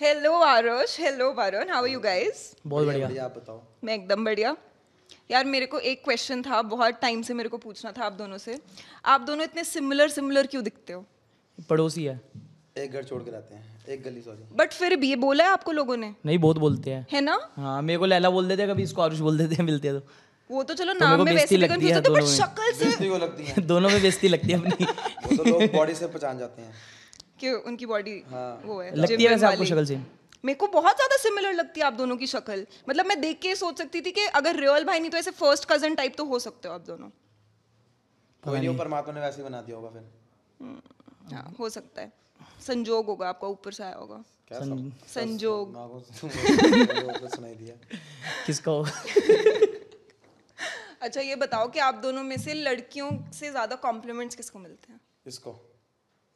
Hello Aarush, hello Varun, how are you guys? बहुत बढ़िया। आप बताओ। मैं एकदम बढ़िया। यार मेरे को एक क्वेश्चन था, बहुत टाइम से मेरे को पूछना था आप दोनों से। आप दोनों इतने सिमिलर क्यों दिखते हो? पड़ोसी है। एक घर छोड़ के रहते हैं, एक गली, सॉरी। बट फिर भी ये बोला है आपको लोगों ने? नहीं, बहुत बोलते हैं। है ना? हाँ, मेरे को लैला बोल देते हैं, कभी इसको आरुष बोल देते हैं मिलते हैं तो। वो तो चलो तो मेरे नाम को में बेइज्जती वैसे भी लगती है कंफ्यूज होते, बट दोनों में। शक्ल से बेइज्जती को लगती है। दोनों में बेइज्जती लगती है अपनी। वो तो लोग बॉडी से पहचान जाते हैं। कि उनकी बॉडी हाँ। वो है लगती gym है वैसे आपको वाली। शक्ल से? मेरे को बहुत ज्यादा सिमिलर लगती है आप दोनों की शक्ल। मतलब मैं देख के सोच सकती थी कि अगर रियल भाई नहीं तो ऐसे फर्स्ट कजन टाइप तो हो सकते हो आप दोनों। कोई नहीं, परमात्मा ने वैसे ही बना दिया होगा फिर। हाँ, हो सकता है। संजोग होगा आपका, ऊपर से आया होगा। क्या संजोग। सुनाई दिया। किसका हो? अच्छा ये बताओ कि आप दोनों में से लड़कियों से ज्यादा कॉम्प्लीमेंट्स किसको मिलते हैं? इसको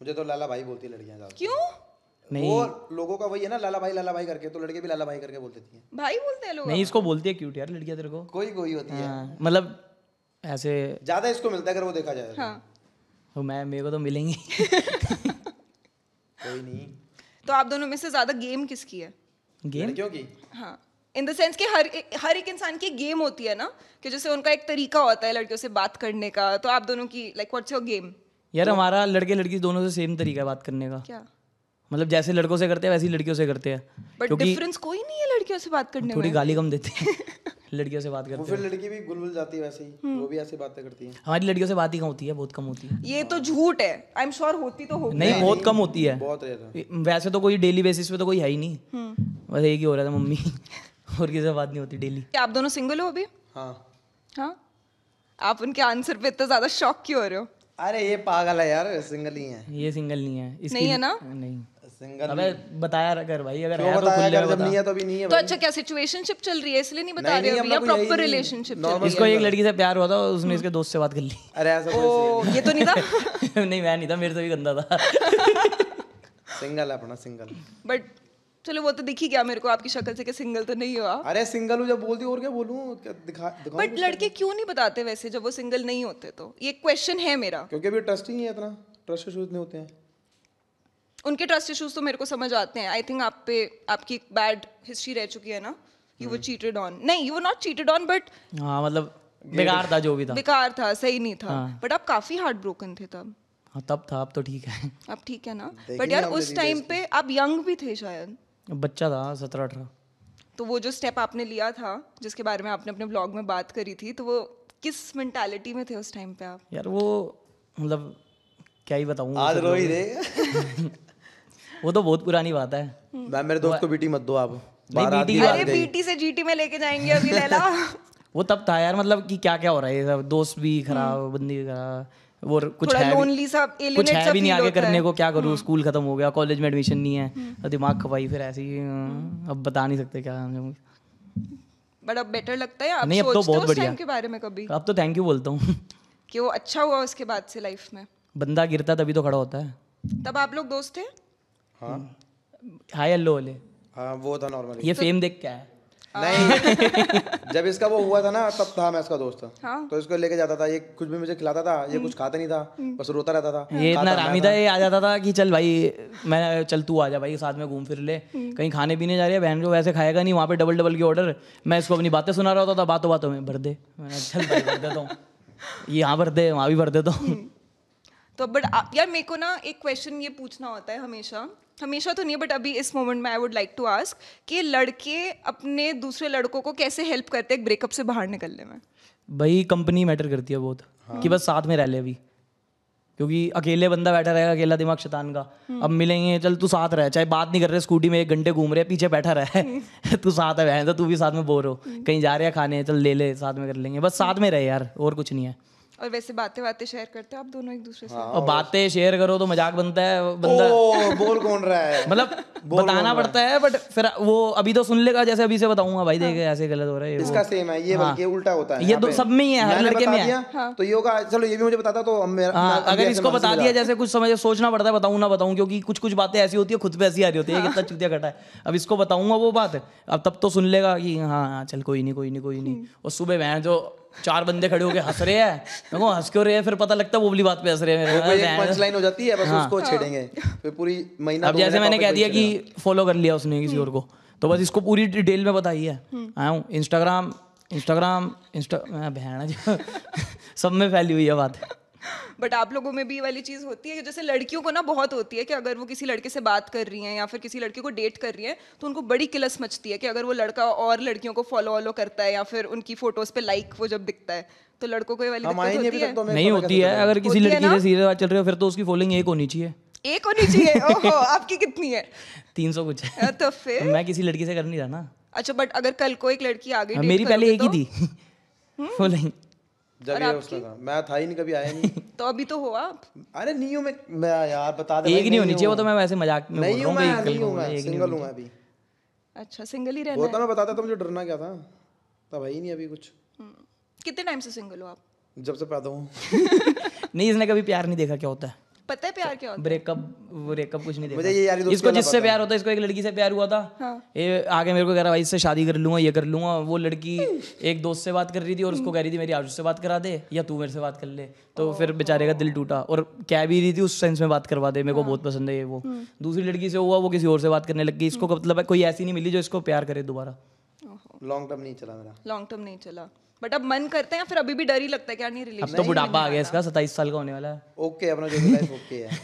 मुझे तो लाला भाई बोलती है लड़कियां ज्यादा। क्यों? नहीं, वो लोगों का वही है ना, लाला भाई करके, तो लड़के भी लाला भाई करके बोल देती हैं। भाई बोलते हैं लोग? नहीं, इसको बोलती है क्यूट यार लड़कियां तेरे को। कोई कोई होती है। हाँ, मतलब ऐसे। ज्यादा इसको मिलता है अगर वो देखा जाए। हाँ। तो मेरे को तो मिलेंगी। कोई नहीं। तो आप दोनों में से ज्यादा गेम किसकी है? गेम? लड़कियों की? हाँ, इन द सेंस कि हर एक इंसान की गेम होती है ना, कि जैसे उनका एक तरीका होता है लड़कियों से बात करने का। तो आप दोनों की लाइक व्हाट्स योर गेम? यार हमारा लड़के लड़की दोनों से सेम तरीका है बात करने का। क्या? मतलब जैसे लड़कों से करते हैं वैसे ही लड़कियों से करते हैं। बट डिफरेंस कोई नहीं है लड़कियों से बात करने थोड़ी में। गाली कम देते हैं लड़कियों से बात वो करते फिर हैं। लड़की भी गुलगुल जाती है वैसे ही, वो भी ऐसी बातें करती है। हमारी लड़कियों से बात ही कम होती है, बहुत कम होती है। ये तो झूठ है। आई एम श्योर होती तो होगी। नहीं, बहुत कम होती है। बहुत रेयर है। वैसे तो कोई डेली बेसिस पे तो कोई है ही नहीं। बस एक ही हो रहा था मम्मी और किसी से बात नहीं होती डेली। क्या आप दोनों सिंगल हो अभी? हाँ। हाँ, आप उनके आंसर पे इतना ज्यादा शॉक क्यों हो रहे हो? अरे ये पागल है यार, सिंगल ही है। ये सिंगल नहीं है। इसकी नहीं है ना? नहीं। सिंगल अबे बताया कर भाई, अगर क्यों है तो बताया खुले कर, में जब बता। नहीं है तो अभी नहीं है तो भाई। अच्छा, क्या सिचुएशनशिप चल रही है इसलिए नहीं बता नहीं, रहे नहीं, अभी, हम या लोग यही प्रॉपर नहीं, रिलेशनशिप चल normal रही इसको एक लड़की से प्यार हुआ था, उसने इसके दोस्त से बात कर ली। अरे ऐसा है? कोई ओ, ये तो नहीं था। नहीं, मैं नहीं था, मेरे से भी गंदा था। सिंगल है अपना, सिंगल। बट चलो वो तो दिखी गया मेरे को आपकी शक्ल से कि सिंगल तो नहीं हुआ। अरे सिंगल हूँ जब बोल दी, और क्या बोलूँ, क्या दिखाऊं बट लड़के क्यों नहीं बताते वैसे जब वो सिंगल नहीं होते? तो ये क्वेश्चन है मेरा। क्योंकि अभी ट्रस्ट ही नहीं है, इतना ट्रस्ट इश्यूज नहीं होते हैं। उनके ट्रस्ट इश्यूज तो मेरे को समझ आते हैं। आई थिंक आप पे आपकी एक बैड हिस्ट्री रह चुकी है ना। You were cheated on. नहीं, you were not cheated on, but हाँ, मतलब बेकार था जो भी था। बेकार था, सही नहीं था। हाँ। बट आप काफी हार्ट ब्रोकन थे तब। हाँ, तब था, अब तो ठीक है। अब ठीक है ना? देखिए बट यार हमने उस टाइम पे आप यंग भी थे शायद। बच्चा था 17-18। तो वो जो स्टेप आपने लिया था, जिसके बारे में आपने अपने ब्लॉग में बात करी थी, तो वो किस मेंटालिटी में थे उस टाइम पे आप? यार वो मतलब क्या ही बताऊँ। आज रो ही दे। वो तो बहुत पुरानी बात है। मैम मेरे दोस्त को बीटी मत दो आप। नहीं, बारात बीटी की बात अरे गई। बीटी से जीटी में लेके जाएंगे अभी लैला। वो तब था यार, मतलब कि क्या क्या हो रहा है ये सब। दोस्त भी खराब, बंदी भी खराब, और कुछ थोड़ा है भी, लोनली सा, कुछ एलिनेट है सा भी नहीं फील आगे होता करने है। को। क्या करूँ, स्कूल खत्म हो गया, कॉलेज में एडमिशन नहीं है, और दिमाग खपाई फिर ऐसे ही। अब बता नहीं सकते क्या। बट अब बेटर लगता है? आप नहीं, अब तो सोचते हो बहुत उस बढ़िया। टाइम के बारे में कभी अब तो थैंक यू बोलता हूँ। कि वो अच्छा हुआ उसके बाद से लाइफ में? बंदा गिरता तभी तो खड़ा होता है। तब आप लोग दोस्त थे? हाँ हाय हेलो वाले, हाँ, वो था नॉर्मल। ये फेम देख क्या है। नहीं, जब इसका वो हुआ था ना, तब था मैं इसका दोस्त था। हाँ। तो इसको लेके जाता था, ये कुछ भी मुझे खिलाता था, ये कुछ खाता नहीं था, बस रोता रहता था। ये इतना खाता मैं रामी था, ये आ जाता था कि चल भाई, मैं चल तू आ जा भाई, साथ में घूम फिर ले। कहीं खाने पीने जा रही है, बहन जो वैसे खाएगा नहीं, वहाँ पे डबल डबल की ऑर्डर। मैं इसको अपनी बातें सुना रहा होता था, बातों बातों में भर दे। मैंने चल भाई भर देता हूँ, यहाँ भर दे, वहाँ भी भर देता हूँ। तो बट यार मेरे को ना एक क्वेश्चन ये पूछना होता है हमेशा, हमेशा तो नहीं बट अभी इस मोमेंट में I would like to ask कि लड़के अपने दूसरे लड़कों को कैसे हेल्प करते हैं ब्रेकअप से बाहर निकलने में? भाई कंपनी मैटर करती है बहुत, कि बस साथ में रह ले अभी। क्योंकि अकेले बंदा बैठा रहेगा, अकेला दिमाग शैतान का। अब मिलेंगे, चल तू साथ रह, चाहे बात नहीं कर रहे, स्कूटी में 1 घंटे घूम रहे, पीछे बैठा रहे। तू साथ है बहन, तो तू भी साथ में बोर हो, कहीं जा रहे हैं खाने, चल ले ले, साथ में कर लेंगे, बस साथ में रहे यार, और कुछ नहीं है। और वैसे बातें बातें शेयर करते हो आप दोनों एक दूसरे से? और बातें शेयर करो तो मजाक बनता है बंदा। ओ, बोल कौन रहा है? मतलब बताना पड़ता है, बट फिर वो अभी तो सुन लेगा, जैसे अभी से बताऊंगा भाई देख ऐसे गलत हो रहा है। इसका सेम है ये, बल्कि उल्टा होता है। ये तो सब में ही है, हर मैंने लड़के बता में है। दिया, तो ये होगा, चलो ये भी मुझे बताता तो अगर इसको बता दिया, जैसे कुछ समझ सोचना पड़ता है बताऊं ना बताऊं, क्योंकि कुछ कुछ बातें ऐसी होती है खुद पे ऐसी आ रही होती है, कितना चुतिया कटा है। अब इसको बताऊंगा वो बात, अब तब तो सुन लेगा कि हाँ चल कोई नहीं। और सुबह बहन जो 4 बंदे खड़े होके हंस रहे हैं, मैं कहूँ हंस क्यों रहे हैं, फिर पता लगता है वो वाली बात पे हंस रहे हैं कोई एक मेरे। पंच लाइन हो जाती है, बस उसको छेड़ेंगे फिर पूरी महीना अब जैसे मैंने कह दिया कि फॉलो कर लिया उसने किसी और को, तो बस इसको पूरी डिटेल में बताई है। आया हूँ इंस्टाग्राम बहना जो सब में फैली हुई है बात। बट आप लोगों में भी ये वाली चीज़ होती है कि जैसे लड़कियों को ना बहुत होती है कि अगर वो किसी लड़के से बात कर रही हैं या फिर किसी लड़के को डेट कर रही हैं तो उनको बड़ी किलस मचती है कि अगर वो लड़का और लड़कियों को फॉलो वॉलो करता है या फिर उनकी फोटोज पे लाइक वो जब दिखता है तो लड़कों को ये वाली दिक्कत होती है। तो नहीं होती है, अगर किसी होती है लड़की ना? से सीरियस बात चल रही है फिर तो उसकी फॉलोइंग 1 होनी चाहिए। एक होनी चाहिए। ओहो, आपकी कितनी है? 300 कुछ है। तो फिर मैं किसी लड़की से कर नहीं रहा ना। अच्छा, बट अगर कल को एक लड़की आ गई मेरी date पहले करोगे एक ही तो? थी फॉलोइंग। जब ये उसमें था मैं था ही नहीं, कभी आया नहीं। तो अभी तो हो आप। अरे नहीं हूँ मैं यार, बता दे एक नहीं होनी चाहिए, वो तो मैं वैसे मजाक में बोल नहीं रहा हूँ हूँ मैं, कि कल नहीं को हूँ मैं, एक नहीं सिंगल होनी हूँ मैं अभी। अच्छा, सिंगल ही रहना वो है। तो मैं बताता तो मुझे डरना क्या था, तब है ही नहीं अभी कुछ, कितने टाइम से सिंगल हो आप? जब से पैदा हूँ। नहीं, इसने कभी प्यार नहीं देखा क्या होता है। पता है प्यार क्या होता ब्रेकअप कुछ नहीं मुझे ये यारी देखा। दोस्ती इसको वाला जिससे पता प्यार होता है, इसको एक लड़की से प्यार हुआ था, ये आगे मेरे को कह रहा भाई इससे शादी कर लूंगा, ये कर लूंगा। वो लड़की एक दोस्त से बात कर रही थी और उसको कह रही थी मेरी आयुष से बात करा दे या तू मेरे से बात कर ले। तो फिर बेचारे का दिल टूटा और कह भी रही थी उस सेंस में बात करवा दे, मेरे को बहुत पसंद है ये वो। दूसरी लड़की से हुआ, वो किसी और से बात करने लग गई। इसको मतलब है कोई ऐसी नहीं मिली जो इसको प्यार करे दोबारा। लॉन्ग टर्म नहीं चला मेरा। लॉन्ग टर्म नहीं चला, बट अब मन करते हैं या फिर अभी भी डर ही लगता है कि यार नहीं अब रिलेशन? तो बुढ़ापा आ गया इसका, 27 साल का होने वाला है। ओके, अपना जो भी लाइफ ओके है।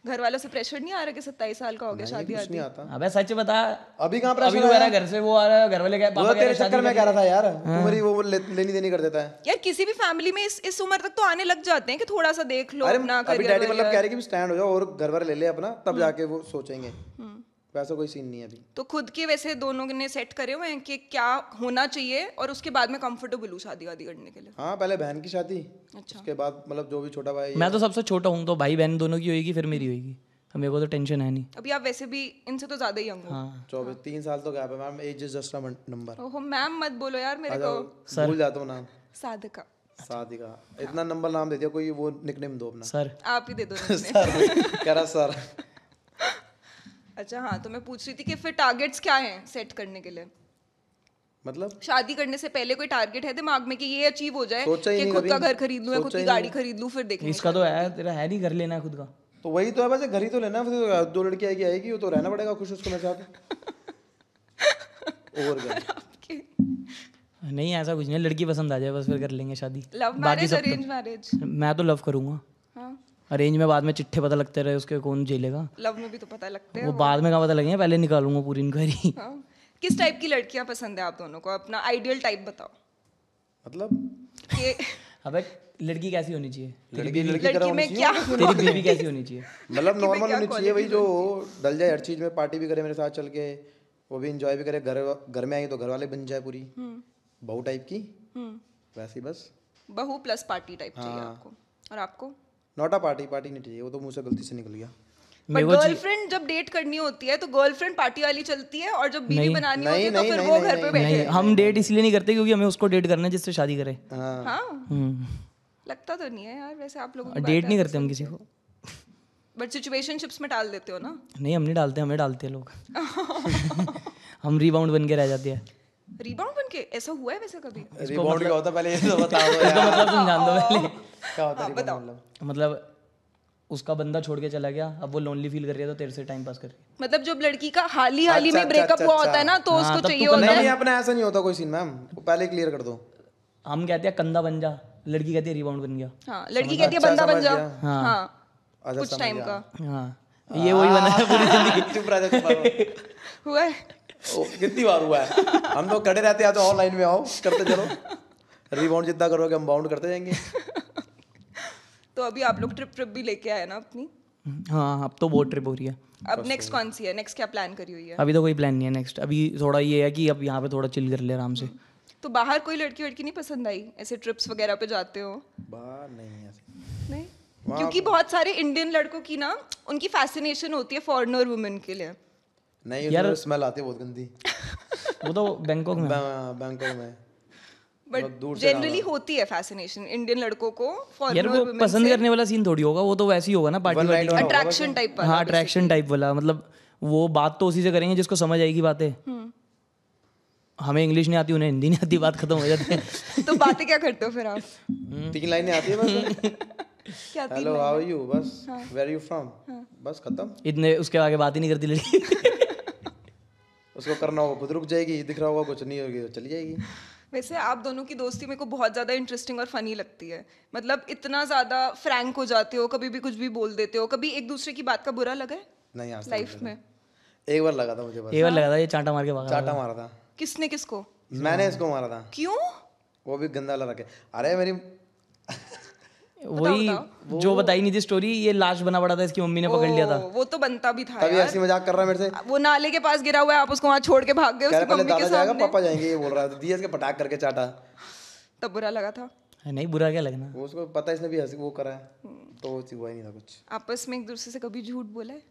घर वालों से प्रेशर नहीं आ रहा कि 27 साल का हो गया, शादी कुछ नहीं आता अबे सच बता, अभी कहाँ अभी प्रेशर तो मेरा घर से वो आ रहा है, घर वाले कह वो पापा कह रहे तेरे शादी चक्कर में कर कह रहा ले। था यार, तू मेरी वो लेनी देनी कर देता है। यार किसी भी फैमिली में इस उम्र तक तो आने लग जाते हैं कि थोड़ा सा देख लो अरे अपना अभी करियर डैडी मतलब कह रहे कि स्टैंड हो जाओ और घर वाले ले ले अपना, तब जाके वो सोचेंगे। वैसा कोई सीन नहीं है अभी। तो खुद के वैसे दोनों ने सेट करे हुए हैं कि क्या होना चाहिए और उसके बाद में कंफर्टेबल हूँ शादी वादी करने के लिए। हाँ, पहले बहन की शादी, अच्छा। उसके बाद मतलब जो भी छोटा भाई। मैं तो सबसे छोटा हूँ, तो भाई बहन दोनों की होगी फिर मेरी होगी। अब मेरे को तो टेंशन है नहीं। अभी आप वैसे भी इनसे तो ज्यादा ही यंग हो। हाँ 24 3 साल तो गैप है ma'am, age is just a number. ओहो मैम मत बोलो यार मेरे को। भूल जाता हूँ नाम। साधका। सादिका, इतना नंबर नाम दे दिया, कोई वो निकनेम दो अपना। सर। आप ही दे दो निकनेम। सर कह रहा सर। अच्छा हाँ, तो मैं पूछ रही थी कि फिर टारगेट्स क्या हैं सेट करने के लिए? मतलब शादी करने से पहले कोई टारगेट है दिमाग में कि ये अचीव हो जाए सोचा ही कि नहीं खुद कभी। का घर खरीद लूं या खुद सोचा की ही गाड़ी नहीं। खरीद लूं, फिर देखेंगे। इसका तो है, तेरा है नहीं, घर लेना है खुद का। तो वही तो है, बस घर ही तो लेना, फिर 2 लड़की आएगी आएगी, वो तो रहना पड़ेगा खुश उसको मेरे साथ। और क्या? आपके नहीं ऐसा कुछ नहीं, लड़की पसंद आ जाए बस फिर कर लेंगे शादी। लव बाकी मैरिज सब अरेंज मैरिज? मैं तो लव करूंगा। हाँ, अरेंज में बाद में चिट्ठे पता लगते रहे उसके, कौन झेलेगा। लव में भी तो पता लगते हैं वो बाद में कहाँ पता लगेंगे, पहले निकालूंगा पूरी इंक्वायरी। हाँ। किस टाइप की लड़कियां पसंद है आप दोनों को? अपना आइडियल टाइप बताओ मतलब कि अबे लड़की कैसी होनी चाहिए, लड़की लड़की लड़की तरह होनी में चाहिए, क्या तेरी बीवी कैसी होनी चाहिए। मतलब नॉर्मल क्या होनी चाहिए, वही जो डल जाए हर चीज में, पार्टी भी करे मेरे साथ चल के, वो भी एंजॉय भी करे, घर में आई तो घर वाले बन जाए पूरी बहू टाइप की, वैसे ही बस। बहू प्लस पार्टी टाइप चाहिए आपको? और आपको? नॉट अ पार्टी, पार्टी नहीं चाहिए, वो तो मुंह से गलती से निकल गया। बट गर्लफ्रेंड जब डेट करनी होती है तो गर्लफ्रेंड पार्टी वाली चलती है और जब बीवी बनानी होती है तो फिर वो घर पे बैठे। नहीं, हम डेट इसलिए नहीं करते क्योंकि हमें उसको डेट करना है जिससे शादी करे। हाँ, हाँ, लगता तो नहीं है यार वैसे आप लोगों की डेट नहीं करते हम किसी को। बट सिचुएशनशिप्स में डाल देते हो ना? नहीं हम नहीं डालते, हमें डालते हैं लोग। हम रीबाउंड बन के रह जाते हैं। रिबाउंड बन के? ऐसा हुआ है वैसे कभी? रिबाउंड क्या होता है पहले ये तो बताओ इसका यार। मतलब समझा दो पहले। क्या होता है बताओ। मतलब उसका बंदा छोड़ के चला गया, अब वो लोनली फील कर रही है तो तेरे से टाइम पास कर रही है। मतलब जब लड़की का हाल ही में अच्छा, ब्रेकअप अच्छा, हुआ होता है ना तो हाँ, उसको तब चाहिए तू होता नहीं है। नहीं, अपना ऐसा नहीं होता कोई सीन मैम, पहले क्लियर कर दो। हम कहते हैं कंधा बन जा, लड़की कहती है रिबाउंड बन गया। हाँ, लड़की कहती है बंदा बन जा। हाँ। हाँ, अच्छा, कुछ समझ टाइम गया। का हाँ ये वही बना है पूरी जिंदगी। चुप रह जा, चुप रहो। हुआ है। ओ, कितनी बार हुआ है, हम तो खड़े रहते हैं, तो ऑनलाइन में आओ करते चलो, रिबाउंड जितना करोगे हम बाउंड करते जाएंगे। तो अभी आप लोग ट्रिप भी लेके आए ना अपनी? हाँ अब तो बहुत ट्रिप हो रही है। अब नेक्स्ट कौन सी है? नेक्स्ट क्या प्लान करी हुई है? अभी तो कोई प्लान नहीं है नेक्स्ट, अभी थोड़ा ये है कि अब यहाँ पे थोड़ा चिल कर ले आराम से। तो बाहर कोई लड़की वड़की नहीं पसंद आई? ऐसे ट्रिप्स वगैरह पे जाते हो? बाहर नहीं ऐसे। नहीं, क्योंकि बहुत सारे इंडियन लड़कों की ना उनकी फैसिनेशन होती है फॉरेनर वुमेन के लिए। नहीं यार, स्मेल आती है बहुत गंदी। वो तो बैंकॉक में। बैंकॉक में बट जनरली होती है फैसिनेशन इंडियन लड़कों को यार फॉरेनर वो वुमेन पसंद करने वाला सीन थोड़ी होगा, वो तो वैसे ही होगा ना पार्टी वार्टी। अट्रैक्शन टाइप हाँ अट्रैक्शन टाइप वाला, मतलब वो बात तो उसी से करेंगे जिसको समझ आएगी बातें। हमें इंग्लिश नहीं आती, उन्हें हिंदी नहीं आती, बात खत्म हो जाती है। तो बातें क्या करते हो फिर आप? 3 लाइनें आती है बस। क्या तीन हेलो, हाउ आर यू, बस वेयर यू फ्रॉम, बस खत्म। इतने उसके आगे बात ही नहीं करती लड़की। उसको करना होगा खुद रुक जाएगी, दिख रहा होगा कुछ नहीं होगी तो चली जाएगी। वैसे आप दोनों की दोस्ती मेरे को बहुत ज़्यादा इंटरेस्टिंग और फनी लगती है। मतलब इतना ज़्यादा फ्रैंक हो जाते हो, कभी भी कुछ भी बोल देते हो। कभी एक दूसरे की बात का बुरा लगा है नहीं, आज तक लाइफ नहीं में? लगा। एक बार लगा था मुझे बस, एक बार लगा था, ये चांटा मार के भागा। चाटा मारा था। किसने किसको? मैंने इसको मारा था, क्यों? वो भी गंदा वाला रखे। अरे मेरी वही जो बताई नहीं थी स्टोरी, ये लाश बना पड़ा था, इसकी मम्मी ने पकड़ लिया था। वो तो बनता भी था तभी यार। ऐसी मजाक कर रहा है मेरे से। वो नाले के पास गिरा हुआ है, आप उसको वहां छोड़ के भाग गए कह रहा उसकी पहले मम्मी के दादा जाएगा सामने। पापा जाएंगे, ये बोल रहा था। दिया इसके पटाख करके चाटा। तब बुरा लगा था? नहीं, बुरा क्या लगना। वो उसको पता है, इसने भी हंसी वो करा है, तो वो हुआ ही नहीं था कुछ। आपस में एक दूसरे से कभी झूठ बोला है?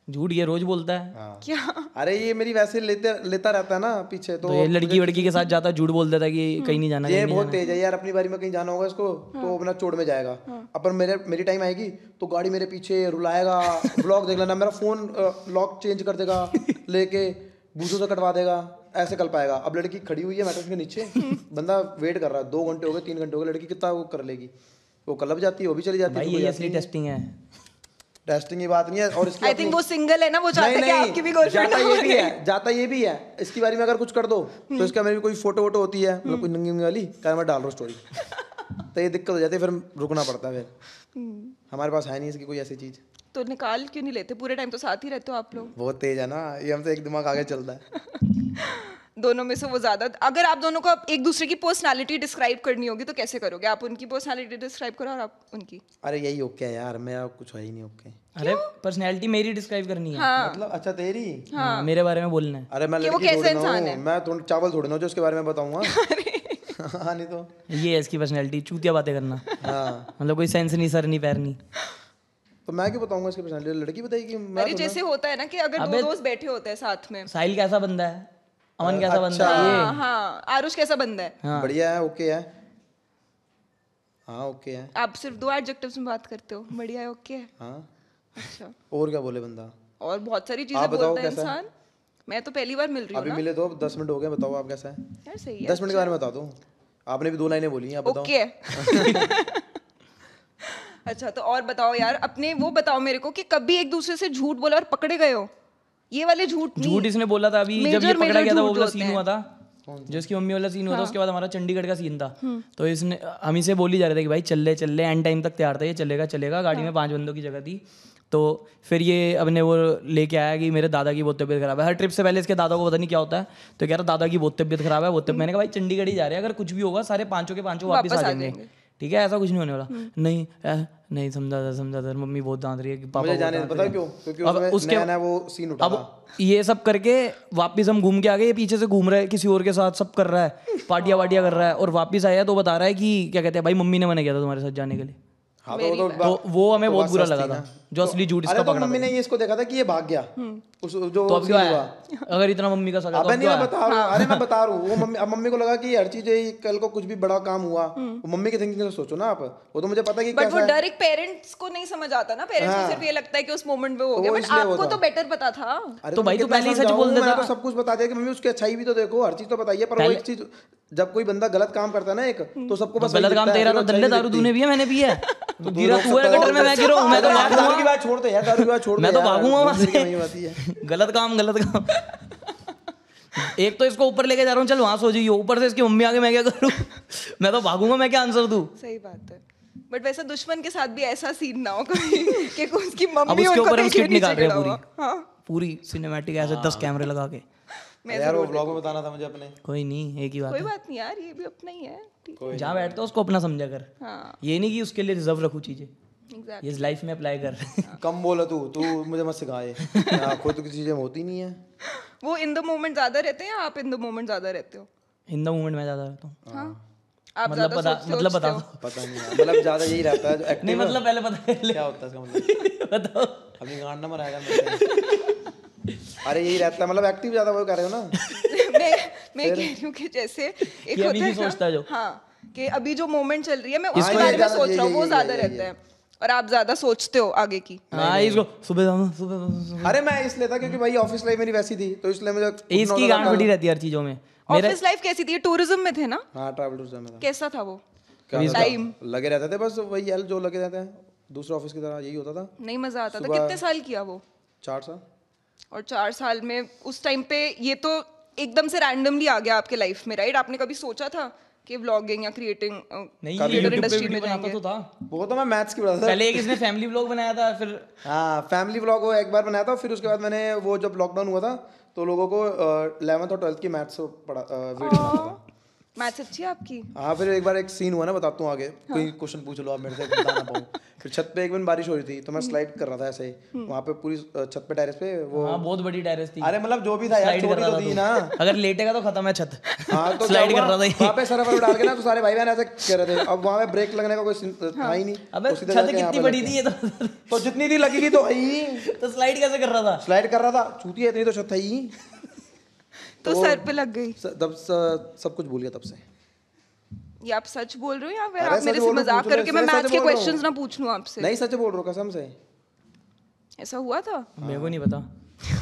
झूठ ये रोज बोलता है। हाँ। क्या? अरे ये मेरी वैसे लेता रहता है ना पीछे, तो ये लड़की वड़की के साथ जाता झूठ बोल देता कि कहीं नहीं जाना, ये कहीं नहीं बहुत जाना। तेज है यार, अपनी बारी में कहीं जाना होगा इसको तो अपना चोड़ में जाएगा। अपन मेरी टाइम आएगी तो गाड़ी मेरे पीछे रुलाएगा, ब्लॉक देख लेना, मेरा फोन लॉक चेंज कर देगा, लेके बूझों से कटवा देगा, ऐसे कर पाएगा। अब लड़की खड़ी हुई है मेट्रो के नीचे, बंदा वेट कर रहा है, 2 घंटे हो गए, 3 घंटे हो गए, लड़की कितना वो कर लेगी? वो कलब जाती है, वो भी चली जाती है। भाई ये असली टेस्टिंग है। टेस्टिंग की बात नहीं है। और इसकी आई थिंक वो सिंगल है ना, वो चाहता है कि आपकी भी गर्लफ्रेंड जाता ये भी है, जाता ये भी है। इसकी बारी में अगर कुछ कर दो तो इसके में भी कोई फोटो वोटो होती है, मतलब कोई नंगी नंगी वाली, क्या मैं डाल रहा हूँ स्टोरी, तो ये दिक्कत हो जाती है, फिर रुकना पड़ता है। फिर हमारे पास है नहीं इसकी कोई ऐसी चीज। तो निकाल क्यों नहीं लेते? पूरे टाइम तो साथ ही रहते हो आप लोग। बहुत तेज है ना ये, हमसे एक दिमाग आगे चलता है। दोनों में से वो ज्यादा। अगर आप दोनों को एक दूसरे की पर्सनालिटी डिस्क्राइब करनी होगी तो कैसे करोगे? आप उनकी पर्सनालिटी डिस्क्राइब करो और आप उनकी। अरे यही ओके है यार, मेरा कुछ है ही नहीं ओके। अरे पर्सनैलिटी मेरी डिस्क्राइब करनी है। हाँ। मतलब अच्छा तेरी? हाँ, मेरे बारे में बोलना है। अरे मैं कि वो लड़की कैसा थोड़ी ना इंसान हूँ, है? मैं तो चावल थोड़ी ना हूँ जो उसके बारे में बताऊंगा। हाँ नहीं तो। ये है इसकी पर्सनैलिटी, चूतिया बातें करना। हाँ मतलब कोई सेंस नहीं, सर नहीं, पैर नहीं। तो मैं क्यों बताऊंगा इसकी पर्सनालिटी? लड़की बताएगी। मैं अरे जैसे होता है ना कि अगर दो दोस्त बैठे होते हैं साथ में। साहिल कैसा बंदा है, अमन कैसा बंदा है, हाँ हाँ, आरुष कैसा बंदा है? हाँ। बढ़िया है, ओके है। हाँ ओके है। आप सिर्फ 2 एडजेक्टिव्स में बात करते हो, बढ़िया है, ओके है। हाँ अच्छा, और क्या बोले बंदा? और बहुत सारी आप चीजें बताओ बोलता है कैसा है? इंसान। मैं तो पहली बार मिल रही हूँ अभी ना मिले तो 10 मिनट हो गए, बताओ आप कैसा है? यार। सही है, 10 मिनट के बारे में बता दो। आपने भी 2 लाइनें बोली हैं, आप बताओ। ओके है। अच्छा तो और बताओ यार, अपने वो बताओ मेरे को कि कभी एक दूसरे से झूठ बोला और पकड़े गए हो? ये वाले झूठ नहीं। झूठ इसने बोला था अभी जब ये Major पकड़ा गया था, वो झूठ वाला होते सीन हैं। हुआ था जो इसकी मम्मी वाला सीन हुआ था। उसके बाद हमारा चंडीगढ़ का सीन था, तो इसने हम इसे बोल ही जा रहे थे कि भाई चल ले, एंड टाइम तक तैयार था, ये चलेगा। गाड़ी में 5 बंदों की जगह थी। तो फिर ये अपने वो लेके आया कि मेरे दादा की बहुत तबीयत खराब है। हर ट्रिप से पहले इसके दादा को पता नहीं क्या होता है, तो कह रहा दादा की बहुत तबीयत खराब है, मैंने कहा भाई चंडीगढ़ ही जा रहे हैं, अगर कुछ भी होगा सारे 5 के 5 वापस आ जाएंगे, ठीक है, ऐसा कुछ नहीं होने वाला। नहीं समझा था, मम्मी बहुत दांत रही है कि पापा मुझे जाने पता क्यों? क्योंकि उसमें नया वो सीन उठा था। अब ये सब करके वापस हम घूम के आ गए, ये पीछे से घूम रहा है किसी और के साथ, सब कर रहा है, पार्टियां वाटियां कर रहा है, और वापस आया तो बता रहा है कि क्या कहते हैं भाई मम्मी ने मना किया था तुम्हारे साथ जाने के लिए। हाँ तो वो हमें बहुत बुरा लगा था, जो असली झूठ इसका अरे तो पकड़ा मम्मी ने ये इसको देखा था कि ये भाग गया उस जो तो अब क्या scene हुआ। है? अगर इतना मम्मी का सगा तो अबे अब नहीं, क्या मैं है? बता रहा हूँ। अरे मैं बता रहा हूँ, वो मम्मी, अब मम्मी को लगा कि हर चीज कल को कुछ भी बड़ा काम हुआ, वो मम्मी की थिंकिंग से सोचो ना आप। वो तो मुझे पता है कि बट कैसा वो है। डर एक पेरेंट्स को नहीं समझ आता ना। पेरेंट्स को सिर्फ ये लगता है कि उस मोमेंट में हो गया, वो बट इसलिए वो आपको था। तो बेटर पता था। अरे तो भाई मैं तू कितना पहले ही सच समझाऊं? बोल देता। मैंने तो सब कुछ बता दिया कि मम्मी उसकी अच्छाई भी तो देखो, हर चीज तो बताइए, पर वो एक चीज, जब कोई बंदा गलत काम करता है ना एक, तो सबको बस गलत काम तेरा तो दल्ले दारू तूने भी है, मैंने भी है। तो गिरा तू है गटर में, मैं गिरा हूं, मैं तो दारू की भागूंगा। बात छोड़ दे यार, दारू की बात छोड़ दे। मैं तो यार, भागूंगा वहां दूसरे की से। वही बात ही है। गलत काम एक तो इसको ऊपर लेके जा रहा हूँ, चल वहां सो जाइए, ऊपर से इसकी मम्मी आगे मैं क्या करूँ? मैं तो भागूंगा, मैं क्या आंसर दूं? सही बात है। बट वैसे दुश्मन के साथ भी ऐसा सीन ना हो कभी कि उसकी अब मम्मी उसके उनको ऊपर हम देख के स्किट निकाल रहे हैं नीचे गिरा हुआ। हाँ, पूरी सिनेमैटिक ऐसे 10 कैमरे लगा के। मैं यार वो ब्लॉग में बताना था मुझे अपने। कोई नहीं, एक ही बात कोई है, बात नहीं यार, ये भी अपना ही है। ठीक है। जहाँ बैठता है उसको अपना समझा कर। हाँ, ये नहीं कि उसके लिए रिजर्व रखूँ चीजें, एग्जैक्टली। ये लाइफ में अप्लाई कर। कम बोला तू मुझे मत सिखाए, खुद की चीजें होती नहीं है। वो इन द मोमेंट ज्यादा रहते हैं या आप इन द मोमेंट ज्यादा रहते हो? इन द मोमेंट में ज्यादा रहता हूँ। हाँ, आप मतलब ज्यादा बता, सोचते मतलब सोचते बता हो। दो। पता नहीं यार, मतलब ज्यादा यही रहता है जो नहीं एक्टिव। मतलब पहले पता कर ले। क्या होता है इसका मतलब? बताओ। अभी गांड नंबर आएगा मेरे से। अरे यही रहता है, मतलब एक्टिव ज्यादा वो कर रहे हो ना। मैं कह रही हूँ कि जैसे एक कि अभी होता भी है ना, सोचता है जो। हाँ, कि अभी जो मोमेंट चल रही है मैं इसको उसके ये बारे में ज्यादा- सोच ये- रहा हूँ, ये- वो ये- ज्यादा ये- रहता है और आप ज्यादा सोचते हो आगे की। हाँ, इसको सुबह अरे मैं इसलिए था क्योंकि भाई ऑफिस लाइफ मेरी वैसी थी, तो इसलिए मुझे इसकी गांड फटी रहती है हर चीजों में। ऑफिस लाइफ कैसी थी? टूरिज्म में थे ना? हाँ ट्रैवल टूरिज्म में था। कैसा था वो? क्या था? टाइम लगे रहते थे बस वही एल जो लगे रहते हैं दूसरे ऑफिस की तरह, यही होता था। नहीं मजा आता था। कितने साल किया वो? 4 साल। और 4 साल में उस टाइम पे ये तो एकदम से रैंडमली आ गया आपके लाइफ में, राइट? आपने कभी सोचा था कि व्लॉगिंग या क्रिएटिंग नहीं, क्रिएटर YouTube पे इंडस्ट्री वीडियो में बनाता जाएंगे? तो था। वो तो मैं मैथ्स की पढ़ा था। पहले एक इसने फैमिली व्लॉग बनाया था, फिर हाँ फैमिली व्लॉग वो एक बार बनाया था, फिर उसके बाद मैंने वो जब लॉकडाउन हुआ था तो लोगों को 11th और 12th की मैथ्स पढ़ा वीडियो बनाता था। मैथ्स अच्छी है आपकी? हाँ फिर एक बार एक सीन हुआ ना, बताता हूँ आगे। कोई क्वेश्चन पूछ लो आप मेरे से, बता ना पाऊँ। फिर छत पे एक दिन बारिश हो रही थी तो मैं स्लाइड कर रहा था ऐसे ही वहाँ पे पूरी छत पे टेरेस पे वो। हाँ बहुत बड़ी टेरेस थी। अरे मतलब जो भी था यार, स्लाइड कर छोटी रहा तो था थी तू। ना। अगर लेटेगा तो खत्म है छत। हाँ तो स्लाइड कर रहा था ये। वहाँ पे सरवर डाल के ना तो सारे भाई बहन ऐसे कर रहे थे। अब वहाँ पे ब्रेक लगने का कोई था ही नहीं। अबे तो सीधे छत जाके यहाँ कितनी पे बड़ी लग थी ये गया। तो तो जितनी थी लगेगी तो ही तो स्लाइड कैसे कर रहा था? स्लाइड कर रहा था, चूतिया इतनी तो छत था ही। तो सर पे लग गई? तब सब कुछ भूल गया तब से। ये आप सच बोल रहे हो या फिर अरे आप सच मेरे से बोल रहा हूँ, मजाक पूछ करो लो, कि मैं सच मैथ्स के बोल रहा हूँ। क्वेश्चंस ना पूछ लूं आपसे? नहीं सच बोल रहा हूँ कसम से। ऐसा हुआ था? मेरे को नहीं पता।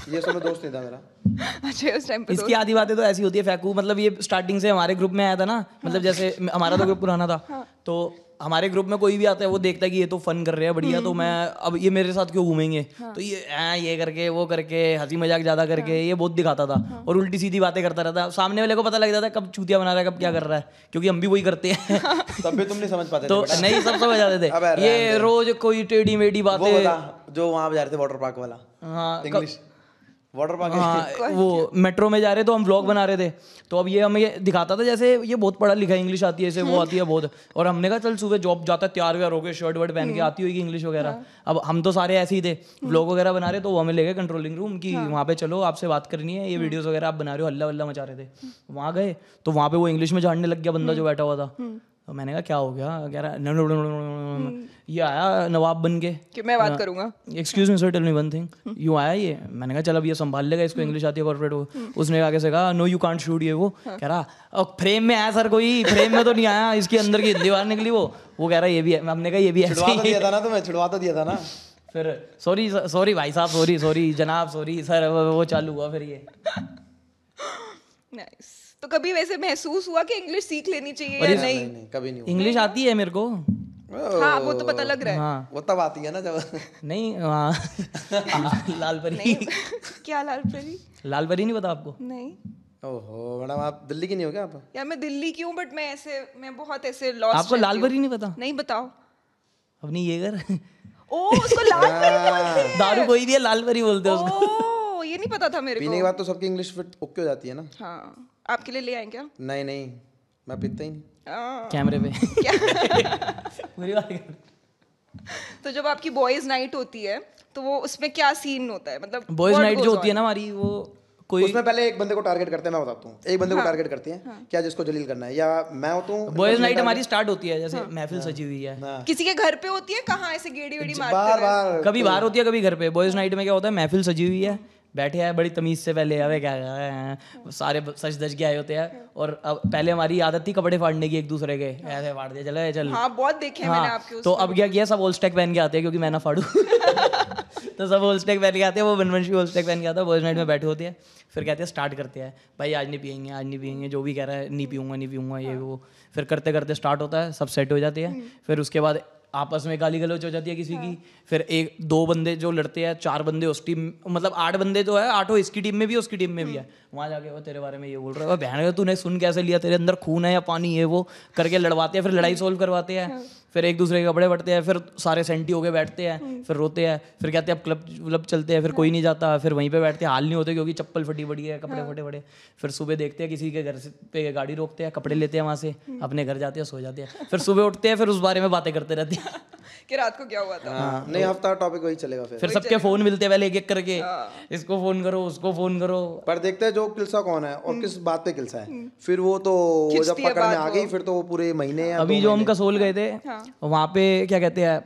ये सब में दोस्त नहीं था मेरा। अच्छा उस टाइम पे इसकी आधी बातें तो ऐसी होती है फैकू। मतलब ये स्टार्टिंग से हमारे ग्रुप में आया था ना, मतलब जैसे हमारा तो ग्रुप पुराना था, तो हमारे ग्रुप में कोई भी आता है वो देखता है कि ये तो फन कर रहे हैं बढ़िया, तो मैं अब ये मेरे साथ क्यों घूमेंगे, तो ये करके वो करके हंसी मजाक ज्यादा करके ये बहुत दिखाता था और उल्टी सीधी बातें करता रहता। सामने वाले को पता लग जाता है कब चूतिया बना रहा है, कब क्या कर रहा है, क्योंकि हम भी वही करते हैं। तब भी तुम नहीं समझ पाते तो थे। नहीं, सब समझ जाते अबे थे। ये रोज कोई टेढ़ी मेढ़ी वो बातें। बता जो वहाँ पे जा रहे थे वाटर पार्क वाला। हाँ इंग्लिश वाटर पार्क। हाँ वो मेट्रो में जा रहे तो हम व्लॉग बना रहे थे, तो अब ये हमें ये दिखाता था जैसे ये बहुत पढ़ा लिखा है, इंग्लिश आती है इसे, वो आती है बहुत। और हमने कहा चल सुबह जॉब जाता है तैयार व्यार होके, शर्ट वर्ट पहन के आती होगी इंग्लिश वगैरह। अब हम तो सारे ऐसे ही थे, व्लॉग वगैरह बना रहे, तो वो हमें ले गए कंट्रोलिंग रूम की वहाँ पे चलो आपसे बात करनी है, ये वीडियोस वगैरह आप बना रहे हो, हल्ला वल्ला मचा रहे थे। वहाँ गए तो वहाँ पे वो इंग्लिश में झाड़ने लग गया बंदा जो बैठा हुआ था। तो मैंने कहा क्या हो गया, कह रहा ये आया नवाब बन के कि मैं बात करूंगा। Excuse me sir tell me one thing, यूँ आया ये। मैंने कहा चल अब ये संभाल लेगा, इसको इंग्लिश आती है कॉर्पोरेट वो। उसने आगे से कहा नो यू कांट शूट ये वो। कह रहा अब फ्रेम में आया सर, कोई फ्रेम में तो नहीं आया, इसके अंदर की दीवार निकली वो कह रहा ये भी है। हमने कहा ये भी छुड़वा तो दिया था ना तुम्हें, छुड़वा तो दिया था ना। फिर सॉरी भाई साहब, सॉरी जनाब, सॉरी सर, वो चालू हुआ फिर ये। नाइस। तो कभी वैसे महसूस हुआ कि इंग्लिश सीख लेनी चाहिए या नहीं? नहीं कभी नहीं हुआ। इंग्लिश आती है मेरे को। हाँ वो तो पता लग रहा है। हाँ वो तब आती है ना जब। नहीं हाँ लाल परी। क्या लाल परी? लाल परी नहीं पता आपको? नहीं ओहो मैडम आप दिल्ली की नहीं हो क्या आप? यार मैं दिल्ली की हूँ बट मैं बहुत ऐसे लॉस्ट। आपको लाल परी नहीं पता? नहीं बताओ। अपनी ये कर ओ उसको लाल परी बोलते हैं। दारू कोई भी है लाल परी बोलते हैं उसको। ओ ये नहीं पता था मेरे पीने के को। बाद तो सबकी इंग्लिश फिट ओके हो जाती है ना। हाँ आपके लिए ले आए क्या? नहीं नहीं मैं पीता ही नहीं। कैमरे पे पूरी बात कर। तो जब आपकी बॉयज नाइट होती है तो वो उसमें क्या सीन होता है? मतलब बॉयज what नाइट goes जो होती है on? ना हमारी, वो कोई उसमें पहले एक बंदे को टारगेट करते हैं, मैं बताता हूँ। एक बंदे को टारगेट करते हैं क्या, जिसको जलील करना है, या मैं होता हूँ। बॉयज नाइट हमारी स्टार्ट होती है जैसे महफिल सजी हुई है, किसी के घर पे होती है, कहाँ ऐसे गेड़ी वेड़ी मारते बार हुए? बार कभी बाहर होती है कभी घर पे। बॉयज नाइट में क्या होता है, महफिल सजी हुई है, बैठे हैं बड़ी तमीज से, पहले अबे क्या कर रहे हैं, सारे सज धज के आए होते हैं। और अब पहले हमारी आदत थी कपड़े फाड़ने की एक दूसरे के, ऐसे फाड़ दिया चलो चल। हाँ बहुत देखे हैं मैंने आपके तो अब क्या किया, सब ओल्ड स्टैक पहन के आते हैं क्योंकि मैं ना फाड़ू। तो सब ओल्ड स्टैक पहन के आते हैं, वो बनवंशी ओल्ड स्टैक पहन के आता है, बॉयज नाइट में बैठे होते हैं। फिर कहते हैं स्टार्ट करते हैं, भाई आज नहीं पियेंगे, आज नहीं पियेंगे, जो भी कह रहा है नहीं पीऊंगा ये वो। फिर करते करते स्टार्ट होता है, सब सेट हो जाते हैं। फिर उसके बाद आपस में गाली गलौज हो जाती है किसी की। फिर एक दो बंदे जो लड़ते हैं, 4 बंदे उस टीम, मतलब 8 बंदे तो है, 8 इसकी टीम में भी उसकी टीम में भी है। वहाँ जाके वो तेरे बारे में ये बोल रहा है, बहन तूने सुन कैसे लिया, तेरे अंदर खून है या पानी है, वो करके लड़वाते हैं। फिर लड़ाई सोल्व करवाते हैं, फिर एक दूसरे के कपड़े बढ़ते हैं, फिर सारे सेंटी होके बैठते हैं, फिर रोते हैं, फिर कहते हैं अब क्लब चलते हैं, फिर कोई नहीं जाता, फिर वहीं पे बैठते हैं, हाल नहीं होते क्योंकि चप्पल फटी पड़ी है, कपड़े फटे पड़े। फिर सुबह देखते हैं किसी के घर पे गाड़ी रोकते हैं, कपड़े लेते हैं वहाँ से, अपने घर जाते हैं, सो जाते हैं। फिर सुबह उठते हैं, फिर उस बारे में बातें करते रहते हैं कि रात को क्या हुआ था। नहीं हफ्ता टॉपिक वही चलेगा फिर। फिर सबके फोन मिलते हैं पहले एक एक करके, इसको फोन करो उसको फोन करो। पर देखते हैं जो किलसा कौन है और किस बात पे किलसा है। फिर वो तो वो जब पकड़ में आ गई फिर तो वो पूरे महीने या अभी जो हम कसोल गए थे वहाँ पे क्या कहते हैं,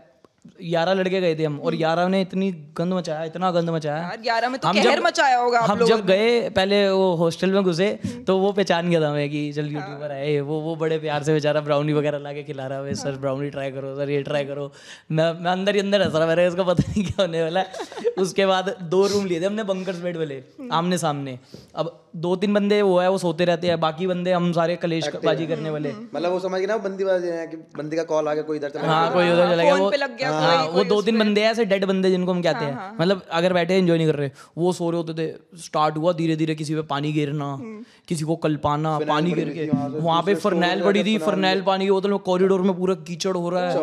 11 लड़के गए थे हम, और 11 ने इतनी गंद मचाया, इतना गंद मचाया यार 11 में तो हम कहर जब- मचाया होगा आप हम लोगों जब गए पहले वो हॉस्टल में घुसे तो वो पहचान गया था हमें कि चल यूट्यूबर है वो बड़े प्यार से बेचारा ब्राउनी वगैरह ला के खिला रहा है, सर ब्राउनी ट्राई करो, सर ये ट्राई करो। मैं अंदर ही अंदर हंस रहा, मेरे इसको पता नहीं क्या होने वाला है। उसके बाद 2 रूम लिए थे हमने बंकर्स बेड वाले, आमने सामने। अब 2-3 बंदे वो है वो सोते रहते हैं, बाकी बंदे हम सारे कलेशबाजी करने वाले। मतलब वो समझ गए ना बंदीबाजी है कि बंदी का कॉल आ गया, कोई इधर चला हाँ कोई उधर चला गया, फोन पे लग गया हाँ, वो 2-3 बंदे हैं ऐसे डेड बंदे जिनको हम कहते हैं, मतलब अगर बैठे एंजॉय नहीं कर रहे, वो सो रहे होते थे। स्टार्ट हुआ धीरे धीरे किसी पे पानी गिरना, किसी को कल्पाना, पानी गिर के वहां पे फरनैल पड़ी थी, फरनैल पानी की बोतल में कॉरिडोर में पूरा कीचड़ हो रहा है।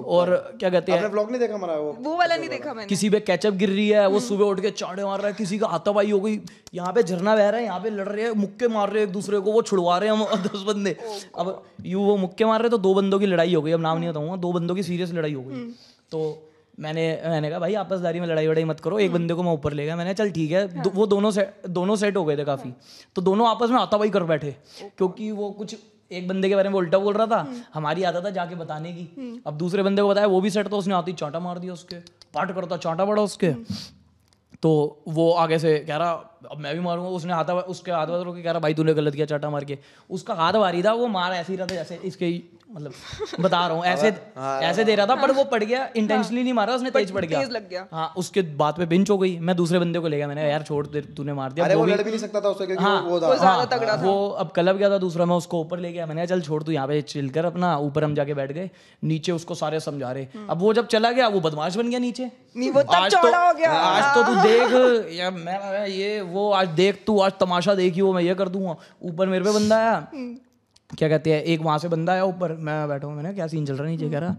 और क्या कहते हैं, आपने व्लॉग नहीं देखा हमारा वो वाला नहीं देखा मैंने। किसी पे केचप गिर रही है, वो सुबह उठ के चाड़े मार रहा है, किसी का हाथापाई हो गई, यहाँ पे झरना बह रहा है, यहाँ पे लड़ रहे हैं, मुक्के मार रहे हैं एक दूसरे को, वो छुड़वा रहे हैं हम 10 बंदे। अब यूं वो मुक्के मार रहे तो 2 बंदों की लड़ाई हो गई, अब नाम नहीं बताऊंगा, 2 बंदों की सीरियस लड़ाई हो गई। तो मैंने कहा भाई आपसदारी में लड़ाई वड़ाई मत करो, एक बंदे को मैं ऊपर ले गया, मैंने चल ठीक है। वो दोनों सेट हो गए थे काफी, तो दोनों आपस में हाथापाई कर बैठे, क्योंकि वो कुछ एक बंदे के बारे में उल्टा बोल रहा था, हमारी आदत है जाके बताने की। अब दूसरे बंदे को बताया, वो भी सेट, तो उसने आते ही चांटा मार दिया उसके, पाट करता चांटा पड़ा उसके। तो वो आगे से कह रहा अब मैं भी मारूंगा, उसने उसके हाथ रोक के कह रहा भाई तूने गलत किया, चाटा मार के। उसका हाथ भारी था, वो मार ऐसे ही रहा था जैसे इसके, मतलब बता रहा हूँ ऐसे दे रहा था, पर वो पड़ गया, इंटेंशनली नहीं मारा उसने, तेज पड़ गया, तेज लग गया। हाँ। उसके बाद पे बिंच हो गई, मैं दूसरे बंदे को ले गया, मैंने कहा यार छोड़, तूने मार दिया। अरे वो लड़ भी नहीं सकता था उससे, क्योंकि वो ज्यादा तगड़ा था। वो अब क्लब गया था दूसरा, मैं उसको ऊपर ले गया, मैंने कहा चल छोड़ तू यहाँ पे चिल कर अपना। ऊपर हम जाके बैठ गए, नीचे उसको सारे समझा रहे। अब वो जब चला गया, वो बदमाश बन गया नीचे, नहीं वो तब चौड़ा हो गया। आज तो तू देख यार, मैं ये वो आज देख तू, आज तमाशा देखियो, मैं ये कर दूंगा। ऊपर मेरे पे बंदा आया, क्या कहते हैं, एक वहां से बंदा आया ऊपर, मैं बैठा हूँ, मैंने क्या सीन चल रहा है नीचे, कह रहा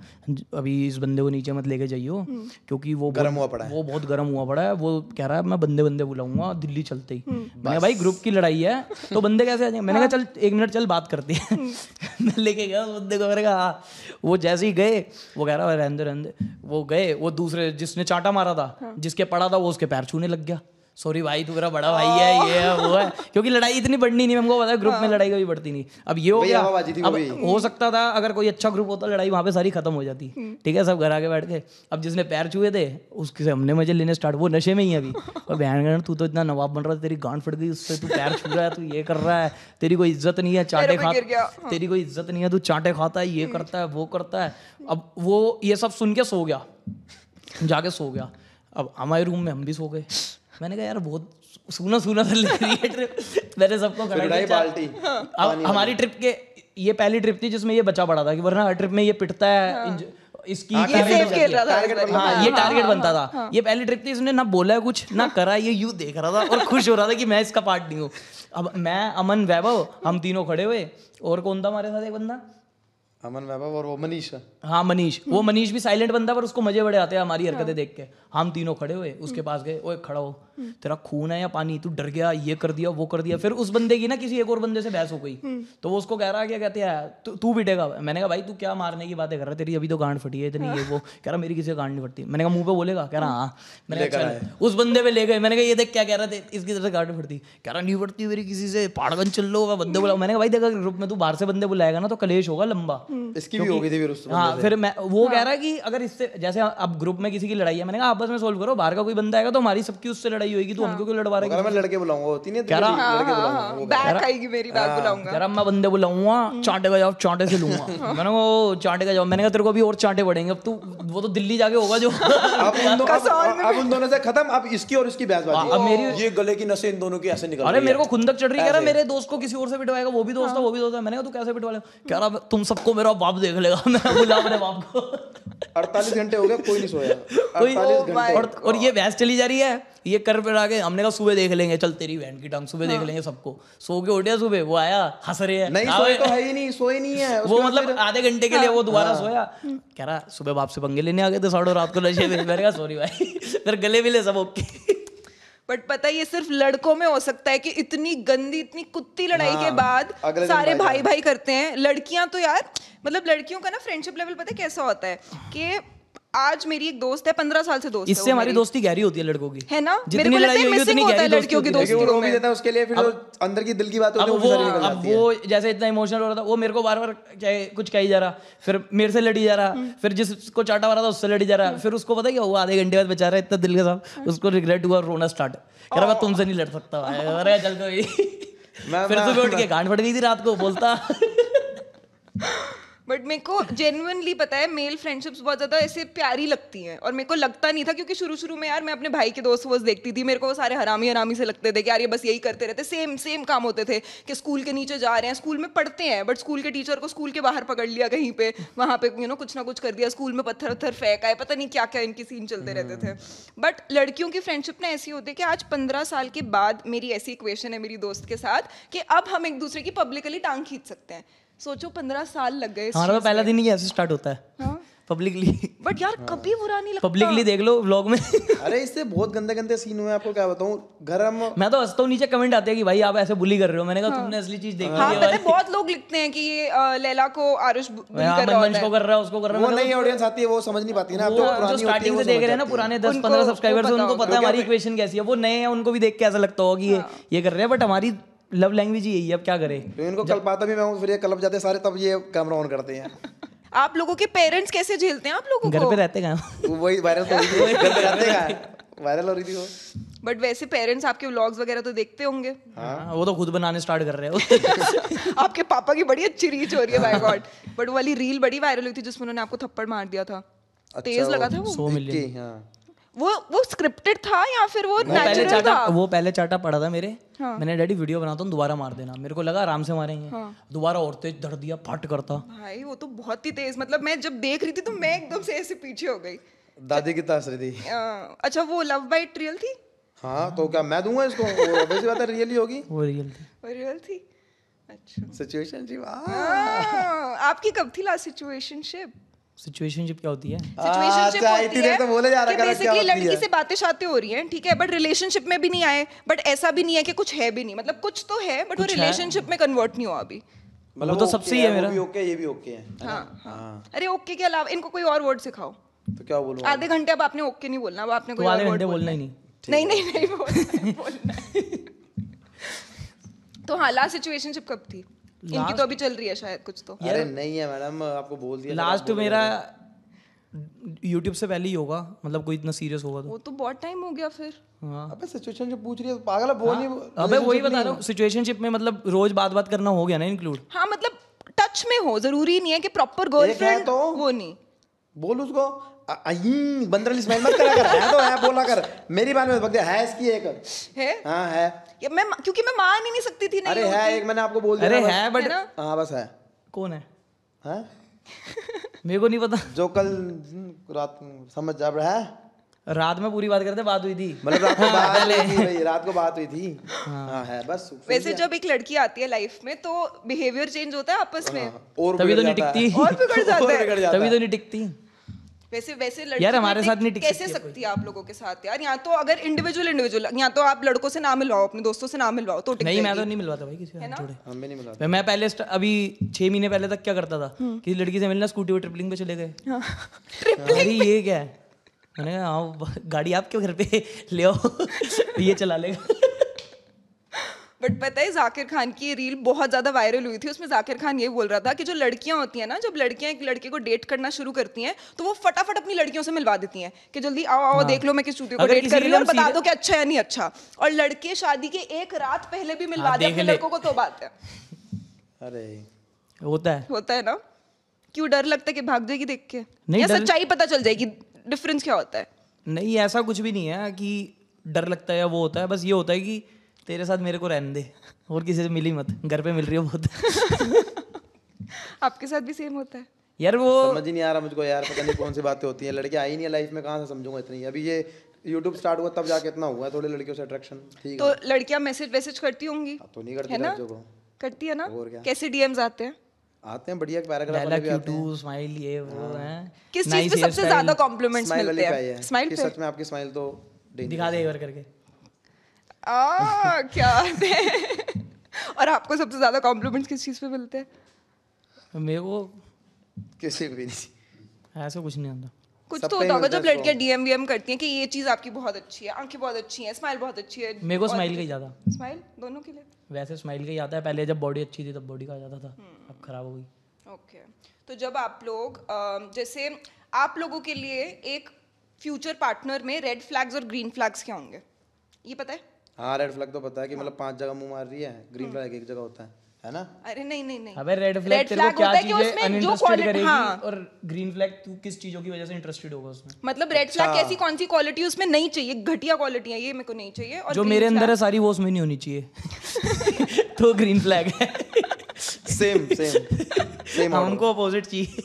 अभी इस बंदे को नीचे मत लेके जाइयो, क्योंकि वो गर्म हुआ पड़ा है, वो बहुत गर्म हुआ पड़ा है। वो कह रहा है मैं बंदे बुलाऊंगा दिल्ली चलते ही। मैंने भाई ग्रुप की लड़ाई है तो बंदे कैसे आ जाएंगे। मैंने कहा चल 1 मिनट चल बात करते हैं। मैं लेके गया उस बंदे को, मैंने कहा हाँ। वो जैसे ही गए, वो कह रहा रहने दे, वो गए, वो दूसरे जिसने चांटा मारा था, जिसके पड़ा था, वो उसके पैर छूने लग गया। सॉरी भाई तू मेरा बड़ा भाई है, ये है वो है, क्योंकि लड़ाई इतनी बढ़नी नहीं, हमको पता है ग्रुप में लड़ाई कभी बढ़ती नहीं। अब ये हो गया, अब हो सकता था अगर कोई अच्छा ग्रुप होता लड़ाई वहां पे सारी खत्म हो जाती, ठीक है, सब घर आके बैठ के। अब जिसने पैर छुए थे उसके हमने मजे लेने स्टार्ट, वो नशे में ही अभी, और बहन तू तो इतना नवाब बन रहा था, तेरी गांड फट गई उससे, तू पैर छू रहा है, तू ये कर रहा है, तेरी कोई इज्जत नहीं है, चांटे खाता, तेरी कोई इज्जत नहीं है, तू चांटे खाता है, ये करता है, वो करता है। अब वो ये सब सुन के सो गया, जाके सो गया। अब हमारे रूम में हम भी सो गए। मैंने कहा यार बहुत सूना सा लग रही है ट्रिप। मैंने सबको खड़ा किया बाल्टी। अब हमारी ट्रिप के ये पहली ट्रिप थी जिसमें ये बचा पड़ा था, कि वरना हर ट्रिप में ये पिटता है, इसकी हाँ, ये टारगेट बनता था। ये पहली ट्रिप थी, इसने ना बोला है कुछ ना करा, ये यूं देख रहा था और खुश हो रहा था कि मैं इसका पार्ट नहीं हूँ। अब मैं, अमन, वैभव, हम तीनों खड़े हुए, और कौन था हमारे साथ, एक बंदा, अमन, वैभव और वो मनीष। हाँ मनीष, वो मनीष भी साइलेंट बंदा, पर उसको मजे बड़े आते हैं हमारी हरकतें देख के। हम तीनों खड़े हुए, उसके पास गए, ओए खड़ा हो, तेरा खून है या पानी, तू डर गया, ये कर दिया, वो कर दिया। फिर उस बंदे की ना किसी एक और बंदे से बहस हो गई, तो वो उसको कह रहा क्या कहते हैं तू पिटेगा। मैंने कहा भाई तू क्या मारने की बातें कर रहा है, तेरी अभी तो गांड फटी है इतनी, ये वो। कह रहा मेरी किसी से गांड नहीं फटती। मैंने कहा मुंह पे बोलेगा, कह रहा हाँ। मैंने कहा उस बंदे पे ले गए, मैंने कहा ये देख क्या कह रहा था, इसकी तरह से गांड फटती, कह रहा नहीं फटती मेरी किसी से, पहाड़गंज चल लो होगा, बंदे बुलाओ। मैंने कहा भाई देखा ग्रुप में तू बाहर से बंदे बुलाएगा ना तो कलेश होगा लंबा, इसकी भी हो गई थी फिर उस। हाँ फिर मैं वो कह रहा है कि अगर इससे जैसे अब ग्रुप में किसी की लड़ाई है, मैंने कहा आपस में सोल्व करो, बाहर का कोई बंदा आएगा तो हमारी सबकी उससे लड़ाई होगी, तो हमको क्यों लड़वा रहा है। मैं लड़के बुलाऊंगा, होती नहीं कह रहा बैक आएगी मेरी, बैक बुलाऊंगा, कह रहा मैं बंदे बुलाऊंगा, चांटे का जवाब चांटे से लूंगा। मैंने कहा चांटे का जवाब, मैंने कहा तेरे को भी और चांटे पड़ेंगे, अब तू वो तो दिल्ली जाके होगा जो। अब उन दोनों से खत्म, अब इसकी और इसकी बहसबाजी। अब मेरी ये गले की नसें इन दोनों की ऐसे निकल रही है। अरे मेरे को खुंदक चढ़ रही, कह रहा मेरे दोस्त को किसी और से पिटवाएगा, वो भी दोस्त है, वो भी दोस्त है। मैंने कहा तू कैसे पिटवा लेगा, कह रहा तुम सबको मेरा बाप देख लेगा, मैं बुला मेरे बाप को। 48 घंटे हो गए, कोई नहीं सोया, कोई 48 घंटे। और ये बहस चली जा रही है, ये कर पे आके हमने कहा सुबह देख लेंगे, चल तेरी बहन की टांग, सुबह देख लेंगे सबको। सो के उठे सुबह, वो आया हंस रहे हैं, नहीं सोए तो है ही नहीं, सोए नहीं है वो, मतलब आधे घंटे के लिए वो दोबारा सोया। कह रहा सुबह बाप से पंगे लेने आ गए थे 12:30 रात को नशे में। मैंने कहा सॉरी भाई, फिर गले मिले सब ओके। बट पता है ये सिर्फ लड़कों में हो सकता है कि इतनी गंदी, इतनी कुत्ती लड़ाई के बाद सारे भाई भाई करते हैं। लड़कियां तो यार, मतलब लड़कियों का ना फ्रेंडशिप लेवल पता है कैसा होता है कि आज मेरी एक दोस्त है, 15 साल से दोस्त इससे हमारी दोस्ती गहरी होती है लड़कों की, है ना। मेरे जितनी को लगता लड़ाई है होगी मिसिंग उतनी होता है गहरी लड़कियों की दोस्ती क्योंकि वो दोस्तियों रो भी में। देता है, उसके लिए फिर जो अंदर की दिल की बात होती अब है वो वो सारी निकल अब जाती है। वो जैसे इतना इमोशनल हो रहा था, वो मेरे को बार बार कुछ कही जा रहा, फिर मेरे से लड़ी जा रहा, फिर जिसको चाटा मारा था उससे लड़ी जा रहा, फिर उसको पता क्या हुआ, आधे घंटे बाद बेचारा इतना दिल के साथ उसको रिग्रेट हुआ, रोना स्टार्ट, कह रहा मैं तुमसे नहीं लड़ सकता भाई, अरे चल कोई। फिर सुबह उठ के गांड फट गई थी रात को बोलता। बट मेरे को जेन्युइनली पता है मेल फ्रेंडशिप्स बहुत ज्यादा ऐसे प्यारी लगती हैं, और मेरे को लगता नहीं था, क्योंकि शुरू में यार मैं अपने भाई के दोस्त वोस्त देखती थी, मेरे को वो सारे हरामी से लगते थे कि यार ये बस यही करते रहते, सेम काम होते थे कि स्कूल के नीचे जा रहे हैं, स्कूल में पढ़ते हैं बट स्कूल के टीचर को स्कूल के बाहर पकड़ लिया कहीं पे, वहाँ पे कुछ ना कुछ कर दिया, स्कूल में पत्थर फेंका है, पता नहीं क्या क्या इनकी सीन चलते रहते थे। बट लड़कियों की फ्रेंडशिप ना ऐसी होती है कि आज 15 साल के बाद मेरी ऐसी इक्वेशन है मेरी दोस्त के साथ कि अब हम एक दूसरे की पब्लिकली टांग खींच सकते हैं। सोचो 15 साल लग गए। हमारा तो पहला दिन ही ऐसे स्टार्ट होता है पब्लिकली। बट यार कभी बुरा नहीं लगता। पब्लिकली देख लो व्लॉग में। अरे इससे बहुत गंदे सीन हुए, आपको क्या बताऊं। घर हम मैं तो हंसता हूँ, नीचे कमेंट आते हैं कि भाई आप ऐसे बुली कर रहे हो, मैंने कहा तुमने असली चीज देखी हाँ है पता भाई। है बहुत लोग लिखते हैं कि ये लैला को आरुष बुली हाँ, कर रहा मनमंच होता को है। कर रहा है, उसको कर रहा है। वो नई ऑडियंस आती है, वो समझ नहीं पाती ना। अब वो जो जो पुरानी होती है स्टार्टिंग वो से देख समझ रहे हैं ना जाती है। पुराने उनको- 10-15 सब्सक्राइबर्स, वो पता उनको पता है हमारी इक्वेशन कैसी है। वो नए हैं, उनको भी देख के ऐसा लगता होगा कि ये कर रहे हैं, बट हमारी लव लैंग्वेज ही यही है, अब क्या करें। तो इनको कल पाता भी मैं हूँ, फिर ये क्लब जाते हैं सारे, तब ये कैमरा ऑन करते हैं। आप लोगों के पेरेंट्स कैसे झेलते हैं आप लोगों घर को? पे रहते कहाँ। वही वायरल तो हुई थी, घर पे रहते हैं, वायरल हो रही थी वो। बट वैसे पेरेंट्स आपके व्लॉग्स वगैरह तो देखते होंगे। हाँ, वो तो खुद बनाने स्टार्ट कर रहे हो। आपके पापा की बड़ी अच्छी रीच हो रही है, बाय गॉड। बट वो वाली रील बड़ी वायरल हुई थी जिसमें उन्होंने आपको थप्पड़ मार दिया था। तेज लगा था वो। 100 मिलियन। हाँ। वो स्क्रिप्टेड था या फिर वो नेचुरल था? वो पहले चाटा पड़ा था मेरे। मैंने डैडी वीडियो बनाता हूँ, दोबारा मार देना। मेरे को लगा आराम से मारेंगे, दोबारा और तेज धर दिया, फट करता। भाई वो तो बहुत ही तेज, मतलब मैं जब देख रही थी तो मैं एकदम से ऐसे पीछे हो गई। दादी की ताश रही थी। अच्छा वो लव बाइट रियल थी? हाँ तो क्या मैं दूंगा इसको, वैसी बात है, रियली होगी। वो रियल थी। रियल थी। अच्छा सिचुएशन जी। आपकी कब थी लास्ट सिचुएशनशिप? सिचुएशनशिप क्या होती है? सिचुएशनशिप अच्छा, होती इतनी देर है तो बोले जा रहा कि है, क्या बेसिकली होती है? लड़की से बातें शातें हो रही हैं, ठीक है, बट रिलेशनशिप में भी नहीं आए, बट ऐसा भी नहीं है कि कुछ है भी नहीं, मतलब कुछ तो है बट वो रिलेशनशिप में कन्वर्ट नहीं हुआ अभी। वो तो सबसे ही है मेरा। वो भी ओके, ये भी ओके है। हाँ। अरे ओके के अलावा इनको कोई और वर्ड सिखाओ। तो क्या बोलूं? आधे घंटे अब आपने ओके नहीं बोलना, अब आपने कोई तो और आधे वर्ड घंटे बोलना बोलना ही नहीं। नहीं बोलना है। तो हाँ लास्ट सिचुएशनशिप कब थी? इनकी तो अभी चल रही है शायद कुछ तो। अरे नहीं है मैडम, आपको बोल दिया। लास्ट मेरा YouTube से पहले ही होगा, मतलब कोई इतना सीरियस होगा तो। वो तो बहुत टाइम हो गया फिर। हाँ। अबे सिचुएशन जो पूछ रही है पागल है, बोल नहीं। अबे वही बता रहा हूँ, सिचुएशनशिप में मतलब रोज बात करना हो गया ना इंक्लूड। हाँ मतलब टच में हो, जरूरी नहीं है कि प्रॉपर गर्लफ्रेंड तो वो नहीं। बोल उसको बंदरली स्माइल मत करा कर, है तो है बोला कर। मेरी बात में बक दे, है इसकी एक है हाँ है। ये मैं क्योंकि मैं मान ही नहीं सकती थी। नहीं अरे है एक, मैंने आपको बोल दिया अरे ना, बस। है बट है ना? हाँ बस है। कौन है? हैं? मेरे को नहीं पता। जो कल रात समझ जा रहा है, रात में पूरी बात करते, बात हुई थी मतलब रात को बात हुई थी भाई, रात को बात हुई थी। हाँ है बस। वैसे जब एक लड़की आती है लाइफ में तो बिहेवियर चेंज होता है आपस में, और तभी तो बिगड़ नहीं जाता है। टिकती। और बिगड़ जाता है। बिगड़ जाता तभी है। तो नहीं टिकती। वैसे लड़की यार हमारे में साथ नहीं टिक कैसे सकती है सकती है आप लोगों के साथ यार? यहाँ तो अगर इंडिविजुअल या तो आप लड़कों से ना मिलवाओ, अपने दोस्तों से ना मिलवाओ तो टिक नहीं, मैं जाएगी। तो नहीं मिलवाता भाई किसी से, छोड़े। हम भी नहीं मिला। मैं पहले अभी 6 महीने पहले तक क्या करता था, किसी लड़की से मिलना, स्कूटी पे ट्रिपलिंग पे चले गए। अरे ये क्या है, मैंने कहा हाँ गाड़ी आपके घर पे ले आओ, ये चला लेगा। बट पता है जाकिर खान की ये रील बहुत ज्यादा वायरल हुई थी, उसमें जाकिर खान ये बोल रहा था कि जो लड़कियां होती हैं ना, जब लड़कियां एक लड़के को डेट करना शुरू करती हैं तो वो फटाफट अपनी लड़कियों से मिलवा देती हैं कि जल्दी आओ आओ देख लो मैं किस चूतियों को अगर डेट किसी कर रही हूँ और के लिए बता हम दो कि अच्छा है नहीं अच्छा। और लड़के शादी के एक रात पहले भी मिलवा दे देख अपने ले। लड़कों को तो बात है। अरे होता है ना? क्यों डर लगता है कि भाग जाएगी देख के, नहीं, या डर- सच्चाई पता चल जाएगी? डिफरेंस क्या होता है? नहीं, ऐसा कुछ भी नहीं है कि डर लगता है या वो होता है, बस ये होता है कि तेरे साथ मेरे को रहने दे और किसी से मिली मत, घर पे मिल रही हो बहुत। आपके साथ भी सेम होता है यार वो समझ ही नहीं आ रहा मुझको यार, पता नहीं कौन सी बातें होती हैं। लड़के आई नहीं है लाइफ में, कहाँ से समझूंगा इतनी। अभी ये YouTube स्टार्ट हुआ तब जाके इतना हुआ है, थोड़े लड़कियों से अट्रैक्शन। ठीक तो है, लड़कियां मैसेज करती होंगी, तो नहीं करती है ना? लड़कियों को। करती है ना? और क्या? कैसे डीएम्स आते हैं? आते हैं बढ़िया, पैराग्राफ लैला वाले भी आते हैं। क्यूटू स्माइल ये वो है। किस Nice चीज पे सबसे hairstyle। ज्यादा कॉम्प्लीमेंट्स स्माइल मिलते वाली का हैं? है स्माइल कि पे? सच में आपकी स्माइल तो दिखा दे एक बार करके। क्या बात है। और आपको सबसे ज्यादा कॉम्प्लीमेंट्स किस चीज पे मिलते हैं? मेरे को किसी को भी नहीं। ऐसा कुछ नहीं आता। कुछ सब तो पे ही होता होगा मिलता जब है लड़कियां डीएम वीएम करती हैं कि ये चीज आपकी बहुत अच्छी है, आंखें बहुत अच्छी हैं, स्माइल बहुत अच्छी है। मेरे को स्माइल का ही ज़्यादा, स्माइल दोनों के लिए। वैसे स्माइल का ही आता है। पहले जब बॉडी अच्छी थी तब बॉडी का आ जाता था, अब खराब हो गई। ओके, तो जब आप लोग जैसे आप लोगों के लिए एक फ्यूचर पार्टनर में रेड फ्लैग्स और ग्रीन फ्लैग्स क्या होंगे, ये पता है? हाँ रेड फ्लैग तो पता है कि मतलब 5 जगह मुंह मार रही है, ग्रीन फ्लैग एक जगह होता है ना? अरे नहीं नहीं नहीं, अबे रेड फ्लैग तेरे को क्या होता है कि चीजें उसमें जो अनइंटरेस्टेड quality- करेगी, हाँ। और ग्रीन फ्लैग तू किस चीजों की वजह से इंटरेस्टेड होगा उसमें। मतलब रेड फ्लैग अच्छा। कैसी कौन सी क्वालिटी उसमें नहीं चाहिए, घटिया क्वालिटी है ये मेरे को नहीं चाहिए, और जो green मेरे अंदर flag- है सारी वो उसमें नहीं होनी चाहिए तो ग्रीन फ्लैग है। सेम हमको अपोजिट चाहिए।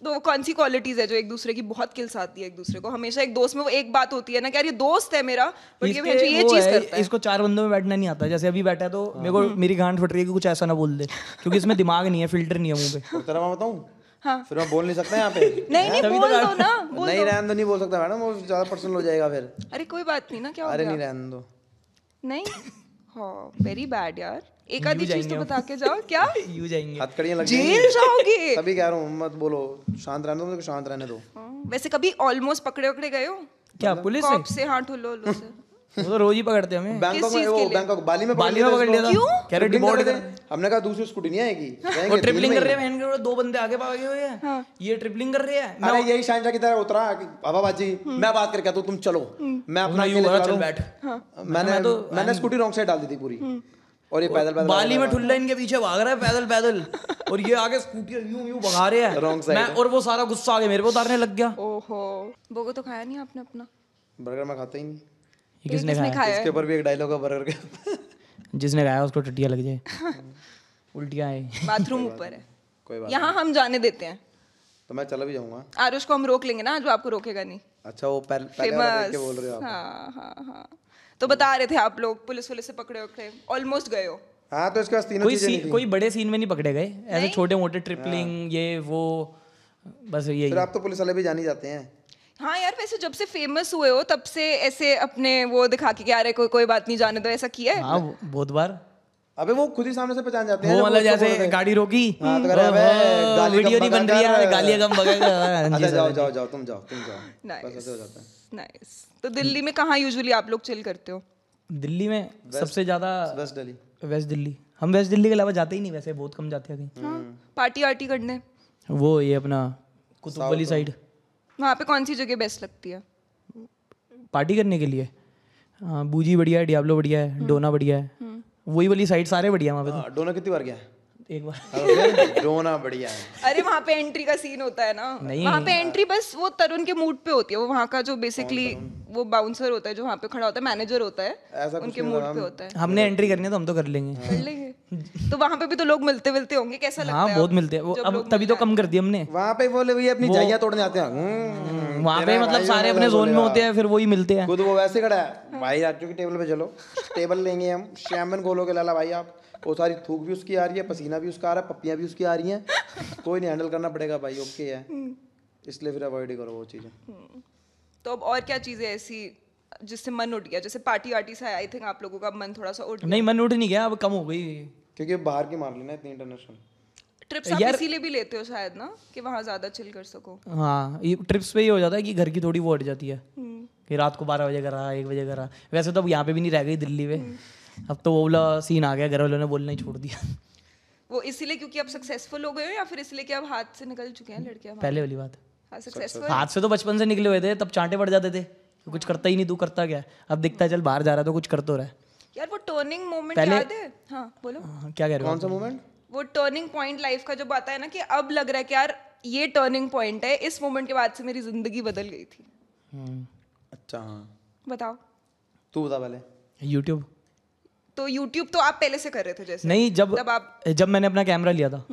तो वो कौन सी क्वालिटीज है जो एक दूसरे की बहुत किल्स आती है एक दूसरे को? हमेशा एक दोस्त में वो एक बात होती है ना कि यार ये दोस्त है मेरा, बट ये इसके ये वो चीज है, करता है। इसको 4 बंदों में बैठना नहीं आता। जैसे अभी बैठा है तो मेरे को मेरी गांड फट रही है कि कुछ ऐसा ना बोल दे, क्योंकि इसमें दिमाग नहीं है, फिल्टर नहीं है मुंह पे। और तेरा मैं बताऊं, हाँ। फिर मैं बोल नहीं सकता यहाँ पे। नहीं नहीं तभी तो बोल गाल- दो ना, बोल नहीं दो। रहने दो, नहीं बोल सकता मैडम, वो ज्यादा पर्सनल हो जाएगा फिर। अरे कोई बात नहीं ना, क्या हो अरे गया? नहीं रहने दो। नहीं, हाँ वेरी बैड यार, एक आधी यूं चीज जाएंगे तो हम। बता के जाओ। क्या यूं जाएंगे। हथकड़ियाँ लग जेल जाओगे? तभी कह रहा हूँ मत बोलो, शांत रहने दो, मुझे शांत रहने दो। हाँ, वैसे कभी ऑलमोस्ट पकड़े वकड़े गए हो क्या पुलिस कॉप से? से? हाँ, ठुल्लो उल्लू से। वो तो रोज ही पकड़ते हैं हमें। बैंकॉक किस में, चीज वो के लिए? बैंकॉक बाली में बाली में पकड़ लिया था। क्यों? कह रहे ट्रिपलिंग डिबोर्ड कर कर रहे थे। हमने कहा दूसरी स्कूटी नहीं आएगी, वो जाएंगे ट्रिपलिंग कर दिल्ली रहे में हैं, बहन के 2 बंदे आगे भागे हुए हैं, ये ट्रिपलिंग कर रहे हैं। ही। अरे यही शांजा की तरह उतरा कि बाबा बाजी मैं बात करके आता हूँ, तुम चलो, मैं अपना यूं अकेले बोला, चला चल लूं। बैठ। मैंने स्कूटी रॉन्ग साइड डाल दी थी पूरी, और ये पैदल पैदल बाली में ठुल्ला इनके पीछे भाग रहा है पैदल पैदल, और ये आगे स्कूटी यूं यूं भगा रहे हैं। Wrong side मैं है। और वो सारा गुस्सा आगे मेरे पे उतारने लग गया। ओहो, बोगो तो खाया नहीं आपने अपना? बर्गर मैं खाता ही नहीं। ये किसने खाया? खाया इसके है? ऊपर भी एक डायलॉग है बर्गर के। जिसने खाया उसको टट्टिया लग जाए, उल्टियाँ आए। बाथरूम ऊपर है, कोई बात यहाँ हम जाने देते हैं। तो मैं चला भी जाऊंगा। आरुष को हम रोक लेंगे ना, जो आपको रोकेगा नहीं। अच्छा वो पहले वाला देख के फेमस। बोल रहे हो आप। हाँ हाँ हाँ, तो बता रहे थे आप लोग पुलिस वुलिस से पकड़े वकड़े ऑलमोस्ट गए हो? हाँ तो इसके पास तीनों कोई चीजें नहीं सीन, थी। कोई बड़े सीन में नहीं पकड़े गए, ऐसे छोटे मोटे ट्रिपलिंग ये वो, बस यही। फिर आप तो पुलिस वाले भी जान ही जाते हैं। हाँ यार, वैसे जब से फेमस हुए हो तब से ऐसे अपने वो दिखा के क्या रहे, कोई बात नहीं जाने दो, ऐसा किया है? हाँ बहुत बार। अबे वो खुद ही सामने से पहचान जाते हैं। वो जब मतलब उसको बोल जैसे रहे- गाड़ी रोकी, हाँ, तो कह रहे, "अबे, गाली वीडियो कम नहीं बन बगा रही कर।" है, गालियाँ कम बगेगा। अच्छा जाओ जाओ जाओ, तुम जाओ। बस नाइस ऐसे हो जाता है। नाइस। तो दिल्ली में कहाँ यूजुअली आप लोग चिल करते हो? दिल्ली में सबसे ज्यादा वेस्ट दिल्ली। वेस्ट दिल्ली। हम वेस्ट दिल्ली के अलावा जाते ही नहीं, वैसे बहुत कम जाते हैं कहीं। पार्टी वार्टी करने? वो ये अपना कुतुब वाली साइड वहाँ पे कौन सी जगह बेस्ट लगती है? पार्टी करने के लिए। बूजी बढ़िया है, डियाब्लो बढ़िया है, डोना बढ़िया है, वही वाली साइड सारे बढ़िया वहाँ पे हाँ, डोना कितनी बार गया है? तो एक बार। फिर डोना बढ़िया है। अरे वहाँ पे एंट्री का सीन होता है ना, नहीं। वहाँ पे एंट्री बस वो तरुण के मूड पे होती है। वो वहाँ का जो बेसिकली वो बाउंसर होता है जो वहाँ पे खड़ा होता है, मैनेजर होता है, ऐसा कुछ उनके नहीं मूड होता, पे होता है। हमने एंट्री करनी है तो हम तो कर लेंगे। कर लेंगे। तो वहाँ पे भी तो लोग मिलते मिलते होंगे, कैसा लगता हाँ है? बहुत अब मिलते हैं वो, जब अब लोग तभी तो मिलते कम कर दिया हमने। वहाँ पे बोले भैया अपनी जाइयाँ तोड़ने आते हैं। वहाँ पे तेरा मतलब भाई सारे होगा अपने जोन में बोलेगा। होते हैं, फिर वही मिलते हैं। खुद वो वैसे खड़ा है, भाई राजू की टेबल पे चलो, टेबल लेंगे हम, शैम्पन खोलोगे लाला भाई आप, वो सारी थूक भी उसकी आ रही है, पसीना भी उसका आ रहा है, पप्पियाँ भी उसकी आ रही हैं, कोई नहीं हैंडल करना पड़ेगा भाई, ओके है। इसलिए फिर अवॉइड ही करो वो चीज़ें। तो अब और क्या चीजें ऐसी जिससे मन उठ गया? जैसे पार्टी वार्टी से आई थिंक आप लोगों का मन थोड़ा सा उठ गया। नहीं मन उठ नहीं गया, अब कम हो गई। क्योंकि बाहर की मार लेना इतनी इंटरनेशनल। ट्रिप्स आप इसीलिए भी लेते हो शायद ना, कि वहाँ ज्यादा चिल कर सको। हाँ ये ट्रिप्स पे ही हो जाता है कि घर की थोड़ी वो हट जाती है कि रात को 12 बजे करा, 1 बजे करा। वैसे तो अब यहाँ पे भी नहीं रह गई दिल्ली में, अब तो वो वाला सीन आ गया, घर वालों ने बोलना ही छोड़ दिया। वो इसीलिए क्योंकि आप सक्सेसफुल हो गए हो, या फिर इसलिए कि आप हाथ से निकल चुके हैं लड़कियां? पहले वाली बात। हाँ, सक्सेसफुल। हाथ से तो बचपन से निकले हुए थे, तब चांटे पड़ जाते थे, तो कुछ करता ही नहीं, तू करता क्या? अब दिखता है चल बाहर जा रहा है तो कुछ कर तो रहा है। यार वो टर्निंग मोमेंट पहले- याद है? हाँ बोलो। क्या कह रहे हो? कौन सा मोमेंट? वो टर्निंग पॉइंट लाइफ का जब आता है ना, कि अब लग रहा है कि यार ये टर्निंग पॉइंट है, इस मोमेंट के बाद से मेरी जिंदगी बदल गई थी। अच्छा हाँ, बताओ। तू बता पहले। यूट्यूब। तो YouTube तो आप पहले से कर रहे थे जैसे? नहीं, तब आप जब मैंने अपना कैमरा लिया था,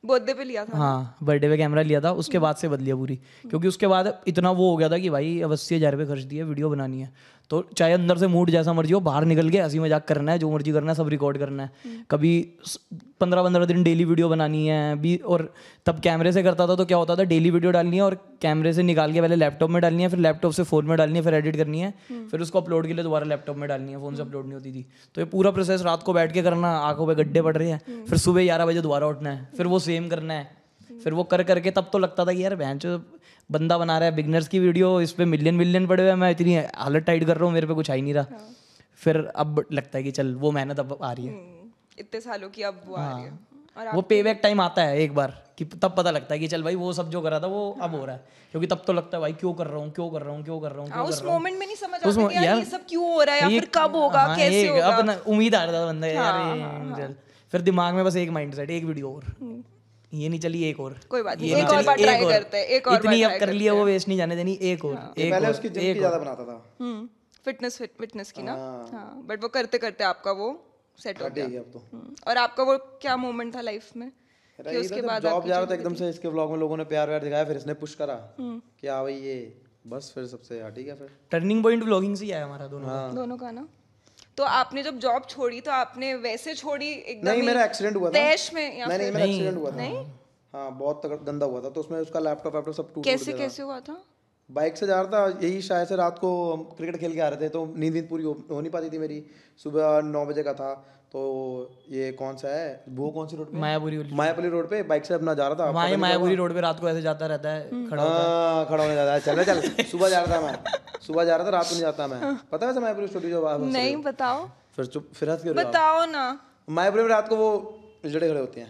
बर्थडे पे लिया था? हाँ बर्थडे पे कैमरा लिया था, उसके बाद से बदलिया पूरी। क्योंकि उसके बाद इतना वो हो गया था कि भाई अब 80,000 रुपये खर्च दिए, वीडियो बनानी है तो चाहे अंदर से मूड जैसा मर्जी हो, बाहर निकल के हंसी मजाक करना है, जो मर्जी करना है, सब रिकॉर्ड करना है। कभी 15-15 दिन डेली वीडियो बनानी है भी। और तब कैमरे से करता था तो क्या होता था, डेली वीडियो डालनी है और कैमरे से निकाल के पहले लैपटॉप में डालनी है, फिर लैपटॉप से फ़ोन में डालनी है, फिर एडिट करनी है, फिर उसको अपलोड के लिए दोबारा लैपटॉप में डालनी है, फ़ोन से अपलोड नहीं होती थी। तो ये पूरा प्रोसेस रात को बैठ के करना, आंखों पे गड्ढे पड़ रहे हैं, फिर सुबह 11 बजे दोबारा उठना है, फिर वो सेम करना है, फिर वो कर करके तब तो लगता था कि यार बहन जो बंदा बना रहा है बिगनर्स की वीडियो, इस पे मिलियन मिलियन पड़े हुए हैं, मैं इतनी हालत टाइट कर रहा हूँ, मेरे पे कुछ आ ही नहीं रहा। फिर अब लगता है कि चल वो मेहनत अब आ रही है। इतने सालों की अब वो आ रही है। और वो पे बैक टाइम आता है एक बार कि तब पता लगता है कि चल भाई वो सब जो करा था वो अब हो रहा है, क्योंकि तब तो लगता है भाई क्यों कर रहा हूँ, क्यों कर रहा हूँ, क्यों कर रहा हूँ, हाँ, क्यों उस कर रहा हूँ। मोमेंट में नहीं समझ आता कि यार ये सब क्यों हो रहा है या ये- फिर कब होगा, हाँ, कैसे एक होगा। अपना उम्मीद आ रहा था बंदा यार चल, फिर दिमाग में बस एक माइंडसेट, एक वीडियो और, ये नहीं चली एक और, कोई बात नहीं, ये एक और चली, बार ट्राई एक और। करते हैं, एक और बार इतनी अब ट्राई कर लिया वो वेस्ट नहीं जाने देनी, एक और, एक पहले और, उसकी जिम एक की और। ज्यादा बनाता था। फिटनेस की ना। हाँ, बट वो करते करते आपका वो सेट हो ठीक गया। है अब तो और आपका वो क्या मोमेंट था लाइफ में कि उसके बाद जॉब आपकी जा रहा था change एकदम हुई से, इसके व्लॉग में लोगों ने प्यार व्यार दिखाया, फिर इसने पुश करा कि हाँ भाई ये बस, फिर सबसे यार ठीक है फिर। टर्निंग पॉइंट व्लॉगिंग से ही आया हमारा दोनों का। थी दोनों का ना? तो आपने जब जॉब छोड़ी तो आपने वैसे छोड़ी एकदम नहीं, ही मेरा एक्सीडेंट हुआ था। तैश में या नहीं फिर मेरा एक्सीडेंट हुआ था। हाँ, बहुत गंदा हुआ था, तो उसमें उसका लैपटॉप वैपटॉप सब टूट कैसे गया था। कैसे हुआ था? बाइक से जा रहा था, यही शायद से रात को हम क्रिकेट खेल के आ रहे थे, तो नींद पूरी हो नहीं पाती थी मेरी। सुबह 9 बजे का था, तो ये कौन सा है वो, कौन सी रोड पे, मायापुरी रोड पे बाइक से अपना जा रहा था। हमारे पता नहीं मायापुरी रोड पे रात को ऐसे जाता रहता है, खड़ा होता है। हाँ, खड़ा होने जाता है। चल सुबह जा रहा था मैं, सुबह जा रहा था, रात को नहीं जाता मैं। पता है वैसे मायापुरी स्टोरी जो बात नहीं, बताओ फिर चुप, फिर हंस क्यों रहे हो आप? बताओ ना। मायापुरी में रात को वो जड़े खड़े होते हैं।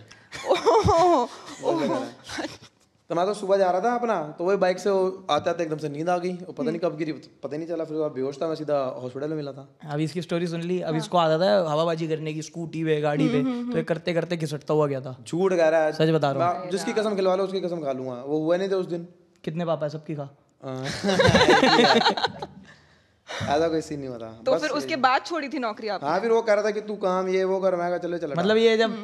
तो मैं तो सुबह जा रहा था अपना, तो वही बाइक से आते आते एकदम से नींद आ गई, और पता नहीं कब गिरी, पता ही नहीं चला। फिर बेहोश था मैं, सीधा हॉस्पिटल में मिला था। अब इसकी स्टोरी सुन ली। अब इसको आदत है हवाबाजी करने की, स्कूटी पे, गाड़ी पे, तो ये करते करते घिसटता हुआ गया था। झूठ कह रहा है, सच बता रहा हूँ। मैं जिसकी कसम खिलवा लो उसकी कसम खा लूंगा। वो हुआ नहीं था उस दिन। कितने पापा है सबकी खा। ऐसा कोई सीन नहीं हुआ था। तो फिर उसके बाद छोड़ी थी नौकरी आप? हाँ, फिर वो कह रहा था कि तू काम ये वो कर, मैं कहा चलो चलो। मतलब ये जब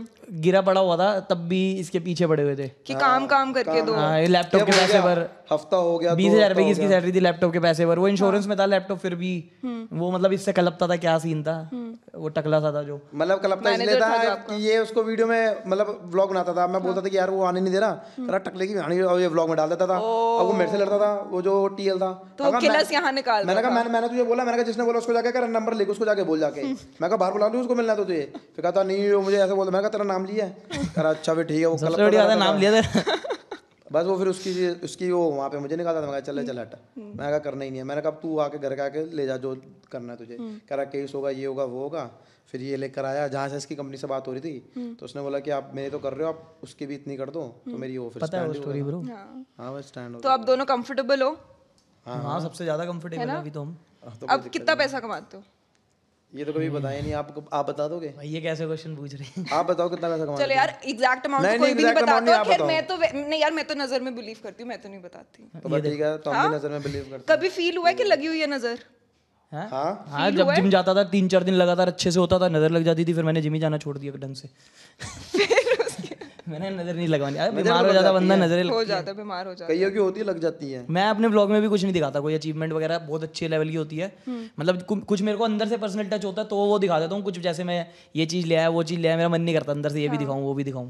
गिरा पड़ा हुआ था तब भी इसके पीछे पड़े हुए थे कि काम करके दो। हाँ, ये लैपटॉप के पैसे पर हफ्ता हो गया, 20,000 रुपए की इसकी सैलरी थी लैपटॉप के पैसे पर। वो इंश्योरेंस में था लैपटॉप, फिर भी वो मतलब इससे कलपता था। क्या सीन था वो, टकला सा था जो, मतलब कलपता इसलिए था कि ये उसको वीडियो में मतलब व्लॉग बनाता था। मैं बोलता था कि यार वो आने नहीं दे रहा, कह टकले की आने, और ये व्लॉग में डाल देता था। अब वो मेरे से लड़ता था, वो जो टीएल था। तो किलस यहाँ निकाल। मैंने कहा मैंने तुझे बोला, मैंने कहा जिसने बोला उसको जाके कर, नंबर लिख, उसको जाके बोल जाके। मैं कहा बाहर बुला लूं, उसको मिलना तो तुझे। फिर कहता नहीं वो मुझे ऐसे बोलता। मैं कहा तेरा नाम लिया है? कह अच्छा फिर ठीक है। वो सबसे बड़ी बात है नाम लिया था। बस वो फिर उसकी वो वहाँ पे मुझे निकाला था। मैं कहा चल हट। मैं कहा करना ही नहीं है। मैंने कहा अब तू आके घर के आके ले जा जो करना है तुझे। कह रहा केस होगा, ये होगा, वो होगा। फिर ये लेकर आया, जहाँ से इसकी कंपनी से बात हो रही थी, तो उसने बोला कि आप मेरे तो कर रहे हो, आप उसकी भी इतनी कर दो, तो मेरी वो फिर पता है वो स्टोरी ब्रो। हाँ वो स्टैंड हो तो आप दोनों कंफर्टेबल हो? हाँ, सबसे ज्यादा कंफर्टेबल है अभी तो हम। अब कितना पैसा कमाते हो? ये तो कभी बताया नहीं। आप बता दोगे? भाई ये कैसे क्वेश्चन पूछ रहे हैं? आप बताओ कितना पैसा कमाते चलो यार, एग्जैक्ट अमाउंट नहीं, कोई भी नहीं exact amount बताता। नहीं, आप खैर बताओ। मैं तो नहीं यार, मैं तो नजर में बिलीव करती हूँ, मैं तो नहीं बताती। हो? तो बस ठीक है, तो हम भी नजर में बिलीव करते कभी फील हुआ है कि लगी हुई है नजर? हैं। हाँ, हाँ, जब जिम जाता था 3-4 दिन लगातार अच्छे से होता था, नजर लग जाती थी, फिर मैंने जिम ही जाना छोड़ दिया ढंग से। मैंने नजर नहीं लगवानी। अरे बीमार हो जाता बंदा, नजरें हो जाता है, बीमार हो जाता कईयों की होती है, लग जाती है। मैं अपने ब्लॉग में भी कुछ नहीं दिखाता, कोई अचीवमेंट वगैरह बहुत अच्छे लेवल की होती है। मतलब कुछ मेरे को अंदर से पर्सनल टच होता है तो वो दिखा देता हूँ। कुछ जैसे मैं ये चीज़ ले आया, वो चीज़ ले आया, मेरा मन नहीं करता अंदर से ये भी दिखाऊं, वो भी दिखाऊं।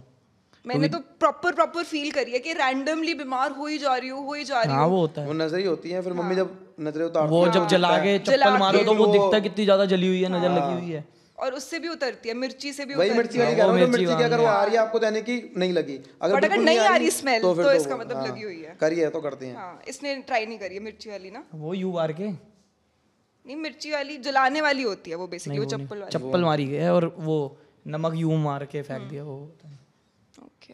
मैंने तो प्रॉपर फील करी है कि रैंडमली बीमार हो ही जा रही हूँ। हाँ वो होता है। वो नजर ही होती है। फिर मम्मी जब नजरें उतारती वो हैं, जब जला के चप्पल मारो तो वो दिखता है कितनी ज्यादा जली हुई है, नजर लगी हुई है। और उससे भी उतरती है, मिर्ची से भी वही उतरती मिर्ची वाली कह रहा हूँ। मिर्ची की अगर वो आ रही है आपको देने की नहीं लगी, बट अगर नहीं आ रही स्मेल फिर तो इसका मतलब लगी हुई है। करिए तो करते हैं। हाँ, इसने ट्राई नहीं करी है मिर्ची वाली ना? वो यू बार के नहीं, मिर्ची वाली जलाने वाली होती है वो बेसिकली, वो चप्पल वाली। चप्पल मारी गई है और वो नमक यूं मार के फेंक दिया वो। ओके,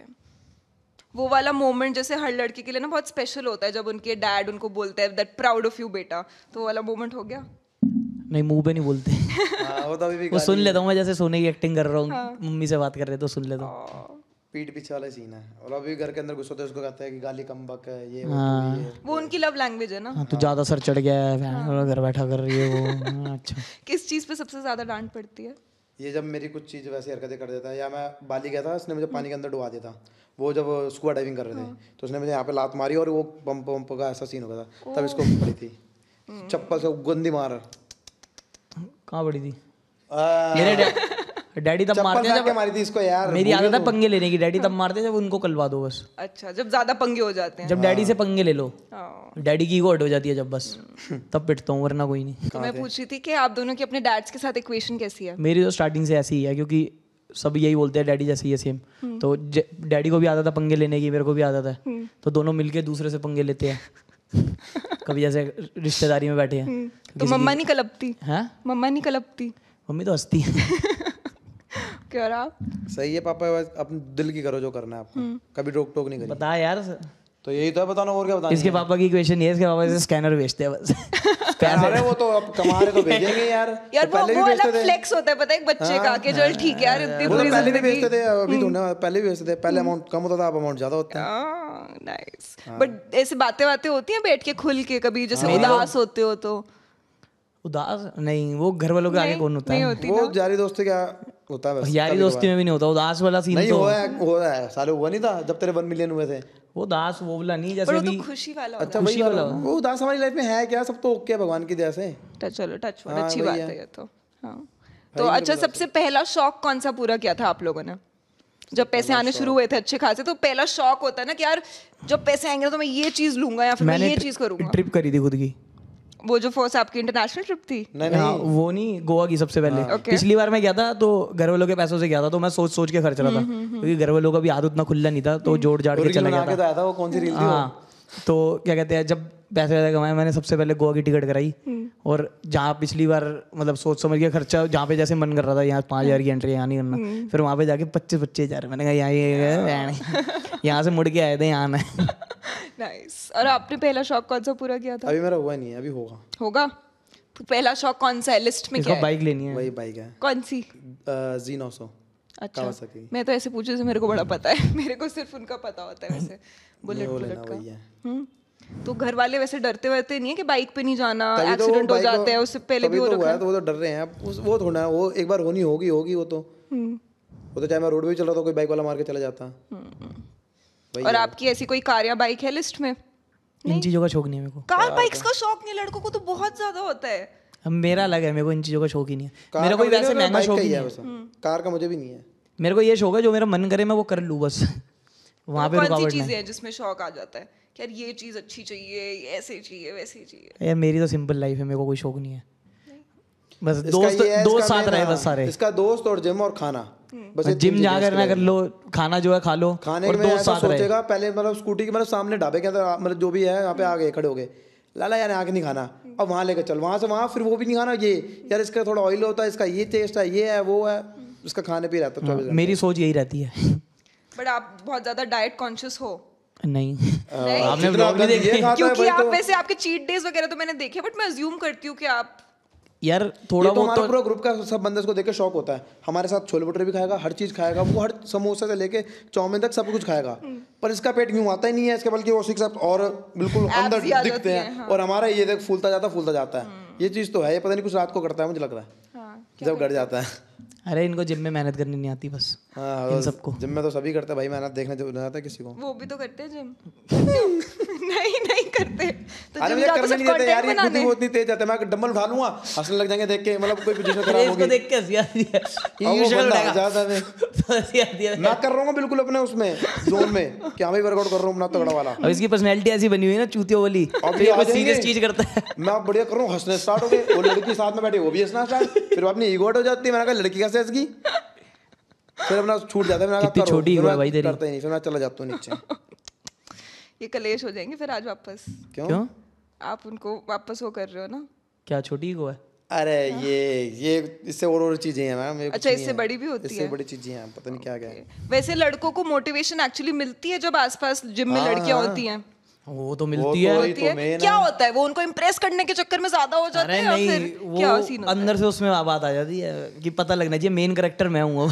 वो वाला मोमेंट जैसे हर लड़की के लिए ना बहुत स्पेशल होता है जब उनके डैड उनको बोलते हैं दैट प्राउड ऑफ यू बेटा, तो वो वाला मोमेंट हो गया? नहीं, मुंह पे नहीं बोलते। हाँ, वो तो अभी भी वो सुन लेता हूँ मैं, जैसे सोने की एक्टिंग कर रहा हूँ, मम्मी से बात कर रहे तो सुन लेता हूँ। पीठ पीछे वाला सीन है। और अभी घर के अंदर घुस होते उसको कहता है कि गाली कम बक है, ये वो हाँ। ये। वो उनकी लव लैंग्वेज है ना? हाँ, तो ज्यादा सर चढ़ गया है, घर बैठा कर रही है वो। हाँ, अच्छा। किस चीज पे सबसे ज्यादा डांट पड़ती है? ये जब मेरी कुछ चीज़ वैसी हरकतें कर देता है, या मैं बाली गया था, उसने मुझे पानी के अंदर डुबा दिया था। वो जब स्कूबा डाइविंग कर रहे थे, तो उसने मुझे यहाँ पे लात मारी और वो पंप का ऐसा सीन हो गया था। तब इसको पड़ी थी चप्पल से गंदी मार। कहाँ पड़ी थी? मेरे डैडी तब मारते हैं जब मारी थी इसको यार। मेरी आदत है पंगे लेने की। डैडी तब मारते हैं जब उनको कलवा दो बस। अच्छा, जब ज्यादा पंगे हो जाते हैं। जब डैडी से पंगे ले लो, हाँ। डैडी की ईगो हट हो जाती है जब, बस तब पिटता हूँ, वरना कोई नहीं। तो मैं पूछ रही थी कि आप दोनों की अपने डैड्स के साथ इक्वेशन कैसी है? मेरी तो स्टार्टिंग से ऐसी ही है, क्योंकि सब यही बोलते हैं डैडी जैसे ही है सेम। तो डैडी को भी आदत है पंगे लेने की, मेरे को भी आदत है, तो दोनों मिलके दूसरे से पंगे लेते हैं। कभी जैसे रिश्तेदारी में बैठे हैं तो मम्मा नहीं कलपती? हैं? मम्मा नहीं कलपती? मम्मी तो हंसती है। क्या रहा? सही है पापा, बस अपने दिल की करो जो करना है आपको, कभी रोक टोक नहीं करी। बता यार, तो यही तो है, बताना और क्या बताना। इसके पापा की इक्वेशन ये है, इसके पापा से स्कैनर भेजते हैं बस। अरे वो तो अब कमा रहे तो भेजेंगे यार। यार तो पहले वो भी अलग भेजते थे। फ्लेक्स होता है पता है एक बच्चे का कि चल ठीक है यार इतनी वो तो पूरी पहले भी जिंदगी। भेजते थे, अभी तो ना, पहले भी भेजते थे। पहले अमाउंट कम होता था, अब अमाउंट ज्यादा होता है। नाइस। बट ऐसे बातें होती हैं बैठ के खुल के, कभी जैसे उदास होते हो तो? उदास नहीं, वो घर वालों के आगे कौन होता नहीं है? होती वो ना? यारी दोस्ती क्या होता है, बस यारी दोस्ती में भी नहीं होता उदास वाला सीन। नहीं तो हुआ है साले, हुआ नहीं था जब तेरे 1 मिलियन हुए थे। वो दास वो वाला नहीं, पर जैसे वो अभी तो खुशी वाला अच्छा होता वही वाला, वो उदास हमारी लाइफ में है क्या, सब तो ओके है भगवान की दया से। है। चलो टच हाँ, अच्छी वही बात है। है ये तो। हाँ तो अच्छा, सबसे पहला शौक कौन सा पूरा किया था आप लोगों ने जब पैसे आने शुरू हुए थे अच्छे खासे? तो पहला शौक होता है ना कि यार जब पैसे आएंगे तो मैं ये चीज लूंगा या फिर मैं ये चीज करूंगा। ट्रिप करी थी खुद की। वो जो फर्स्ट आपकी इंटरनेशनल ट्रिप थी? नहीं हाँ, वो नहीं, गोवा की सबसे पहले। Okay. पिछली बार मैं गया था तो घर वालों के पैसों से गया था, तो मैं सोच सोच के खर्च रहा था, क्योंकि घर वालों का भी हाथ उतना खुला नहीं था, तो जोड़ जाड़ के चला गया था। आया था वो कौन सी रील थी? हाँ, तो क्या कहते हैं, जब पैसे वैसे कमाए मैंने सबसे पहले गोवा की टिकट कराई। और जहाँ पिछली बार मतलब सोच समझ के खर्चा, जहाँ पे जैसे मन कर रहा था यहाँ 5,000 की एंट्री यहाँ नहीं करना, फिर वहाँ पे जाके 25,000 मैंने कहा यहाँ से मुड़ के आए थे यहाँ ना। नाइस। और आपने पहला शौक कौन सा पूरा किया था? अभी मेरा हुआ नहीं है, अभी होगा। होगा? तो पहला शौक कौन सा है लिस्ट में? क्या इसको है? बाइक लेनी है। वही बाइक है, कौन सी? Z900। अच्छा, Kawasaki। मैं तो ऐसे पूछे से मेरे को बड़ा पता है। मेरे को सिर्फ उनका पता होता है वैसे, बुलेट का। वही है। तो घर वाले वैसे डरते वरते नहीं है कि बाइक पे नहीं जाना, तभी तो वो एक्सीडेंट हो बाइक जाता है, उससे पहले भी तभी हो तो रखा हुआ है, है। तो वो तो डर रहे हैं अब वो थोड़ा है, वो एक बार होगी वो तो चाहे मैं रोड पे चल रहा था कोई बाइक वाला मार के चला जाता। वही और है। आपकी ऐसी कोई कार या बाइक है लिस्ट में? इन चीज़ों का शौक नहीं है मेरे को। कार बाइक्स का शौक नहीं, लड़कों को तो बहुत ज्यादा होता है। अब मेरा अलग है, मेरे को इन चीज़ों का शौक ही नहीं है। कार मेरा का कोई मुझे वैसे नहीं, महंगा बाइक शौक का ही ही नहीं है है। बस। कार का मुझे भी नहीं है। मेरे को ये शौक है जो मेरा मन करे मैं वो कर लूँ बस। वहाँ पे कौन सी रुकावट चीजें नहीं। हैं जिसमें शौक आ जाता है कि यार ये चीज अच्छी चाहिए, ऐसे चाहिए, वैसे चाहिए? यार मेरी तो सिंपल लाइफ है, मेरे को कोई शौक नहीं है। बस इसका दोस्त ये है, दोस्त इसका साथ main, रहे हाँ, बस सारे। इसका दोस्त और जिम और खाना, बस ये जिम तीन जा चीजें करना इसके कर लिए। लो, खाना जो है खा लो, खाने और में दोस्त ऐसा साथ रहे। सोचेगा पहले, मतलब स्कूटी के मतलब सामने ढाबे के अंदर मतलब जो भी है यहाँ पे आ गए खड़े हो गए, लाला यार आके नहीं खाना, अब वहाँ लेकर चल, वहाँ से वहाँ, फिर वो भी नहीं खाना, ये यार इसका थोड़ा ऑयल होता है, इसका ये टेस्ट है, ये है वो है, इसका खाने पे रहता है 24 घंटे। मेरी सोच यही रहती है। बट आप बहुत ज्यादा डाइट कॉन्शियस हो? नहीं, नहीं? आपने जितना vlog नहीं ये देखे? खाता है क्योंकि भाई आप तो वैसे आपके चीट डेज वगैरह तो मैंने देखे, बट मैं अज्यूम करती हूँ कि आप यार थोड़ा ये तो बहुत हमारे तो पूरा ग्रुप का सब बंदे को देख के शौक होता है, हमारे साथ छोले भटूरे भी खाएगा, हर चीज़ खाएगा, वो हर समोसे से लेके चाउमीन तक सब कुछ खाएगा, पर इसका पेट यूं आता ही नहीं है इसके, बल्कि वो सिक्स एब्स और बिल्कुल Abs अंदर ही आ दिखते जाती हैं, हैं, हाँ। और हमारा ये देख फूलता जाता है। ये चीज़ तो है, ये पता नहीं कुछ रात को करता है मुझे लग रहा है, जब गड़ जाता है। अरे इनको जिम में मेहनत करनी नहीं आती बस, हाँ, इन सबको। जिम में तो सभी करते हैं भाई, मेहनत देखने जो आता है किसी को। वो भी तो करते हैं जिम? नहीं करते तो अरे जिम मुझे जाते करने सिर्फ नहीं देते यार, ये कंटेंट खुद ही बनाने। वो इतनी तेज जाते हैं, मैं डंबल उठा लूंगा, हंसने लग जाएंगे देख के, मतलब कोई पोजीशन अरे खराब इसको होगी, देख के हंसी आती है। अब ये वो शक्ल बंदा उठाएगा। ज्यादा में तो हंसी आती है। मैं कर रहा हूँ बिल्कुल अपने उसमें जोन में, क्या मैं वर्कआउट कर रहा हूँ अपना तगड़ा वाला। अब इसकी पर्सनैलिटी ऐसी बनी हुई है ना चूतियों वाली, अब तो ये ये आ बस जाएंगे। सीरियस चीज करता है। मैं अब बढ़िया कर रहा हूँ, हंसने स्टार्ट हो गए, वो लड़की साथ में बैठी वो भी हंसना स्टार्ट, फिर वो अपनी ईगो हट हो जाती है, मैंने कहा लड़की कैसे हंसगी, फिर अपना छूट जाता है, मैंने कहा कितनी करो, छोटी फिर ego है मैं भाई तेरी। करता ही नहीं, फिर मैं चला जाता हूँ नीचे। ये कलेश हो जाएंगे फिर आज वापस। क्यों? आप उनको वापस वो कर रहे हो ना? क्या छोटी को है? अरे ये इससे और चीजें हैं मैम, अच्छा, इससे बड़ी भी होती इससे है? बड़ी चीजें हैं, पता नहीं क्या क्या है। वैसे लड़कों को मोटिवेशन एक्चुअली मिलती है जब आसपास जिम में लड़कियां होती हैं? वो तो वो मिलती तो है। वही होती है? तो main क्या है। होता है, वो उनको इम्प्रेस करने के चक्कर में ज्यादा हो जाते अरे हैं या नहीं, फिर क्या सीन वो होता है? अंदर से उसमें बात आ जाती है कि पता लगना चाहिए मेन कैरेक्टर मैं हूँ।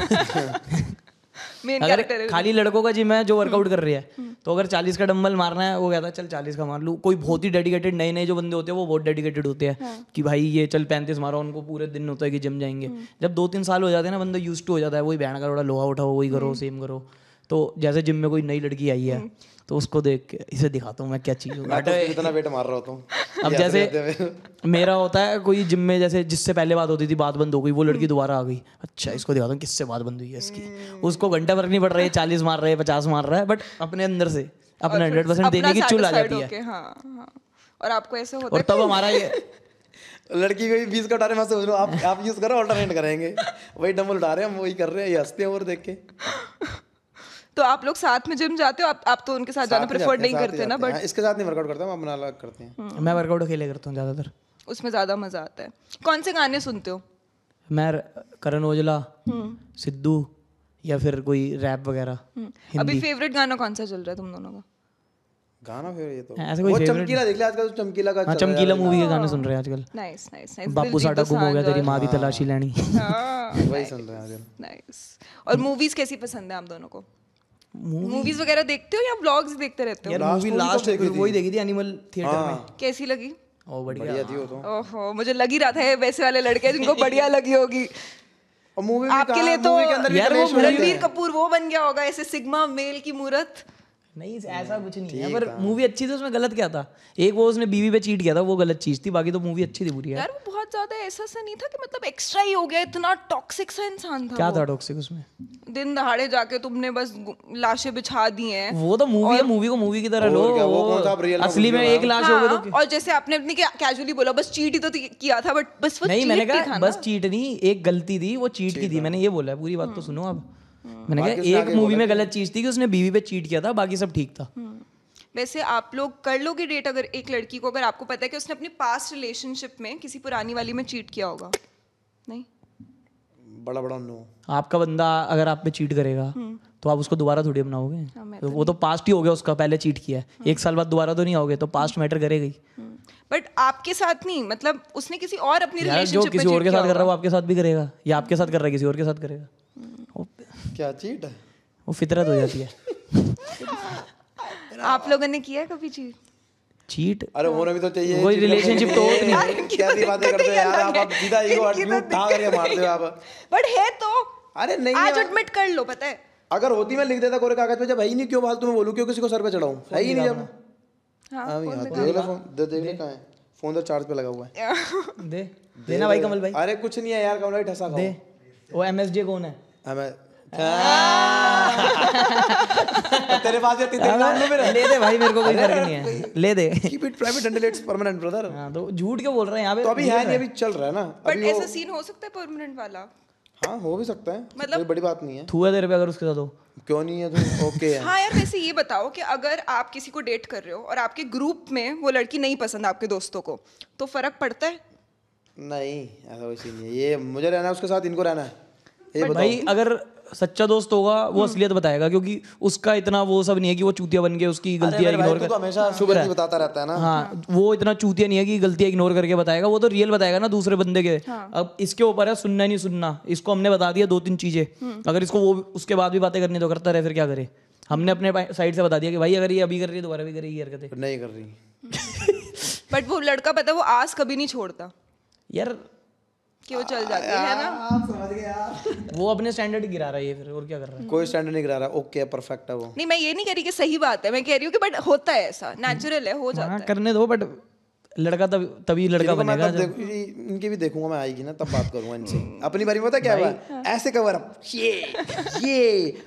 मेन अगर कैरेक्टर खाली लड़कों का जिम है जो वर्कआउट कर रही है, तो अगर 40 का डंबल मारना है, वो कहता है चल 40 का मार लूँ। कोई बहुत ही डेडिकेटेड नए जो बंदे होते हैं वो बहुत डेडिकेटेड होते हैं कि भाई ये चल 35 मारो, उनको पूरे दिन होता है कि जिम जाएंगे। जब 2-3 साल हो जाते हैं ना, बंदा यूज्ड टू हो जाता है, वही बहन का थोड़ा लोहा उठाओ, वही करो, सेम करो। तो जैसे जिम में कोई नई लड़की आई है तो उसको देख के इसे दिखाता हूँ मैं क्या चीज़ हूँ। मैं तो कितना वेट मार रहा होता हूँ। अब ये जैसे आते आते मेरा होता है कोई जिम में, जैसे जिससे पहले बात होती थी, बात बंद हो गई, वो लड़की दोबारा आ गई, अच्छा इसको दिखाता हूँ किससे बात बंद हुई है इसकी। उसको घंटा फर्क नहीं पड़ रहा है 40 मार रहे हैं 50 मार रहा है, बट अपने अंदर से अपना 100% देने की चुल आ जाती है। हाँ। और आपको ऐसे होता और है तब हमारा ये लड़की को 20 का उठा रहे, मैं सोच रहा हूँ आप यूज करो, ऑल्टरनेट करेंगे, वही डंबल उठा रहे हैं, हम वही कर रहे हैं, ये हंसते हैं और देख के। तो आप लोग साथ में जिम जाते हो? आप तो उनके साथ जाना प्रेफर नहीं करते ना, बट इसके साथ नहीं वर्कआउट करते, हम अपना अलग करते हैं। मैं वर्कआउट अकेले करता हूँ ज़्यादातर। उसमें ज़्यादा मज़ा आता है। कौन से गाने सुनते हो? मैं करण औजला, सिद्धू या फिर कोई रैप वगैरह। अभी फेवरेट गाना कौन सा चल रहा है तुम दोनों का? गाना फिर ये तो ऐसे कोई वो favorite चमकीला देख लिया आजकल, तो चमकीला का हाँ, चल रहा है। चमकीला मूवी के गाने सुन रहे हैं आजकल। Nice nice nice. बापू साडा गुम हो गया, तेरी माँ भी तलाशी लेनी। वही सुन रहे हैं आजकल। नाइस। और मूवीज कैसी पसंद है आप दोनों को? मूवीज वगैरह देखते हो या व्लॉग्स देखते रहते हो? यार मूवी लास्ट वही देखी थी एनिमल थिएटर में। कैसी लगी? ओ बढ़िया। बढ़िया थी वो तो। ओहो, मुझे लग ही रहा था ये वैसे वाले लड़के जिनको बढ़िया लगी होगी। और मूवी आपके लिए तो यार वो रणबीर कपूर वो बन गया होगा ऐसे सिग्मा मेल की मूरत। नहीं ऐसा कुछ नहीं है, पर मूवी अच्छी थी। उसमें गलत क्या था? एक वो उसने बीवी पे चीट किया था, वो गलत चीज थी, बाकी तो मूवी अच्छी थी पूरी। यार वो बहुत ज्यादा ऐसा सा नहीं था कि मतलब एक्स्ट्रा ही हो गया, इतना टॉक्सिक सा इंसान था क्या वो। था टॉक्सिक उसमें? दिन दहाड़े जाके तुमने बस लाशें बिछा दी हैं। वो तो मूवी है, मूवी को मूवी की तरह लो। वो कौन सा आप रियल में असली में एक लाश हो गए तो और जैसे आपने अपनी कैजुअली बोला बस चीट ही तो किया था, बट बस वो नहीं, मैंने cheat ही कहा था बस चीट नहीं, एक गलती थी, वो चीट की थी, मैंने ये बोला है। पूरी बात तो सुनो अब। मैंने कहा एक मूवी में गलत चीज थी कि उसने बीवी पे चीट किया था, बाकी सब ठीक था। वैसे आप लोग कर लोगे डेट अगर एक लड़की को, अगर आपको पता है कि उसने अपनी पास्ट रिलेशनशिप में किसी पुरानी वाली में चीट किया होगा? नहीं? बड़ा बड़ा नो। आपका बंदा अगर आप पे चीट करेगा तो आप उसको दोबारा थोड़ी अपनाओगे? तो वो तो पास्ट ही हो गया उसका, पहले चीट किया है, एक साल बाद दोबारा तो नहीं आओगे, तो पास्ट मैटर करेगा ही। बट आपके साथ नहीं, मतलब उसने किसी और अपनी यार जो रिलेशनशिप में किसी और cheat के साथ किया कर रहा है वो होगा। आपके साथ भी करेगा, या आपके साथ कर रहा है किसी और के साथ करेगा। क्या चीट है? वो फितरत हो जाती है। आप लोगों ने किया है कभी चीट? चीट? अरे होना भी तो चाहिए। कोई रिलेशनशिप तो होती नहीं। कैसी बातें करते हो यार आप सीधा ईगो उठा करके मारते हो आप। बट है तो। अरे नहीं आज एडमिट कर लो, पता है। अगर होती मैं लिख देता कोरे कागज पे, जब है ही नहीं क्यों फालतू में बोलूं, क्यों किसी को सर पे चढ़ाऊं? है ही नहीं जब। हाँ, देख ले फोन, देख ले कहां है फोन, तो चार्ज पे लगा हुआ है। दे देना भाई कमल भाई। अरे कुछ नहीं है यार, कमल भाई ठसा खाओ। दे। वो MSJ कौन है? हमें तेरे पास ये तीन नाम लो मेरे। ले दे भाई, मेरे को कोई फर्क नहीं है, ले दे। Keep it private until it's permanent brother. हाँ तो झूठ क्यों बोल रहे हैं यहाँ पे? तो अभी है नहीं, अभी चल रहा है ना। बट ऐसा सीन हो सकता है परमानेंट वाला? हाँ हो भी सकता है, मतलब कोई बड़ी बात नहीं है। थूआ तेरे पे अगर उसके साथ हो? क्यों नहीं है तू? ओके है। हाँ यार, वैसे ये बताओ कि अगर आप किसी को डेट कर रहे हो और आपके ग्रुप में वो लड़की नहीं पसंद आपके दोस्तों को, तो फर्क पड़ता है? नहीं ऐसा कोई सीन नहीं है। ये मुझे रहना है उसके साथ, इनको रहना है, ये बताओ। भाई अगर सच्चा दोस्त होगा वो असलियत बताएगा, क्योंकि उसका इतना वो सब नहीं है कि वो चूतिया बन के उसकी गलतियां इग्नोर तू तो हमेशा शुगर बताता रहता है ना। हाँ वो इतना चूतिया नहीं है कि गलतियां इग्नोर करके बताएगा, वो तो रियल बताएगा ना दूसरे बंदे के। अब इसके ऊपर है सुनना नहीं सुनना। इसको हमने बता दिया 2-3 चीजें, अगर इसको वो उसके बाद भी बातें करनी तो करता रहे, फिर क्या करे? हमने अपने साइड से बता दिया कि भाई अगर ये अभी कर रही है दोबारा भी करेगी हरकतें। नहीं कर रही। बट वो लड़का पता है वो आस कभी नहीं छोड़ता यार कि वो चल जाती है ना। आप समझ गए यार। वो अपने स्टैंडर्ड गिरा रहा है ये, फिर और क्या कर रहा है? कोई स्टैंडर्ड नहीं गिरा रहा। ओके परफेक्ट है वो। नहीं, मैं ये नहीं कह रही कि सही बात है, मैं कह रही हूँ कि बट होता है ऐसा, नेचुरल है, हो जाता हाँ है। करने दो, बट लड़का तभी लड़का मैं बनेगा तब जब इनकी भी देखूंगा मैं, आएगी ना तब बात करूंगा इनसे। अपनी बारी में पता क्या हुआ, ऐसे कवर अप ये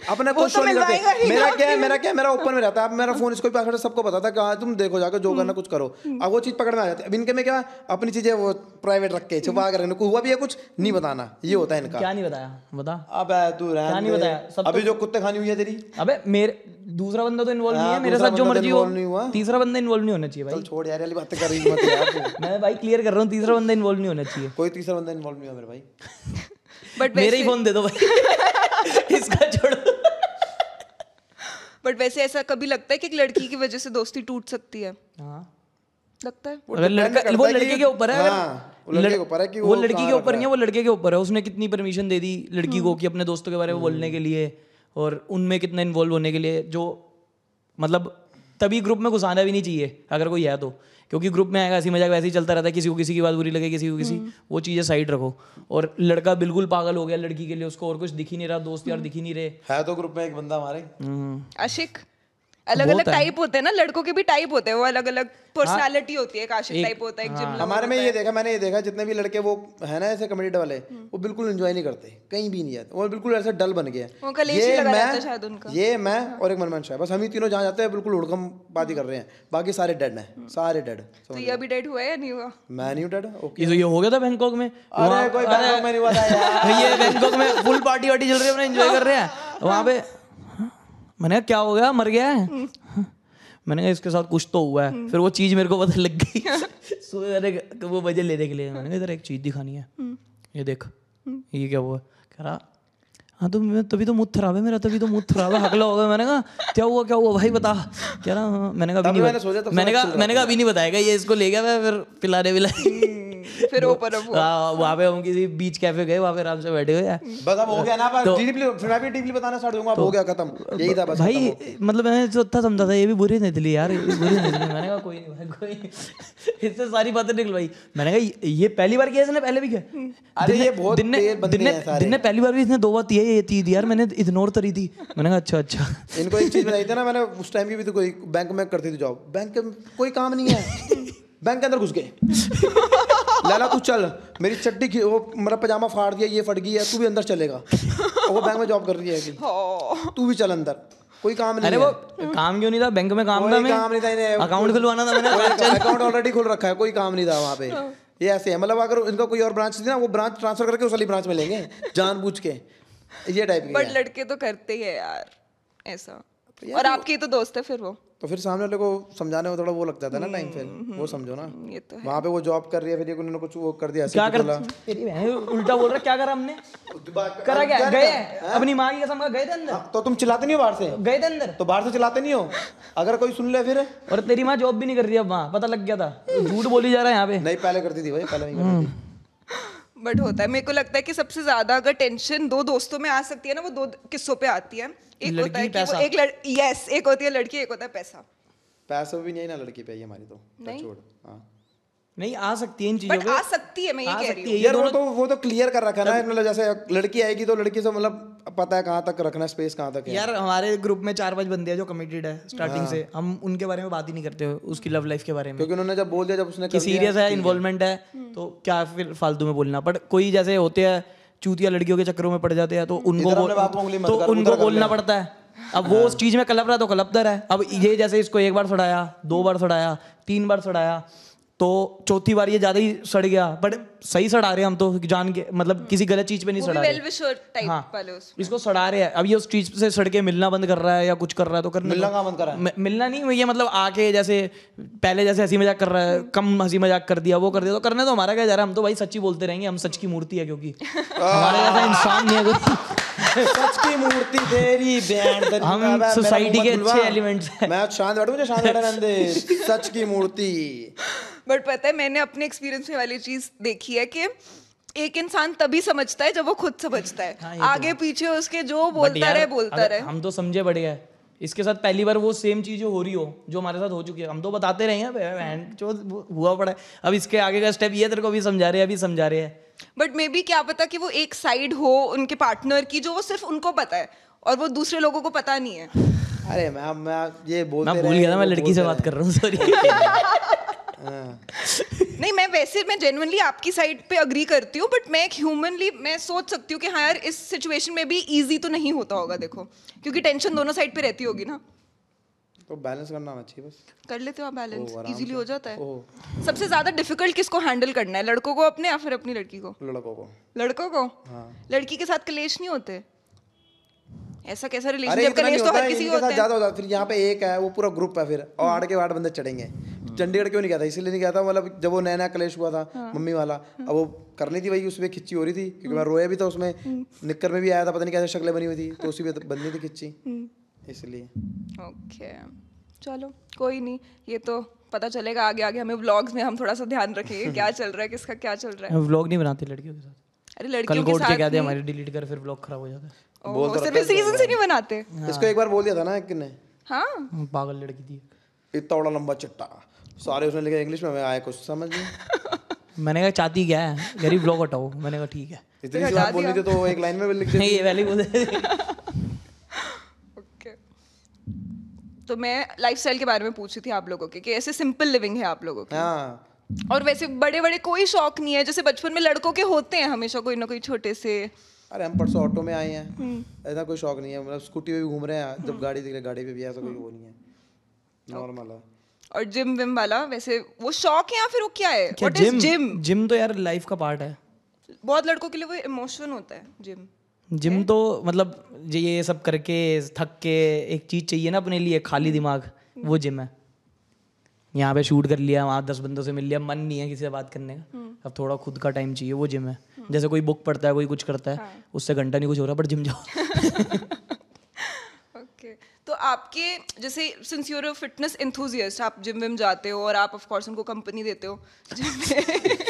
अपना वो कुछ तो शो नहीं मिलवाएगा करते। ही मेरा क्या मेरा ओपन में रहता है। अब मेरा फोन इसको भी पासवर्ड सबको पता था कि हाँ तुम देखो जाकर जो करना कुछ करो। अब वो चीज पकड़ में आ जाती है। अब इनके में क्या, अपनी चीजें वो प्राइवेट रख के छुपा कर रखने को हुआ भी है कुछ नहीं बताना, ये होता है इनका। क्या नहीं बताया? बता। अब तू क्या नहीं बताया? सब अभी जो कुत्ते खानी हुई है तेरी। अबे मेरे दूसरा बंदा तो इन्वॉल्व नहीं है, हाँ, मेरे दूसरा साथ जो बंदा तो मर्जी हो, involve नहीं हुआ। तीसरा बंदा इन्वॉल्व नहीं होना चाहिए भाई। चल छोड़ यार, वाली बातें कर रही मत यार तू। मैं भाई क्लियर कर रहा हूँ, तीसरा बंदा इन्वॉल्व नहीं होना चाहिए। कोई तीसरा बंदा इन्वॉल्व नहीं हुआ मेरे भाई। बट मेरे ही फोन दे दो भाई। इसका छोड़ो। बट वैसे ऐसा कभी लगता है कि एक लड़की की वजह से दोस्ती टूट सकती है? हाँ लगता है। अगर लड़का, वो लड़के के ऊपर है। वो लड़के के ऊपर है कि वो लड़की के ऊपर नहीं है, वो लड़के के ऊपर है। उसने कितनी परमिशन दे दी लड़की को कि अपने दोस्तों के बारे में बोलने के लिए, और उनमें कितना इन्वॉल्व होने के लिए, जो मतलब तभी ग्रुप में घुसाना भी नहीं चाहिए अगर कोई है तो, क्योंकि ग्रुप में आएगा हंसी मजाक वैसे ही चलता रहता है, किसी को किसी की बात बुरी लगे, किसी को किसी, वो चीज़ें साइड रखो। और लड़का बिल्कुल पागल हो गया लड़की के लिए, उसको और कुछ दिख ही नहीं रहा, दोस्त यार दिख ही नहीं रहे। है तो ग्रुप में एक बंदा हमारे। आशिक अलग अलग टाइप होते हैं ना, लड़कों के भी टाइप होते हैं, वो अलग अलग पर्सनालिटी होती है। काशिफ टाइप होता है, एक जिम हमारे में मैंने ये देखा जितने भी लड़के वो है ना ऐसे कम्युनिटी वाले, वो बिल्कुल एंजॉय नहीं करते, कहीं भी नहीं जाते, वो बिल्कुल ऐसे डल बन गया। वो कलेश ही लगा रहता है शायद उनका। ये मैं और एक मनमन शाह, बस हम ही तीनों जहाँ जाते हैं बिल्कुल हुड़कम बातें कर रहे हैं, बाकी सारे डेड हैं, सारे डेड। तो ये अभी डेड हुआ है या नहीं हुआ? मैं नहीं डेड। ओके, ये हो गया था बैंकॉक में। अरे कोई बैंकॉक में नहीं हुआ था यार। ये बैंकॉक में फुल पार्टी वार्टी चल रही है, अपना एंजॉय कर रहे हैं वहाँ पे। मैंने कहा क्या हो गया, मर गया है? मैंने कहा इसके साथ कुछ तो हुआ है। फिर वो चीज मेरे को पता लग गई। सो मैंने वो वजह लेने के लिए मैंने कहा इधर एक चीज दिखानी है, ये देख ये क्या हुआ। कह रहा हाँ तो मैं तभी तो मुँह खराब है मेरा, तभी तो मुँह खराब है, हकला हो गया। मैंने कहा क्या हुआ भाई बता। कह रहा हाँ। मैंने कहा अभी नहीं बताएगा ये, इसको ले गया मैं फिर पिलाने विलाने। फिर ओपन अप हुआ वहाँ पे हम किसी बीच कैफे गए, वहाँ पे आराम से बैठे हुए हैं। बस अब हो गया ना, फिर मैं भी डीपली बताना स्टार्ट दूंगा, अब हो गया खत्म, यही था बस भाई। मतलब मैंने जो था समझा था ये भी बुरी नहीं थी यार, ये बुरी नहीं थी। मैंने कहा कोई नहीं भाई, कोई इससे सारी बातें निकल भाई। मैंने कहा ये पहली बार किया इसने, पहले भी किया। अरे ये बहुत दिन ने पहली बार भी इसने 2 बार ये थी यार, मैंने इग्नोर करी थी। मैंने कहा अच्छा। इनको एक चीज बताई थी ना मैंने, उस टाइम की भी तो कोई बैंक में करती थी जॉब, बैंक में कोई काम नहीं है, बैंक के अंदर घुस गए। लाला तू चल, मेरी चड्डी वो मेरा पजामा फाड़ दिया, ये फट गई है, तू भी अंदर चलेगा। और वो बैंक में जॉब कर रही है कि तू भी चल अंदर, कोई काम नहीं। अरे वो काम क्यों नहीं था बैंक में? काम था, काम नहीं था इन्हें, अकाउंट खुलवाना था मैंने, अकाउंट ऑलरेडी खुल रखा है, कोई काम नहीं था वहाँ पे। ये ऐसे है, मतलब अगर इनका कोई और ब्रांच थी ना, वो ब्रांच ट्रांसफर करके उस वाली ब्रांच में लेंगे जानबूझ के, ये टाइप की। बट लड़के तो करते ही है यार ऐसा। और आपकी तो दोस्त है फिर वो, तो फिर सामने वाले को समझाने में थोड़ा वो लग जाता है ना टाइम, फिर वो समझो ना। ये तो है। वहाँ पे वो जॉब कर रही है, फिर ये उन्होंने कुछ वो कर दिया, क्या कर उल्टा बोल रहा, क्या करा हमने? करा क्या? गए अपनी माँ की कसम का गए थे अंदर। तो तुम चिल्लाते नहीं हो बाहर से? गए थे अंदर तो बाहर से चिल्लाते नहीं हो, अगर कोई सुन ले फिर। और तेरी माँ जॉब भी नहीं कर रही है वहाँ, पता लग गया था, झूठ बोली जा रहा है यहाँ पे। नहीं पहले करती थी भाई, पहले नहीं करती थी। बट होता है, मेरे को लगता है कि सबसे ज्यादा अगर टेंशन 2 दोस्तों में आ सकती है ना, वो 2 किस्सों पे आती है। एक होता है कि वो एक होती है लड़की, एक होता है पैसा। पैसा भी नहीं ना लड़की पे हमारी, तो नहीं छोड़। हाँ नहीं आ सकती है इन चीजों बट आ सकती है, मैं ये कह रही हूँ यार। वो तो क्लियर कर रखा है ना, मतलब जैसे लड़की आएगी तो लड़की से मतलब पता है कहाँ तक रखना, स्पेस कहाँ तक है। यार हमारे ग्रुप में 4-5 बंदे हैं जो कमिटेड है स्टार्टिंग से, हम उनके बारे में बात ही नहीं करते उसकी लव लाइफ के बारे में, क्योंकि उन्होंने जब बोल दिया, जब उसने कि सीरियस है, इन्वॉल्वमेंट है, तो क्या फिर फालतू में बोलना। बट कोई जैसे होते हैं चूतिया लड़कियों के चक्करों में पड़ जाते हैं, तो उनको बोलना पड़ता है। अब वो उस चीज में कलप रहा है तो कलपता रहा है। अब ये जैसे इसको 1 बार सड़ाया, 2 बार सड़ाया, 3 बार सड़ाया, तो चौथी बार ये ज्यादा ही सड़ गया। बट सही सड़ा रहे हम तो जान के, मतलब किसी गलत चीज पे नहीं सड़ा रहे। हाँ, इसको सड़ा रहे हैं। अब ये उस चीज से सड़ के मिलना बंद कर रहा है या कुछ कर रहा है तो करने मिलना कहाँ बंद कर रहा है? मिलना नहीं, ये मतलब आके जैसे पहले जैसे हंसी मजाक कर रहा है, कम हंसी मजाक कर दिया, वो कर दिया, तो करने तो हमारा क्या जा रहा है, हम तो भाई सच्ची बोलते रहेंगे, हम सच की मूर्ति है, क्योंकि हमारे जैसा इंसान नहीं है कोई। सच की मूर्ति तेरी बहन, हम सोसाइटी के अच्छे एलिमेंट्स हैं। मैं शांत बैठूं, मुझे शांत बैठा रहने दे, सच की मूर्ति। बट पता है, मैंने अपने एक्सपीरियंस में वाली चीज देखी है कि एक इंसान तभी समझता है जब वो खुद समझता है। हाँ, आगे पीछे उसके जो बोलता रहे। हम तो समझे बढ़िया है, इसके साथ पहली बार वो सेम चीज हो रही हो जो हमारे साथ हो चुकी है, हम तो बताते रहे हैं जो हुआ पड़ा है। अब इसके आगे का स्टेप ये तेरे को अभी समझा रहे हैं। बट मे बी क्या पता कि वो एक साइड हो उनके पार्टनर की, जो वो सिर्फ उनको पता है और वो दूसरे लोगों को पता नहीं है। अरे मैं ये बोलते मैं भूल गया था, मैं लड़की से बात कर रहा हूँ, सॉरी। नहीं, मैं जेन्युइनली आपकी साइड पे अग्री करती हूँ, बट मैं एक ह्यूमनली मैं सोच सकती हूँ कि हाँ यार, इस सिचुएशन में भी इजी तो नहीं होता होगा, देखो, क्योंकि टेंशन दोनों साइड पे रहती होगी ना। तो बैलेंस करना आना चाहिए, बस कर लेते हो आप बैलेंस, इजीली हो जाता है। सबसे ज्यादा डिफिकल्ट किसको हैंडल करना है, लड़कों को अपने या फिर अपनी लड़की को? लड़कों को। हाँ। लड़की के साथ क्लेश नहीं होते? ऐसा कैसा रिलेशनशिप क्लेश तो हर किसी को होता है। ज्यादा होता है। फिर यहाँ पे एक है, वो पूरा ग्रुप है, फिर और 8 के 8 बंदे चढ़ेंगे। चंडीगढ़ क्यों नहीं गया था? इसलिए नहीं गया था, मतलब जब वो नया नया क्लेश हुआ था मम्मी वाला, अब वो करनी थी वही, उसमें खिच्ची हो रही थी, क्योंकि मैं रोया भी था उसमें, निक्कर में भी आया था, पता नहीं कैसे शक्लें बनी हुई थी, तो उसी पे बननी थी खिच्ची, इसलिए। ओके, चलो कोई नहीं, ये तो पता चलेगा आगे आगे। हमें व्लॉग्स में हम थोड़ा सा ध्यान रखेंगे क्या चल रहा है, किसका क्या चल रहा है। व्लॉग नहीं बनाते लड़कियों के साथ। अरे लड़कियों के साथ क्या दे हमारे डिलीट कर, फिर व्लॉग खराब हो जाता है। सिर्फ सीजन से नहीं बनाते। इसको एक बार बोल दिया था ना किसने, हाँ पागल लड़की थी, इतना बड़ा लंबा चिट्टा, सारे उसने लिखा इंग्लिश में, मैं आया कुछ समझ नहीं। मैंने कहा चाहती क्या है, गरीब व्लॉग हटाओ। मैंने कहा ठीक है, इतनी सी बात बोलनी थी तो एक लाइन में लिख देती। नहीं, ये पहले ही बोल दे। ओके, तो मैं लाइफस्टाइल के बारे में पूछ रही थी आप लोगों के कि ऐसे सिंपल लिविंग है आप लोगों की, हाँ और वैसे बड़े बड़े कोई शौक नहीं है जैसे बचपन में लड़कों के होते हैं हमेशा कोई ना कोई छोटे से। अरे हम परसों ऑटो में आए हैं, ऐसा कोई शौक नहीं है, मतलब स्कूटी पे भी घूम रहे हैं, जब गाड़ी दिख रही गाड़ी पे भी, ऐसा कोई वो नहीं है, नॉर्मल है। और जिम विम वाला वैसे वो शौक है या फिर वो क्या है? क्या व्हाट इज जिम? जिम तो यार लाइफ का पार्ट है। बहुत लड़कों के लिए वो इमोशन होता है जिम। जिम तो मतलब ये सब करके थक के एक चीज चाहिए ना अपने लिए, खाली दिमाग, वो जिम है। यहाँ पे शूट कर लिया, वहाँ 10 बंदों से मिल लिया, मन नहीं है किसी से बात करने का, अब थोड़ा खुद का टाइम चाहिए, वो जिम है। जैसे कोई बुक पढ़ता है, कोई कुछ करता है, उससे घंटा नहीं कुछ हो रहा, बट जिम जाओ। ओके, तो आपके जैसे since you are a fitness enthusiast, आप जिम विम जाते हो और आप ऑफ कोर्स उनको कंपनी देते हो जिम में।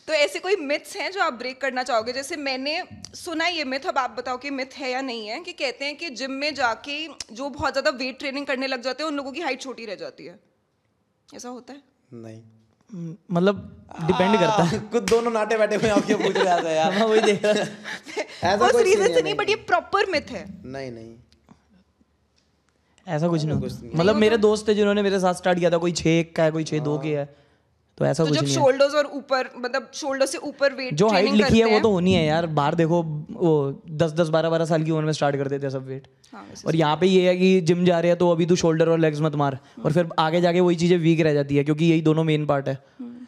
तो ऐसे कोई मिथ्स हैं जो आप ब्रेक करना चाहोगे? जैसे मैंने सुना है ये मिथ, अब आप बताओ कि मिथ है या नहीं है, कि कहते हैं कि जिम में जाके जो बहुत ज़्यादा वेट ट्रेनिंग करने लग जाते हैं उन लोगों की हाइट छोटी रह जाती है, ऐसा होता है? नहीं, मतलब डिपेंड करता है। कुछ दोनों नाटे बैठे हुए आपके पूछ रहे थे यार। मैं वही देख रहा था। उस रीजन से नहीं, बट ये प्रॉपर मिथ है। नहीं नहीं, ऐसा कुछ नहीं, मतलब मेरे दोस्त थे जिन्होंने मेरे साथ स्टार्ट किया था, कोई 6 का है, कोई 6'2" के है, तो ऐसा तो कुछ जब नहीं है। शोल्डर्स और ऊपर, मतलब शोल्डर से ऊपर वेट जो हाइट ट्रेनिंग लिखी है करते वो हैं, तो होनी है यार। बाहर देखो वो 10-10 12-12 साल की उम्र में स्टार्ट कर देते हैं सब वेट। हाँ, वैसे और यहाँ पे ये है कि जिम जा रहे हैं तो अभी तू शोल्डर और लेग्स मत मार, और फिर आगे जाके वही चीजें वीक रह जाती है, क्योंकि यही दोनों मेन पार्ट है।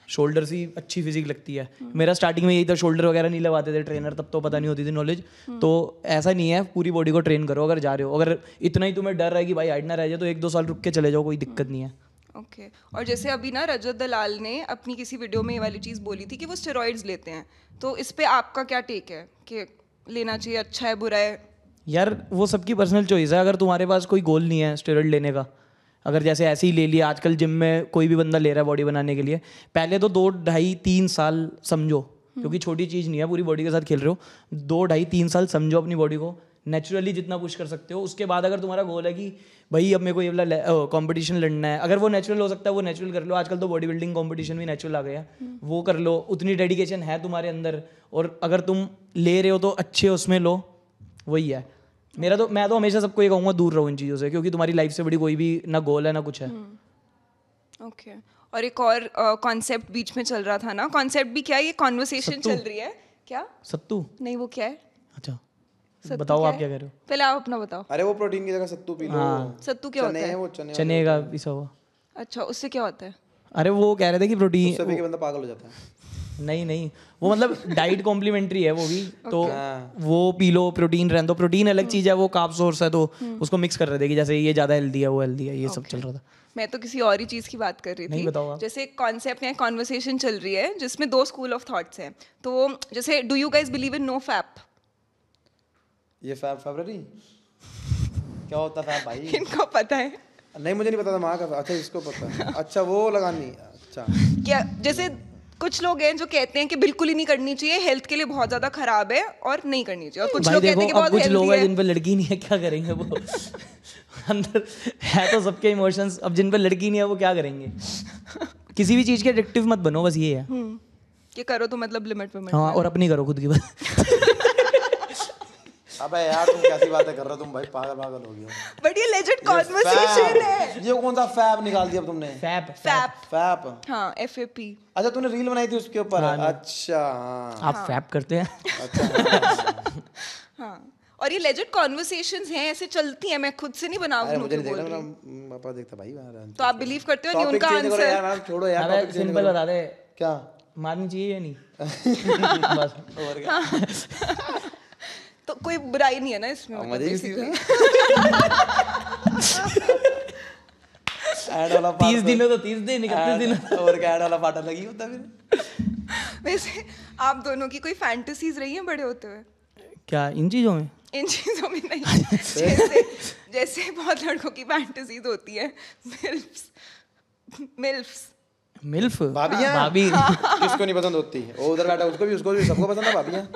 शोल्डर से अच्छी फिजिक लगती है। मेरा स्टार्टिंग में यही था, शोल्डर वगैरह नहीं लगाते थे ट्रेनर, तब तो पता नहीं होती थी नॉलेज। तो ऐसा नहीं है, पूरी बॉडी को ट्रेन करो अगर जा रहे हो। अगर इतना ही तुम्हें डर है कि भाई हाइट ना रह जाए तो 1-2 साल रुक के चले जाओ, कोई दिक्कत नहीं है। ओके। और जैसे अभी ना रजत दलाल ने अपनी किसी वीडियो में ये वाली चीज़ बोली थी कि वो स्टेरॉइड्स लेते हैं, तो इस पे आपका क्या टेक है कि लेना चाहिए, अच्छा है, बुरा है? यार वो सबकी पर्सनल चॉइस है। अगर तुम्हारे पास कोई गोल नहीं है स्टेरॉइड लेने का, अगर जैसे ऐसे ही ले लिया, आजकल जिम में कोई भी बंदा ले रहा है बॉडी बनाने के लिए, पहले तो 2-2.5-3 साल समझो, क्योंकि छोटी चीज़ नहीं है, पूरी बॉडी के साथ खेल रहे हो। 2-2.5-3 साल समझो अपनी बॉडी को, नेचुरली जितना पुश कर सकते हो। उसके बाद अगर तुम्हारा गोल है कि भाई अब मेरे को ये वाला कंपटीशन लड़ना है, अगर वो नेचुरल हो सकता है वो नेचुरल कर लो। आजकल तो बॉडी बिल्डिंग कंपटीशन भी नेचुरल आ गया, वो कर लो। उतनी डेडिकेशन है तुम्हारे अंदर, और अगर तुम ले रहे हो तो अच्छे उसमें लो, वही है। मैं तो हमेशा सबको ये कहूँगा, दूर रहो इन चीज़ों से, क्योंकि तुम्हारी लाइफ से बड़ी कोई भी ना गोल है ना कुछ है। ओके। और एक और कॉन्सेप्ट बीच में चल रहा था ना, कॉन्सेप्ट भी क्या है, ये कॉन्वर्सेशन चल रही है क्या? सत्तू? नहीं, वो क्या है? अच्छा सत्तू बताओ, आप है? क्या कह रहे हो? पहले आप अपना बताओ। अरे वो प्रोटीन की जगह सत्तू पी लो। सत्तू क्या होता चने है? वो चने का पिसा हुआ। अच्छा, उससे क्या होता है? अरे वो कह रहे थे कि प्रोटीन, उससे पी के बंदा पागल हो जाता है। नहीं वो मतलब डाइट कॉम्प्लीमेंट्री है वो भी, तो वो पी लो, प्रोटीन रहने दो। प्रोटीन अलग चीज़ है, वो कार्ब सोर्स है, तो उसको मिक्स कर रहे थे कि जैसे ये ज़्यादा हेल्दी है, वो हेल्दी है, ये सब चल रहा था। मैं तो किसी और ही चीज़ की बात कर रही नहीं, थी। बताओ आप। जैसे कॉन्सेप्ट या कॉन्वर्सेशन चल रही है जिसमें 2 स्कूल ऑफ थॉट्स हैं। तो जैसे do you guys believe in no fap? ये फैब्ररी क्या होता है भाई? इनको पता है? नहीं, मुझे नहीं पता था माँ का। अच्छा, इसको पता है। अच्छा, वो लगानी। अच्छा, क्या जैसे कुछ लोग हैं जो कहते हैं कि बिल्कुल ही नहीं करनी चाहिए, हेल्थ के लिए बहुत ज्यादा खराब है और नहीं करनी चाहिए, और कुछ भाई लोग कहते देखो, हैं कि अब बहुत कुछ लोग हेल्दी हैं है। जिन पे लड़की नहीं है, क्या करेंगे वो? अंदर है तो सबके इमोशंस, अब जिन पे लड़की नहीं है वो क्या करेंगे? किसी भी चीज़ के एडिक्टिव मत बनो, बस ये है। कि करो तो मतलब लिमिट में। हाँ, और अपनी करो खुद की बात। अबे यार तुम कैसी बातें कर रहे हो तुम भाई, पागल हो गए हो। बट ये लेजिट कॉन्वर्सेशन है। ये कौन सा फैब निकाल दिया अब तुमने? फैप। फैप। फैब। हाँ, FAP। अच्छा, तूने रील बनाई थी उसके ऊपर? अच्छा हाँ। आप फैप करते हैं? अच्छा हाँ, और ये लेजिट कॉन्वर्सेशंस हैं, ऐसे चलती हैं, मैं खुद से नहीं बना अरे मुझे नहीं बोल देखना, रही। मेरा पापा देखता भाई यार। तो आप बिलीव करते हो? नहीं, टॉपिक उनका चेंज करो यार, आंसर मैडम छोड़ो यार, अरे टॉपिक चेंज सिंपल करो। बता दे, क्या मारनी चाहिए या नहीं? बस, और क्या? तो कोई बुराई नहीं है ना इसमें, मतलब मजे basically। ऐड वाला 30 दिन हो तो 30 दिन, 31 दिन। और क्या ऐड वाला पार्ट लगी होता फिर? वैसे आप दोनों की कोई फैंटेसीज रही हैं बड़े होते हुए? क्या इन चीज़ों में? इन चीज़ों में नहीं। जैसे बहुत लड़कों की फैंटेसीज होती है, मिल्फ्स। मिल्फ? भाभियाँ? भाभी। किसको नहीं पसंद होती? वो उधर बैठा, उसको भी सबको पसंद है भाभियाँ।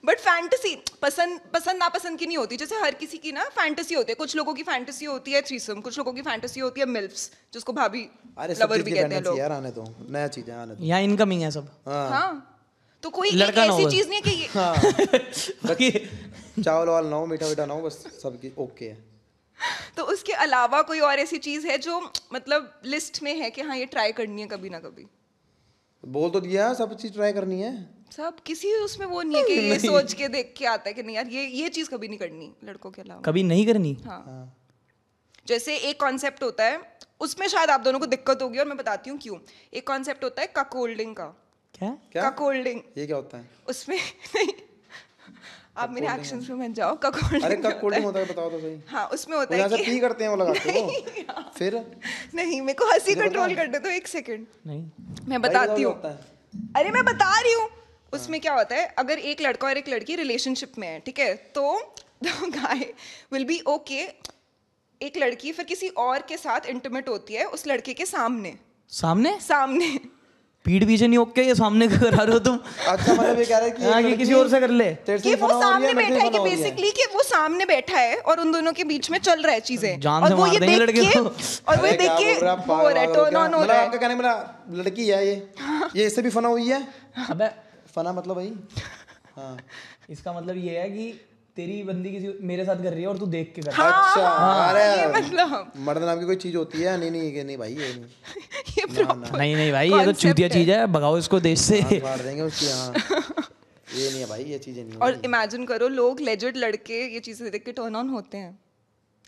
बट फैंटेसी पसंद नापसंद की नहीं होती। जैसे हर किसी की ना फैंटेसी होती है, कुछ लोगों की फैंटेसी होती है थ्रीसम, कुछ लोगों की फैंटेसी होती है मिल्फ्स, जिसको भाभी अरे सब लवर चीज भी की कहते हैं fantasy लोग। यार, आने दो, नया चीज है, आने दो। यहाँ इनकमिंग है सब। हाँ, तो कोई एक लड़का ना ऐसी हो। चीज नहीं है कि ये चावल वाल ना हो, मीठा ना हो, बस सबकी ओके है। तो उसके अलावा कोई और ऐसी चीज़ है जो मतलब लिस्ट में है कि हाँ ये ट्राई करनी है कभी ना कभी? बोल तो दिया, सब चीज ट्राई करनी है। सब किसी उसमें वो नहीं है कि ये सोच के देख के आता है कि नहीं यार ये चीज़ कभी नहीं करनी लड़कों के अलावा। कभी नहीं करनी। हाँ। जैसे एक कॉन्सेप्ट होता है, उसमें शायद आप दोनों को दिक्कत होगी और मैं बताती हूँ क्यों। एक कॉन्सेप्ट होता है कक होल्डिंग का। क्या कक होल्डिंग, ये क्या होता है? उसमें नहीं, आप मेरे एक्शंस में मत जाओ। कक होल्डिंग, अरे कक होल्डिंग होता है, बताओ तो सही। हाँ उसमें होता वो है जहाँ से कि पी करते हैं वो लगाते हो फिर? नहीं, मेरे को हंसी कंट्रोल करने दो एक सेकंड, नहीं, मैं भाई बताती क्या हूँ। होता है? अरे मैं बता रही हूँ। उसमें क्या होता है, अगर एक लड़का और एक लड़की रिलेशनशिप में है, ठीक है, तो गाय विल बी ओके, एक लड़की फिर किसी और के साथ इंटीमेट होती है उस लड़के के सामने सामने पीठ पीछे नहीं ओके, ये सामने करा रहे हो तुम। अच्छा, मतलब ये कह रहे हैं कि हाँ, कि किसी और से कर ले। तेरे से कि भी वो फना हो रही सामने है, मेरे से बैठा है, भी कि फना हो रही है। बेसिकली कि वो सामने बैठा है और उन दोनों के बीच में चल रहा है चीजें, जान और से वो मार ये देंगे देख लड़के के, को। और वो ये अरे देख क्या के बोल रहे हो आप, वो हो रहा है, पागल हो टर्न क्या? ऑन हो मतलब रहा है। आपका कहने मेरा लड़की है ये इससे भी फना हुई है। अबे फना मतलब भाई, हाँ इसका मतलब ये है कि तेरी बंदी किसी मेरे साथ कर रही है और तू देख के कर रहा है। अच्छा, अरे ये मतलब मर्द नाम की कोई चीज होती है? नहीं नहीं, ये नहीं भाई, ये नहीं। ये proper नहीं नहीं भाई, ये तो चूतिया चीज है, भगाओ इसको देश से। हाथ फाड़ देंगे उसकी। हाँ, ये नहीं है भाई, ये चीजें नहीं और है। इमेजिन करो, लोग लेजिट लड़के ये चीजें देख के टर्न ऑन होते हैं,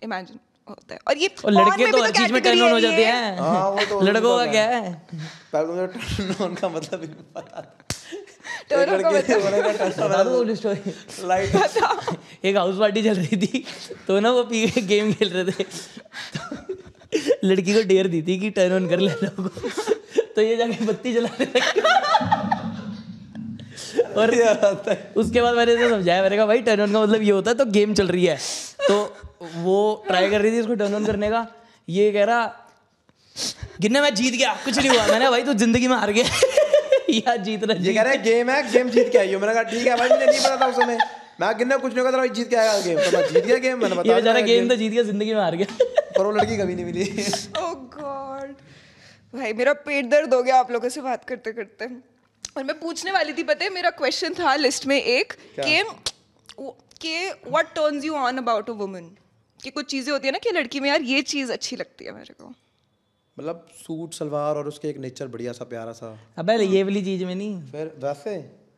इमेजिन होता है। और ये और लड़के porn तो में हर भी चीज में category टर्न ऑन हो है जाते ये। हैं। हाँ, वो तो लड़कों का क्या है? पहले मुझे टर्न ऑन का मतलब ही नहीं पता था। Turn on का मतलब- बता दो वो स्टोरी। लाइट एक हाउस पार्टी चल रही थी, तो ना वो पी के गेम खेल रहे थे, तो लड़की को डेयर दी थी कि टर्न ऑन कर ले लोगों को, तो ये जाके बत्ती जलाने लगे। और उसके बाद मैंने इसे समझाया, मैंने कहा भाई टर्न ऑन का मतलब ये होता है, तो गेम चल रही है, तो वो ट्राई कर रही थी उसको टर्न ऑन करने का, ये कह रहा गिन्ने मैं जीत गया, कुछ नहीं हुआ। मैंने कहा भाई तू जिंदगी में हार गया या जीतना ये कह रहे हैं गेम है, गेम जीत के आई हो। मैंने कहा ठीक है भाई, मुझे नहीं पता था उस समय, मैं गिनने कुछ नहीं होगा था, जीत के आएगा गेम, तो मैं जीत गया गेम, मैंने ये बता बेचारा दिया गेम तो जीत गया, जिंदगी में हार गया। पर वो लड़की कभी नहीं मिली। ओह गॉड, भाई मेरा पेट दर्द हो गया आप लोगों से बात करते करते। और मैं पूछने वाली थी, पता है मेरा क्वेश्चन था लिस्ट में एक, कि what turns you on about a woman, कि कुछ चीजें होती है ना कि लड़की में यार ये चीज अच्छी लगती है मेरे को। मतलब सूट सलवार और उसके एक नेचर बढ़िया सा प्यारा सा। अबे ये वाली चीज में नहीं, फिर वैसे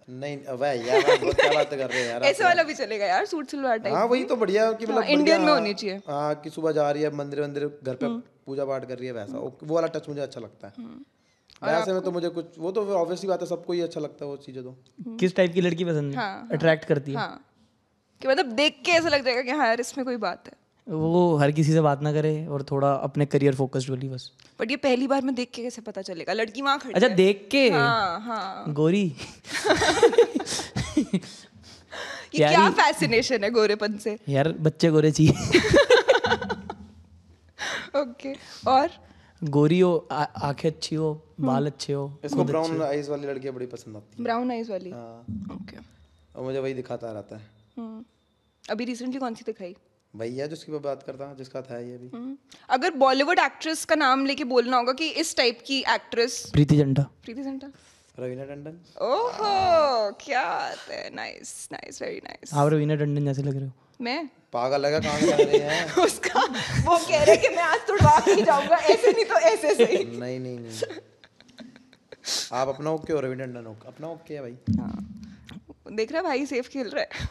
नहीं, अबे यार आप बहुत क्या बात कर रहे हैं यार। ऐसे वाला भी चलेगा यार, सूट सलवार टाइप। हाँ वही तो बढ़िया कि मतलब इंडियन में बढ़िया, होनी चाहिए। हाँ कि सुबह जा रही है मंदिर वंदिर, घर पे पूजा पाठ कर रही है, वैसा वो वाला टच मुझे अच्छा लगता है। वैसे में तो मुझे कुछ, वो तो ऑब्वियसली बात है, सबको ही अच्छा लगता है वो चीजें तो। किस टाइप की लड़की पसंद है, अट्रैक्ट करती है? हाँ, कि मतलब देख के ऐसा लग जाएगा कि हाँ यार इसमें कोई बात है। वो हर किसी से बात ना करे और थोड़ा अपने करियर फोकस्ड वाली बस। बट ये पहली बार में देख के कैसे पता चलेगा? लड़की वहां खड़ी अच्छा है। देख के? हाँ हाँ, गोरी। ये क्या फैसिनेशन है गोरेपन से? यार बच्चे गोरे चाहिए। ओके, और गोरी हो, आंखें अच्छी हो, बाल अच्छे हो। इसको ब्राउन आईज वाली लड़कियां बड़ी पसंद आती है। ब्राउन आईज वाली? हाँ, ओके। और मुझे वही दिखाता रहता है। अभी रिसेंटली कौन सी दिखाई? भैया जिसकी मैं बात करता हूँ, जिसका था ये भी। अगर बॉलीवुड एक्ट्रेस का नाम लेके बोलना होगा कि इस टाइप की एक्ट्रेस, प्रीति जिंटा। प्रीति जिंटा। रवीना टंडन। ओहो, क्या बात है, नाइस नाइस, वेरी नाइस। आप रवीना टंडन जैसे लग रहे हो। मैं पागल लगा, कहाँ लग रहे हैं? उसका वो कह रहे कि मैं आज तुड़वा के ही जाऊंगा, ऐसे नहीं तो ऐसे सही। नहीं नहीं नहीं, आप अपना ओके हो, रवीना टंडन अपना ओके है भाई। हाँ, देख रहा भाई सेफ खेल रहा है।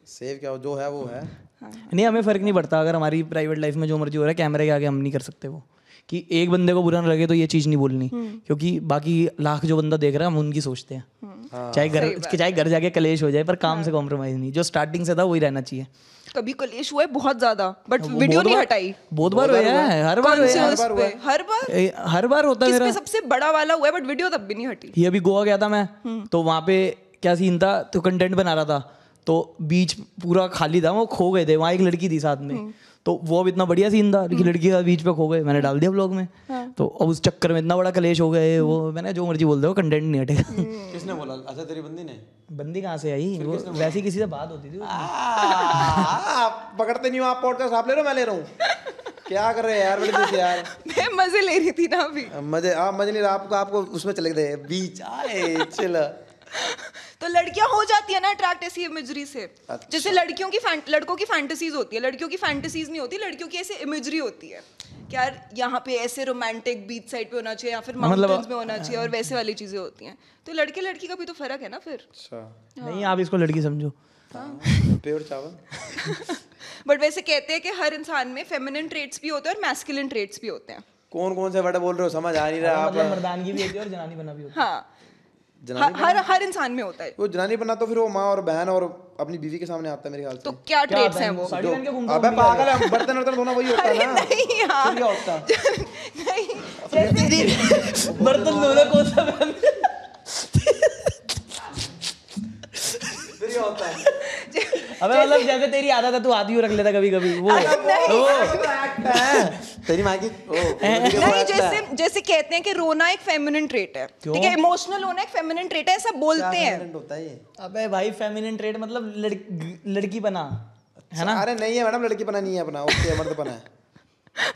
सेव क्या हो, जो है वो है। नहीं हमें फर्क नहीं पड़ता, अगर हमारी प्राइवेट लाइफ में जो मर्जी हो रहा है, कैमरे के आगे हम नहीं कर सकते वो, कि एक बंदे को बुरा ना लगे तो ये चीज़ नहीं बोलनी, क्योंकि बाकी लाख जो बंदा देख रहा है हम उनकी सोचते हैं। चाहे घर जाके कलेश हो जाए, पर काम से कॉम्प्रोमाइज नहीं, जो स्टार्टिंग से था वही रहना चाहिए। कभी कलेश हुआ है बहुत ज्यादा, बट वीडियो नहीं हटाई। बहुत बार हुआ है, हर बार हुआ है। हर बार होता है मेरा। सबसे बड़ा वाला हुआ है, बट वीडियो तब भी नहीं हटी। ये अभी गोवा गया था मैं, तो वहाँ पे क्या सीन था, तो कंटेंट बना रहा था, तो बीच पूरा खाली था, वो खो गए थे, वहाँ एक लड़की थी साथ में, तो वो अब इतना बढ़िया सीन था कि लड़की का बीच पे खो गए, मैंने डाल दिया ब्लॉग में। तो अब उस चक्कर में इतना बड़ा कलेश हो गए, वो मैंने जो मर्जी बोल दो, कंटेंट नहीं हटेगा। किसने बोला? अच्छा तेरी बंदी ने। बंदी कहाँ से आई? वो वैसे किसी से बात होती थी। आप पकड़ते नहीं हो, आप पॉडकास्ट आप ले रहे हो, मैं ले रहा हूँ। क्या कर रहे हैं यार, बड़े दूर यार। मैं मजे ले रही थी ना अभी। मजे, आप मजे नहीं रहा, आपको उसमें चले गए बीच आए चिल। तो लड़कियां हो जाती है ना अट्रैक्ट ऐसी इमेजरी से। जैसे लड़कों की फैंटेसीज होती है, लड़कियों की फैंटेसीज नहीं होती, लड़कियों की ऐसे इमेजरी होती है कि यार यहाँ पे ऐसे रोमांटिक बीच साइड पे होना चाहिए या फिर माउंटेन्स में होना चाहिए, और वैसे वाली चीजें होती हैं। तो लड़के लड़की का भी तो फर्क है ना फिर। अच्छा नहीं, आप इसको लड़की समझो। प्योर चावल। बट वैसे कहते हैं कि हर इंसान में फेमिनिन ट्रेट्स भी होते हैं और मैस्कुलिन ट्रेट्स भी होते हैं। कौन कौन से वर्ड बोल रहे हो, समझ आ नहीं रहा आप। मतलब मर्दानगी भी होती है और जनानी बना भी होता है। हाँ, हर इंसान में होता है। वो जनानी बना तो फिर वो माँ और बहन और अपनी बीवी के सामने आता है मेरे ख्याल से। तो क्या ट्रेट्स हैं वो? साड़ी पहन के घूमता अबे पागल है, बर्तन वर्तन धोना वही होता है ना। नहीं यार, क्या होता है? नहीं, बर्तन धोना कौन सा फिर ये होता है। अबे मतलब जैसे तेरी आदत है, तू आदि रख लेता कभी कभी वो तेरी माँ की नहीं, जैसे कहते हैं कि रोना एक फेमिनिन ट्रेट है, ठीक है, इमोशनल होना एक फेमिनिन ट्रेट है, ऐसा बोलते हैं। होता है ये। अबे भाई फेमिनिन ट्रेट मतलब लड़की बना है ना। अरे नहीं है मैडम, लड़की बना नहीं है अपना, ओके मर्द बना है।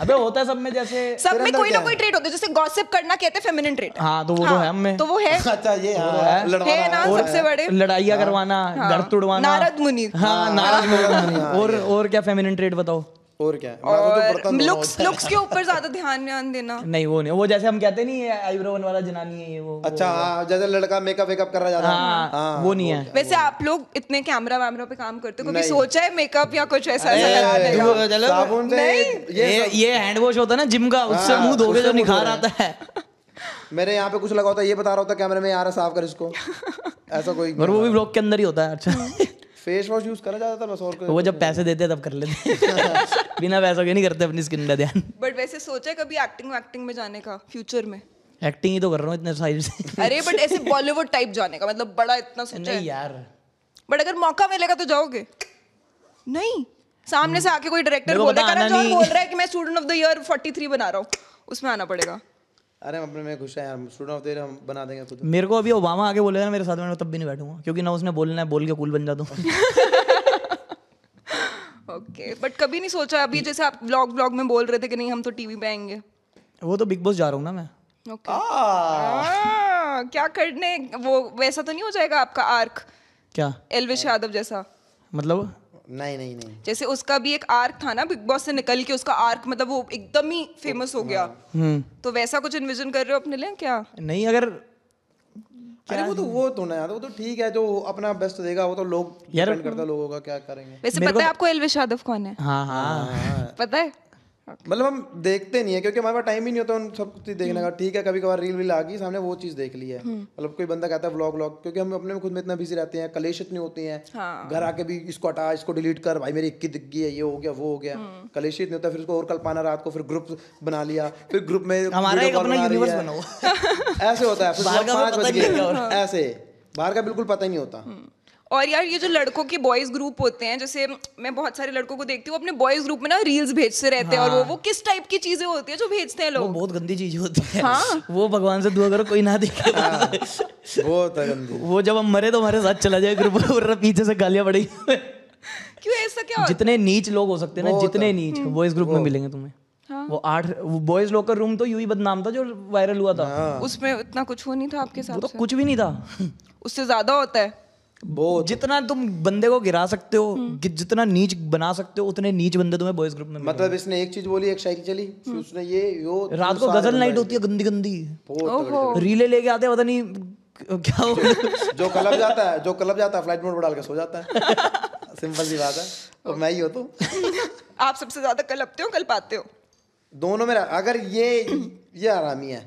अबे होता है सब में, जैसे सब में कोई ना कोई ट्रेट होता है। जैसे गॉसिप करना कहते हैं फेमिनिन ट्रेट। हाँ, तो वो तो है हम में। तो वो है। अच्छा ये है लड़वाना ना सबसे बड़े। लड़ाइयाँ करवाना, घर तुड़वाना, नारद मुनि। हाँ नारद मुनि। और क्या फेमिनिन ट्रेट बताओ? और क्या, और लुक्स के ऊपर ज्यादा ध्यान देना। नहीं वो नहीं, वो जैसे हम कहते नहीं है आईब्रो वाला जनानी है ये वो। अच्छा हाँ, जैसे लड़का मेकअप वेकअप कर रहा जाता है। हाँ, वो नहीं है। वैसे आप लोग इतने कैमरा वैमरा पे काम करते हो, कभी सोचा है मेकअप या कुछ ऐसा कराने का? साबुन से ये हैंड वॉश होता है ना जिम का, उससे मुंह धोके जो निखार आता है। मेरे यहाँ पे कुछ लगा होता है, ये बता रहा होता कैमरे में, यार साफ कर इसको, ऐसा कोई। और वो भी ब्लॉग के अंदर ही होता है। अच्छा फेस वॉश यूज करा जाता था बस, और वो जब पैसे देते तब कर लेते बिना पैसों के नहीं करते अपनी स्किन का ध्यान। बट वैसे सोचा है कभी एक्टिंग में जाने का फ्यूचर में? एक्टिंग ही तो कर रहा हूँ इतने साइड से। अरे बट ऐसे बॉलीवुड टाइप जाने का, मतलब बड़ा इतना सोचा है? नहीं यार, बट अगर मौका मिलेगा तो जाओगे? नहीं, सामने से आके कोई डायरेक्टर मेरे को बोल पता रहा है कि मैं स्टूडेंट ऑफ द ईयर 43 बना रहा हूँ, उसमें आना पड़ेगा। अरे हम अपने में खुश है यार, स्टूडेंट ऑफ द ईयर हम बना देंगे खुद। मेरे को अभी ओबामा आके बोलेगा ना मेरे साथ में, मैं तब भी नहीं बैठूंगा, क्योंकि ना उसने बोलना है, बोल के कूल बन जाता हूँ। ओके, बट कभी नहीं सोचा अभी, जैसे आप व्लॉग में बोल रहे थे कि नहीं हम तो टीवी पे आएंगे? वो तो बिग बॉस जा रहा हूँ ना मैं। ओके, क्या करने, वो वैसा तो नहीं हो जाएगा आपका आर्क क्या एल्विश यादव जैसा? मतलब? नहीं जैसे उसका भी एक आर्क था ना बिग बॉस से निकल के, उसका आर्क मतलब वो एकदम ही फेमस हो गया। तो वैसा कुछ इन्विजन कर रहे हो अपने लिए क्या? नहीं, अगर अरे वो तो ना यार, वो तो ठीक है, जो अपना बेस्ट देगा वो तो लोग डिपेंड करता है लोगों का क्या करेंगे। वैसे पता है आपको एल्विश यादव कौन है? हाँ पता है? मतलब हम देखते नहीं है क्योंकि हमारे पास टाइम ही नहीं होता उन सब कुछ देखने का। ठीक है, कभी कभार रील आ गई सामने, वो चीज देख ली है। मतलब कोई बंदा कहता है व्लॉग, क्योंकि हम अपने में खुद में इतना बिजी रहते हैं, कलेश इतनी होती हैं। घर आके भी इसको हटा, इसको डिलीट कर, भाई मेरी इक्की दिख गई है, ये हो गया वो हो गया, कलेश इतनी होता है। फिर उसको और कल पाना, रात को फिर ग्रुप बना लिया, फिर ग्रुप में हमारा एक अपना यूनिवर्स बना हुआ। ऐसे होता है। फिर 5 बज गए, ऐसे बाहर का बिल्कुल पता ही नहीं होता। और यार ये जो लड़कों के बॉयज ग्रुप होते हैं, जैसे मैं बहुत सारे लड़कों को देखती हूँ अपने बॉयज ग्रुप में ना रील्स भेजते रहते हैं। और वो किस टाइप की चीजें होती है जो भेजते हैं वो लोग? बहुत गंदी चीज होती है। वो भगवान से दुआ करो कोई ना देखे। बहुत गंदी। वो जब हम मरे तो हमारे साथ चला जाए ग्रुप, और पीछे से गालियां पड़ेगी। क्यों ऐसा क्या होता? जितने नीच लोग हो सकते हैं ना, जितने नीच बॉयज ग्रुप में मिलेंगे तुम्हें। वो 8 बॉयज लोग का रूम तो यूं ही बदनाम था जो वायरल हुआ था। उसमें इतना कुछ वो नहीं था आपके वो साथ? तो कुछ भी नहीं था। उससे ज्यादा होता है। जितना तुम बंदे को गिरा सकते हो, जितना नीच बना सकते हो, उतने नीच बंदे तुम्हें बॉयज ग्रुप में मिलेंगे। मतलब इसने एक चीज बोली, एक शायरी चली, फिर उसने ये रात को गजल नाइट होती है गंदी गंदी, रीले लेके आते हैं, पता नहीं क्या हो। जो क्लब जाता है फ्लाइट मोड पर डाल के सो जाता है। सिंपल सी बात है। और मैं ही हो तो आप सबसे ज्यादा कलपते हो कल पाते हो? दोनों में। अगर ये आरामी है।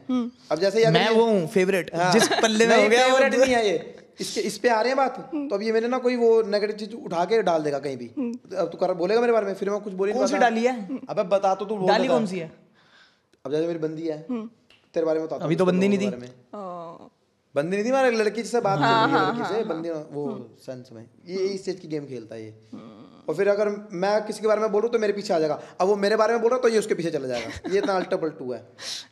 अब जैसे मैं वो हूँ फेवरेट, जिस पल्ले में हो गया फेवरेट नहीं है ये, इस पे आ रहे हैं बात। तो अब ये मैंने ना कोई वो नेगेटिव चीज उठा के डाल देगा कहीं भी। अब तू बोलेगा मेरे बारे में, फिर मैं कुछ बोल नहीं कौन सी डाली है? अबे बता तो, तू डाली कौन सी है? अब जैसे मेरी बंदी है, तेरे बारे में बताता हूं। अभी तो बंदी नहीं थी। बंदी नहीं थी, हमारे लड़की से बात कर रही है, लड़की से बंदी वो सेंस में। ये इस चीज की गेम खेलता है ये। और फिर अगर मैं किसी के बारे में बोल रहा हूँ तो मेरे पीछे आ जाएगा, अब वो मेरे बारे में बोल रहा है तो ये उसके पीछे चला जाएगा। ये इतना अल्टा पल्टू है,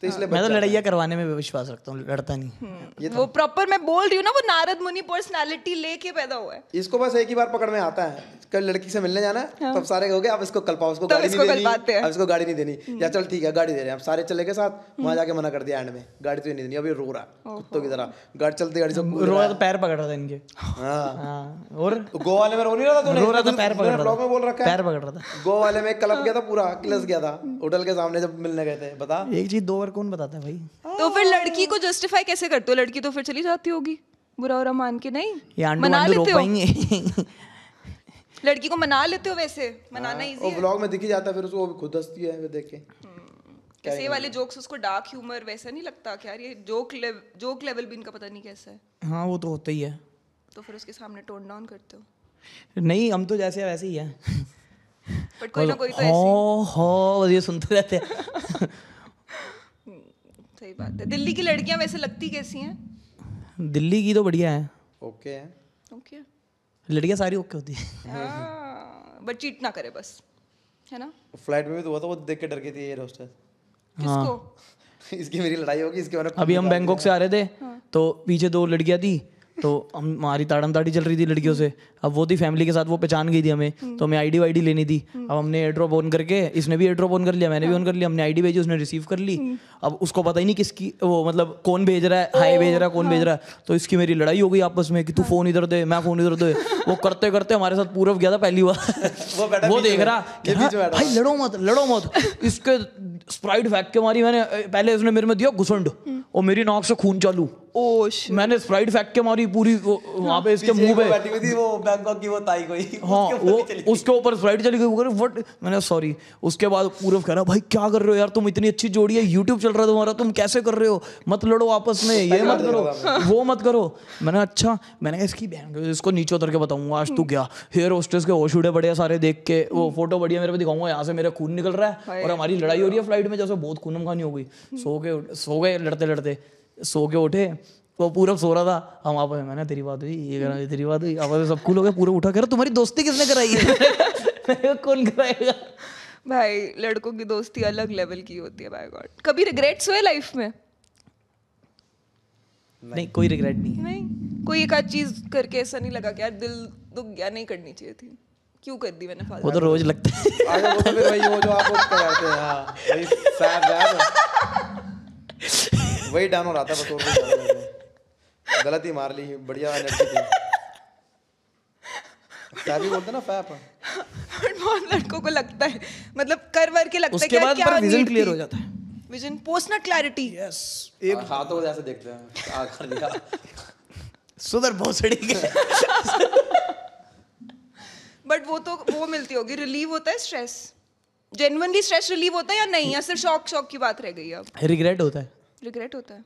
तो इसलिए मैं तो लड़ाइयाँ करवाने में विश्वास रखता हूँ, लड़ता नहीं। वो प्रॉपर मैं बोल रही हूँ ना, वो नारद मुनि पर्सनालिटी लेके पैदा हुआ है। इसको बस एक ही बार पकड़ में आता है, कल लड़की से मिलने जाना है, तब सारे कहोगे अब इसको कल पाओ, इसको गाड़ी नहीं देनी, अब इसको गाड़ी नहीं देनी, या चल ठीक है गाड़ी दे रहे हैं, अब सारे चले गए साथ, वहां जाके मना कर दिया एंड में, गाड़ी तो नहीं देनी, अभी रो रहा है कुत्तों की तरह, गाड़ी चलती गाड़ी से रो रहा तो पैर पकड़ रहा था इनके। हाँ, और गोवा वाले में रो नहीं रहा था, रो रहा था, पैर पकड़ रहा था, ब्लॉग में बोल रखा है, पैर पकड़ रहा था। गोवा वाले में क्लब गया था, पूरा क्लस गया था होटल के सामने जब मिलने गए थे। बता एक चीज दो बार कौन बताता है भाई। तो फिर लड़की को जस्टिफाई कैसे करते हो? लड़की तो फिर चली जाती होगी बुरा बुरा मान के, नहीं ये आंडू मना वांडू रोक लेते हो? पाएंगे? लड़की को मना लेते हो? वैसे मनाना वो इजी है। ब्लॉग में दिख ही जाता है, फिर उसको वो भी खुद हंसती है वो देख के। कैसे ये वाले जोक्स, उसको डार्क ह्यूमर वैसा नहीं लगता कि यार ये जोक लेवल भी इनका पता नहीं कैसा है? हाँ वो तो होता ही है। तो फिर उसके सामने टोन डाउन करते हो? नहीं हम तो जैसे वैसे ही है, बट कोई ना कोई तो ऐसे हो ये सुनते रहते हैं। सही बात है। दिल्ली की लड़कियां वैसे लगती कैसी हैं? दिल्ली की तो बढ़िया है, ओके है, ओके लड़कियां सारी ओके होती है। बट चीट ना करे बस, है ना? फ्लाइट में भी तो हुआ था, वो देख के डर गई थी एयर होस्टेस। किसको? इसकी मेरी लड़ाई होगी इसके बारे में। अभी हम बैंकॉक से आ रहे थे तो पीछे दो लड़कियां थी, तो हमारी ताड़म ताड़ी चल रही थी लड़कियों से। अब वो थी फैमिली के साथ, वो पहचान गई थी हमें, तो हमें आईडी वाईडी लेनी थी। अब हमने एयर ड्रॉप ऑन करके, इसने भी एयर ड्रॉप ऑन कर लिया, मैंने भी ऑन कर लिया, हमने आईडी भेजी, उसने रिसीव कर ली। अब उसको पता ही नहीं किसकी वो, मतलब कौन भेज रहा है, हाय भेज रहा है, कौन भेज रहा है। तो इसकी मेरी लड़ाई हो गई आपस में कि तू फोन इधर दे, मैं फोन इधर दे। वो करते करते हमारे साथ पूरव गया था पहली बार। वो देख रहा भाई लड़ो मत लड़ो मत, इसके स्प्राइट फेंक के मारी मैंने। पहले उसने मेरे में दिया घुसंड और मेरी नाक से खून चालू। मैंने स्प्राइट फेंक के मारी पूरी वहां पे इसके मुंह पे बैठी हुई थी वो बैंकॉक की वो ताई कोई। हाँ वो उसके ऊपर स्प्राइट चली गई। व्हाट, मैंने सॉरी। उसके बाद पूरव कह रहा भाई क्या कर रहे हो यार, तुम इतनी अच्छी जोड़ी है, यूट्यूब चल रहा है तुम्हारा, तुम कैसे कर रहे हो, मत लड़ो आपस में, ये मत करो वो मत करो। मैंने अच्छा, मैंने कहा इसकी बहन, इसको नीचे उतर के बताऊंगा आज तू क्या। हेयर होस्टेस के होश उड़े बढ़िया सारे देख के, वो फोटो बढ़िया मेरे को दिखाऊंगा, यहाँ से मेरा खून निकल रहा है और हमारी लड़ाई हो रही है फ्लाइट में, जैसे बहुत खून खानी हो गई। सो गए लड़ते लड़ते, सो के उठे, वो पूरा सो रहा था। हम आपस में, मैंने तेरी बात हुई, ये करा, तेरी बात हुई, आपस में सब कूल हो गया। पूरा उठा कह रहा तुम्हारी दोस्ती किसने कराई है? कौन कराएगा भाई? लड़कों की दोस्ती अलग लेवल की होती है। बाय गॉड, कभी रिग्रेट्स हुए लाइफ में? नहीं कोई रिग्रेट नहीं है। नहीं, कोई एक आध चीज करके ऐसा नहीं लगा कि यार दिल दुख गया, नहीं करनी चाहिए थी, क्यों कर दी मैंने फालतू? वो तो रोज लगता है। आगे वो तो फिर वही वो जो आप वो करते हैं, हाँ वही सैड वही डाउन हो रहा था बस, और कुछ ज्यादा नहीं। गलती मार ली, बढ़िया एनर्जी थी। फैप ही बोलते ना, फैप। बट बहुत लड़कों को लगता है, मतलब कर वर के लगता है उसके कि बाद क्या पर विजन need क्लियर थी? हो जाता है। Vision, personal clarity. यस, एक हाथों को जैसे देखते हैं आकर दिखा सुधर भोसड़ी के। बट वो तो वो मिलती होगी, रिलीव होता है स्ट्रेस, जेन्युइनली स्ट्रेस रिलीव होता है या नहीं, या सिर्फ शौक की बात रह गई? अब रिग्रेट होता है। रिग्रेट होता है?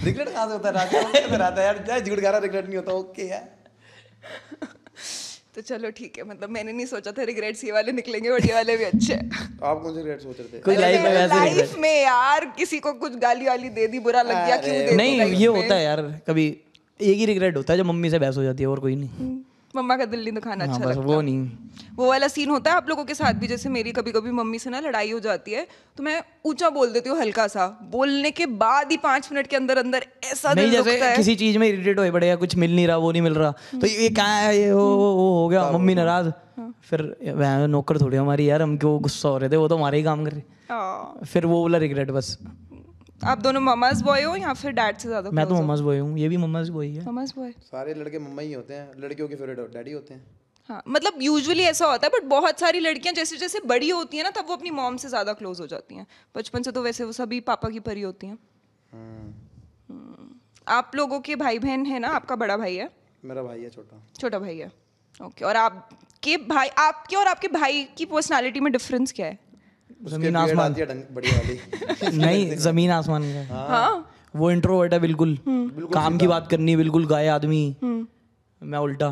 रिग्रेट कहाँ से होता है? राजा कैसे रहता है यार, चाहे झूठ कह रहा रिग्रेट नहीं होता, ओके है। तो चलो ठीक है, मतलब मैंने नहीं सोचा था रिग्रेट्स ये वाले निकलेंगे, बट ये वाले भी अच्छे हैं। आप कौन से रिग्रेट सोच रहे थे? कोई लाइफ में वैसे लाइफ में यार किसी को कुछ गाली वाली दे दी, बुरा लग गया, क्यों दे दी नहीं, life ये में? होता है यार, कभी एक ही रिग्रेट होता है जब मम्मी से बहस हो जाती है, और कोई नहीं। मम्मा का दिल नहीं दुखाना हाँ अच्छा बस लगता। वो नहीं। वो वाला सीन होता है आप लोगों के साथ भी? जैसे मेरी कभी कभी मम्मी से ना लड़ाई हो जाती है, तो मैं ऊंचा बोल देती हूँ, हल्का सा बोलने के बाद ही 5 मिनट के अंदर अंदर ऐसा नहीं, दिल जैसे दुखता है। किसी चीज में इरिटेट हो पड़ेगा, कुछ मिल नहीं रहा, वो नहीं मिल रहा, तो ये क्या है, ये वो हो गया, मम्मी नाराज। फिर वह नौकर थोड़ी हमारी यार, हम क्यों गुस्सा हो रहे थे, वो तो हमारे ही काम कर रहे। फिर वो वाला रिग्रेट बस। आप दोनों ममाज बॉय हो या फिर डैड से ज्यादा? मैं तो मम्माज बॉय हूँ, ये भी मम्माज बॉय है। Mama's boy. सारे लड़के मम्मा ही होते हैं, लड़कियों के फेवरेट डैडी होते हैं। हाँ, मतलब यूजुअली ऐसा होता है, बट बहुत सारी लड़कियां जैसे जैसे बड़ी होती हैं ना, तब वो अपनी मॉम से ज्यादा क्लोज हो जाती हैं। बचपन से तो वैसे वो सभी पापा की परी होती हैं। आप लोगों के भाई बहन है ना? आपका बड़ा भाई है? मेरा भाई है छोटा। छोटा भाई है, ओके। और आपके भाई, आपके और आपके भाई की पर्सनालिटी में डिफरेंस क्या है? जमीन आसमान। बढ़िया वाली। नहीं, जमीन आसमान का। हाँ, वो इंट्रोवर्ट है बिल्कुल, काम की बात करनी बिल्कुल गाय आदमी। मैं उल्टा,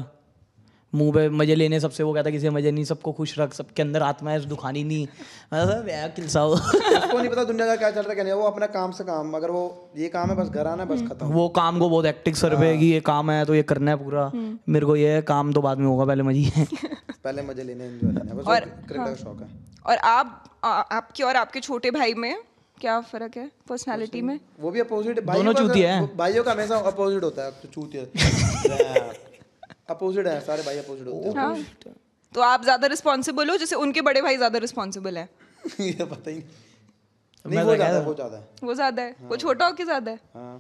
मुंह पे मजे लेने सबसे, वो कहता है किसी से मजे नहीं, सबको खुश रख, सबके अंदर आत्मा है दुखानी नहीं। मतलब यार किलसाओ। उसको नहीं पता दुनिया का क्या चल रहा है क्या नहीं, वो अपना काम से काम, अगर वो ये काम है बस घर आना है बस खत्म। वो काम को बहुत एक्टिक सर पे है कि ये काम है तो ये करना है पूरा, मेरे को ये है काम तो बाद में होगा, पहले मजे है। पहले मजे लेने, एंजॉय लेने, बस और क्रिकेट का शौक है। और आपके और आपके छोटे भाई में क्या फर्क है पर्सनालिटी में? वो भी अपोजिट, दोनों चूतिया हैं। भाइयों का हमेशा अपोजिट होता है, चूतिया अपोजिट है, सारे भाई अपोजिट होते हैं। हाँ। तो आप ज्यादा रिस्पॉन्सिबल हो, जैसे उनके बड़े भाई ज्यादा रिस्पॉन्सिबल है? ये पता ही नहीं, मैं वो तो ज्यादा कहता- है, वो ज्यादा है। वो ज्यादा है, वो छोटा हो के ज्यादा है? हाँ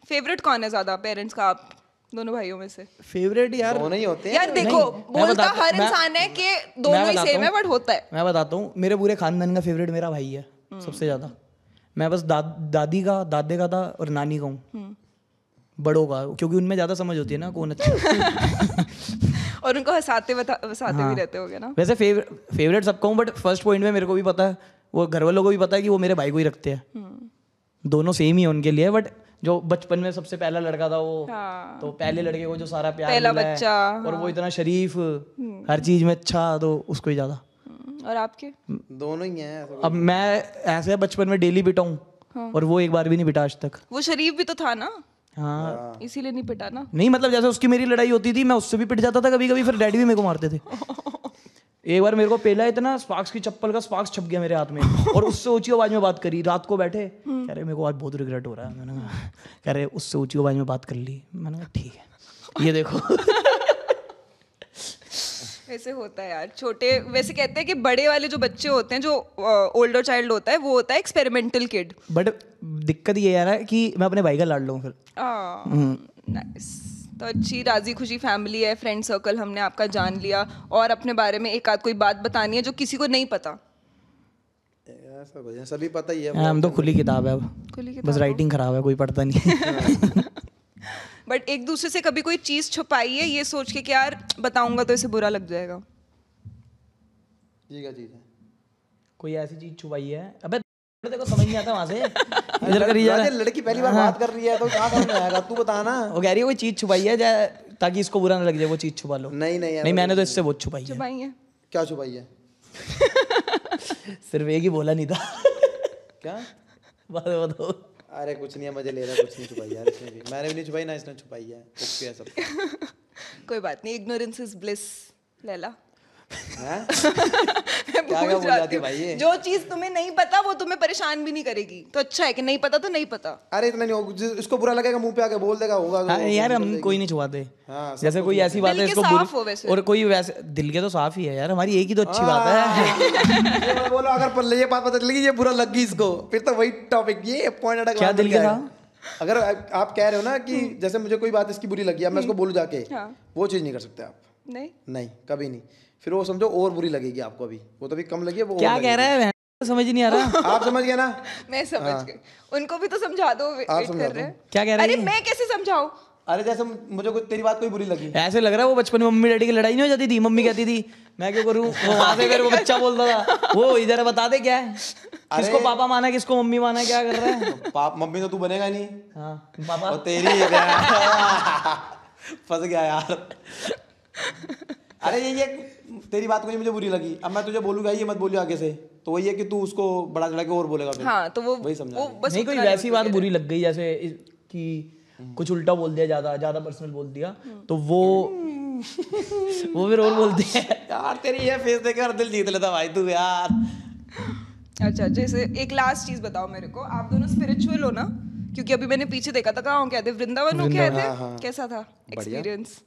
फेवरेट कौन है ज्यादा पेरेंट्स का, आप दोनों भाइयों में से? फेवरेट यार, दोनों ही होते हैं। यार देखो, मैं बोलता बताता- हर मैं- इंसान है कि दोनों ही बताता सेम है, हूँ। बट होता है। मैं बताता हूँ, मेरे पूरे खानदान का फेवरेट मेरा भाई है सबसे ज्यादा। मैं बस दादी का, दादे का था और नानी का हूँ, बड़ों का, क्योंकि उनमें ज्यादा समझ होती है ना कौन अच्छा है। और उनको हंसाते भी रहते होगे ना? वैसे फेवरेट सबका हूँ, बट फर्स्ट पॉइंट में मेरे को भी पता है, वो घर वालों को भी पता है कि वो मेरे भाई को ही रखते हैं। दोनों सेम ही है उनके लिए, बट जो बचपन में सबसे पहला लड़का था वो, हाँ। तो पहले लड़के को जो सारा प्यार पहला मिला है, बच्चा, और वो इतना शरीफ, हर चीज में अच्छा, तो उसको ही ज्यादा। और आपके? दोनों ही हैं ऐसा। अब मैं ऐसे बचपन में डेली पिटा हूँ, और वो एक बार भी नहीं पिटा आज तक। वो शरीफ भी तो था ना, हाँ इसीलिए नहीं पिटा ना? नहीं, मतलब जैसे उसकी मेरी लड़ाई होती थी, मैं उससे भी पिट जाता था कभी कभी, फिर डैडी भी मेरे को मारते थे। एक बार मेरे को पहला इतना स्पार्क्स की चप्पल का स्पार्क्स छप गया मेरे हाथ में, और उससे ऊंची आवाज में बात करी, रात को बैठे, कह रहे मेरे को आज बहुत रिग्रेट हो रहा है। मैंने कहा, कह रहे उससे ऊंची आवाज में बात कर ली। मैंने कहा ठीक है, ये देखो। ऐसे होता है यार छोटे। वैसे कहते हैं कि बड़े वाले जो बच्चे होते हैं, जो ओल्डर चाइल्ड होता है, वो होता है एक्सपेरिमेंटल किड। बट दिक्कत ये है ना कि मैं अपने भाई का लाड लूँ फिर। नाइस। तो अच्छी राजी खुशी फैमिली है, फ्रेंड सर्कल हमने आपका जान लिया, और अपने बारे में एक आध कोई बात बतानी है जो किसी को नहीं पता। ऐसा कुछ है, सभी पता ही है। हम तो खुली किताब है अब, खुली बस राइटिंग खराब है, कोई पढ़ता नहीं। बट एक दूसरे से कभी कोई चीज छुपाई है ये सोच के कि यार बताऊंगा तो इसे बुरा लग जाएगा? ये क्या चीज है? कोई ऐसी चीज छुपाई है? अबे तेरे को समझ नहीं आता वहां से, इधर करी जा रहा है। लड़की पहली बार बात कर रही है तो कहाँ समझ में आएगा, तू बता ना। वो कह रही है कोई चीज छुपाई है ताकि इसको बुरा ना लग जाए, वो चीज छुपा लो। नहीं नहीं नहीं, मैंने तो इससे बहुत छुपाई है। छुपाई है? क्या छुपाई है? सिर्फ एक ही बोला नहीं था। क्या? बताओ। अरे कुछ नहीं है, मजे ले रहा, कुछ नहीं छुपाई यार इसने भी, मैंने भी नहीं छुपाई ना इसने छुपाई है। ओके है सब। कोई बात नहीं, इग्नोरेंस इज ब्लिस। लैला हैं? मैं क्या भूल बोल जाती जाती है हूँ। भाई ये? जो चीज तुम्हें नहीं पता वो तुम्हें परेशान भी नहीं करेगी, तो अच्छा है कि नहीं पता तो नहीं पता। अरे इतना नहीं होगा, इसको बुरा लगेगा मुंह पे आके बोल देगा, होगा तो हाँ यार, निकल हम जाएगी। कोई नहीं छुपाते। हाँ, सब जैसे कोई ऐसी बात है दिल के इसको साफ हो वैसे। और कोई वैसे दिल के तो साफ ही है यार, हमारी एक ही तो अच्छी बात है। ये मत बोलो, अगर पल्ले ये बात पता चलेगी ये बुरा लग गई इसको, फिर तो वही टॉपिक, ये पॉइंट अटक। क्या दिल के था? अगर आप कह रहे हो ना कि जैसे मुझे कोई बात इसकी बुरी लगी, अब मैं उसको बोलूं जाके, हाँ। वो चीज नहीं कर सकते आप। नहीं नहीं, कभी नहीं। फिर वो समझो और बुरी लगेगी आपको, अभी वो तो अभी कम लगी है, वो और क्या कह रहा है? समझ ही नहीं आ रहा। आप समझ गए ना? मैं समझ गई। उनको भी तो समझा दो, वेट समझा कर रहे हैं। क्या कह रहे अरे हैं? मैं कैसे समझाऊं? अरे जैसे मुझे कोई तेरी बात कोई बुरी लगी, ऐसे लग रहा है वो बचपन में मम्मी डैडी की लड़ाई नहीं हो जाती थी, मम्मी कहती थी मैं क्यों करूं, वो वहां से फिर वो बच्चा बोलता था वो इधर बता दे क्या है, किसको पापा माना किसको मम्मी माना, क्या कर रहा है? पाप मम्मी तो तू बनेगा नहीं। हाँ पापा। और तेरी फंस गया यार। अरे ये तेरी बात कोई मुझे बुरी लगी, अब मैं तुझे बोलूंगा ये मत बोलियो आगे से, तो वही है कि तू उसको बड़ा चढ़ा के और बोलेगा फिर। हाँ तो वो वही समझा वो रही। बस नहीं, कोई उतना वैसी बात बुरी लग गई जैसे कि कुछ उल्टा बोल दिया, ज्यादा पर्सनल बोल दिया, तो वो फिर और बोलते हैं। यार तेरी ये फेस देकर दिल जीत लेता भाई तू यार। अच्छा, जैसे एक लास्ट चीज बताओ मेरे को, आप दोनों स्पिरिचुअल हो ना? क्योंकि अभी मैंने पीछे देखा था, कहाँ हो गए थे, वृंदावन हो गए थे? कैसा था एक्सपीरियंस?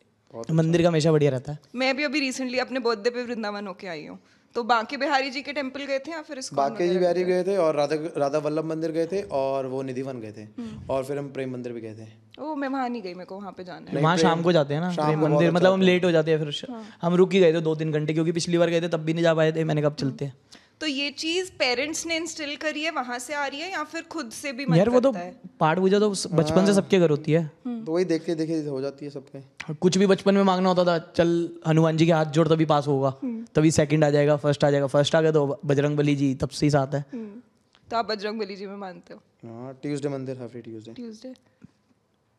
मंदिर का हमेशा बढ़िया रहता है। मैं भी अभी रिसेंटली अपने बर्थडे पे वृंदावन होके आई हूँ। तो बांके बिहारी जी के टेम्पल गए थे या फिर इसको? बांके जी बिहारी गए थे, और राधा वल्लभ मंदिर गए थे, और वो निधिवन गए थे, और फिर हम प्रेम मंदिर भी गए थे। ओ मैं वहाँ नहीं गई, मेरे को वहाँ पे जाना है। वहाँ शाम को जाते हैं ना प्रेम मंदिर, मतलब हम लेट हो जाते हैं फिर हम रुक ही गए थे 2-3 घंटे, क्योंकि पिछली बार गए थे तब भी नहीं जा पाए थे, मैंने कब चलते हैं। तो ये चीज पेरेंट्स ने इंस्टिल करी है, वहां से आ रही है, या फिर खुद से भी मन यार वो तो करता है? पाठ पूजा तो बचपन से सबके घर होती है, तो वही देखते देखे हो जाती है सबके। कुछ भी बचपन में मांगना होता था, चल हनुमान जी के हाथ जोड़ तभी पास होगा, तभी सेकंड आ जाएगा, फर्स्ट आ जाएगा, फर्स्ट आ गया तो बजरंग बली जी तब से ही साथ है। तो आप बजरंग बली जी में मानते हो? हाँ, ट्यूसडे मंदिर, every Tuesday. Tuesday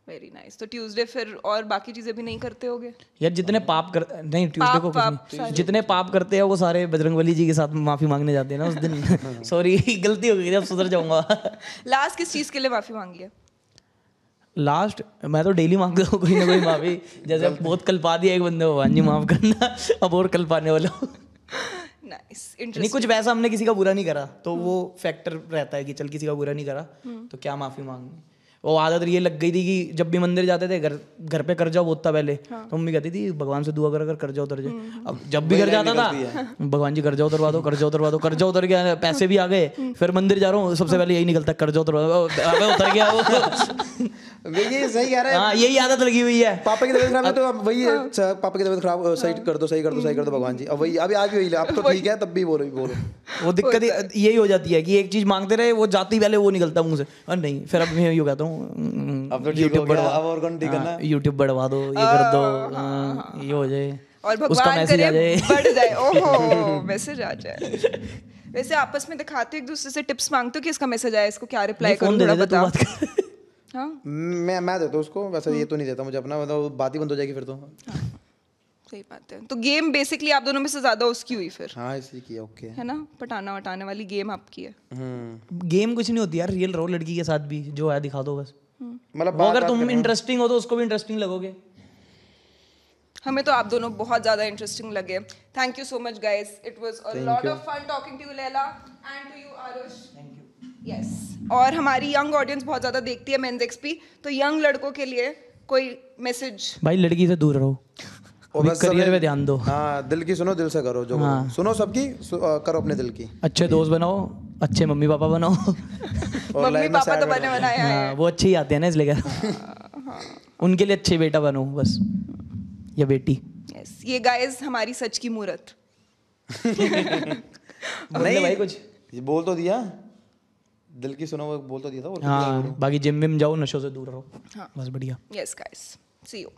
very nice. तो ट्यूसडे फिर और बाकी चीजें भी नहीं करते होगे? यार जितने पाप कर नहीं ट्यूसडे को कुछ नहीं, जितने पाप करते हैं वो सारे बजरंगबली जी के साथ माफी मांगने जाते हैं ना उस दिन। सॉरी गलती हो गई, अब सुधर जाऊंगा। लास्ट किस चीज के लिए माफी मांगी है? लास्ट मैं तो डेली मांगता हूँ कोई ना कोई माफी। जैसे बहुत कल पा दिया एक बंदे को, भांजी माफ करना, अब और कल पाने वाला हूँ। नाइस, नहीं इंटरेस्टिंग। कुछ वैसा हमने किसी का बुरा नहीं करा तो वो फैक्टर रहता है कि चल किसी का बुरा नहीं करा तो क्या माफी मांगनी। वो आदत ये लग गई थी कि जब भी मंदिर जाते थे घर पे कर जाओ बहुत था पहले, तो मम्मी कहती थी भगवान से दुआ कर जाओ उतर जाए। अब जब भी घर जाता था भगवान जी कर्जा उतरवा दो, कर्जा उतरवा दो, कर्जा उतर गया, पैसे भी आ गए। फिर मंदिर जा रहा हूँ सबसे पहले यही निकलता कर्जा उतरवा दो, अबे उतर गया वो। ये सही कह रहा है। हाँ यही आदत लगी हुई है। पापा की तबीयत खराब है तो अब वही है, पापा की तबीयत खराब, सही कर दो, सही कर दो, सही कर दो भगवान जी। अब वही अभी आज भी वही, अब तो ठीक है तब भी बोलो वो दिक्कत यही हो जाती है कि एक चीज मांगते रहे, वो जाती पहले वो निकलता मुंह से, और नहीं फिर अब मैं यूँ कहता हूँ अब तो ठीक हो गया, अब और कौन ठीक करना, यूट्यूब बढ़वा दो, ये कर दो, ये हो जाए और उसका भगवान मैसेज आ करे जाए। बढ़ जाए। ओहो मैसेज आ जाए। वैसे आपस में दिखाते हो एक दूसरे से, टिप्स मांगते हो कि इसका मैसेज आया, इसको क्या रिप्लाई करूं, फोन दे थोड़ा दे तू बता। बात कर। हाँ मैं देता हूँ उसको, वैसे ये तो नहीं देता मुझे अपना, मतलब बात ही बंद हो जाएगी फिर तो। सही बात है। तो गेम बेसिकली आप दोनों में से ज्यादा उसकी हुई फिर, हाँ इसी की ओके है ना? पटाना वटाने वाली गेम आपकी है। गेम कुछ नहीं होती यार, रियल रहो लड़की के साथ भी, जो है दिखा दो बस। मतलब वो अगर तुम इंटरेस्टिंग हो तो उसको भी इंटरेस्टिंग लगोगे। हमें तो आप दोनों बहुत ज्यादा इंटरेस्टिंग लगे। Thank you so much guys, it was a lot of fun talking to you Laila and to you Aarush. Thank you. Yes, और हमारी यंग ऑडियंस बहुत ज्यादा देखती है मेंस एक्सपी, तो यंग लड़कों के लिए कोई मैसेज? भाई लड़की से दूर रहो, करियर पे ध्यान दो। हाँ दिल की सुनो, दिल से करो जो करो। सुनो सबकी, करो अपने दिल की। अच्छे दोस्त बनाओ, अच्छे मम्मी पापा बनाओ। मम्मी पापा तो बने बनाए हैं, वो अच्छे ही आते हैं ना इसलिए उनके लिए अच्छे बेटा बनो बस, या बेटी। यस, ये गाइस हमारी सच की मूरत। नहीं भाई कुछ ये बोल तो दिया, दिल की सुनो वो बोल तो दिया था। हाँ बाकी जिम विम जाओ, नशों से दूर रहो। हाँ बस बढ़िया। Yes guys, see you.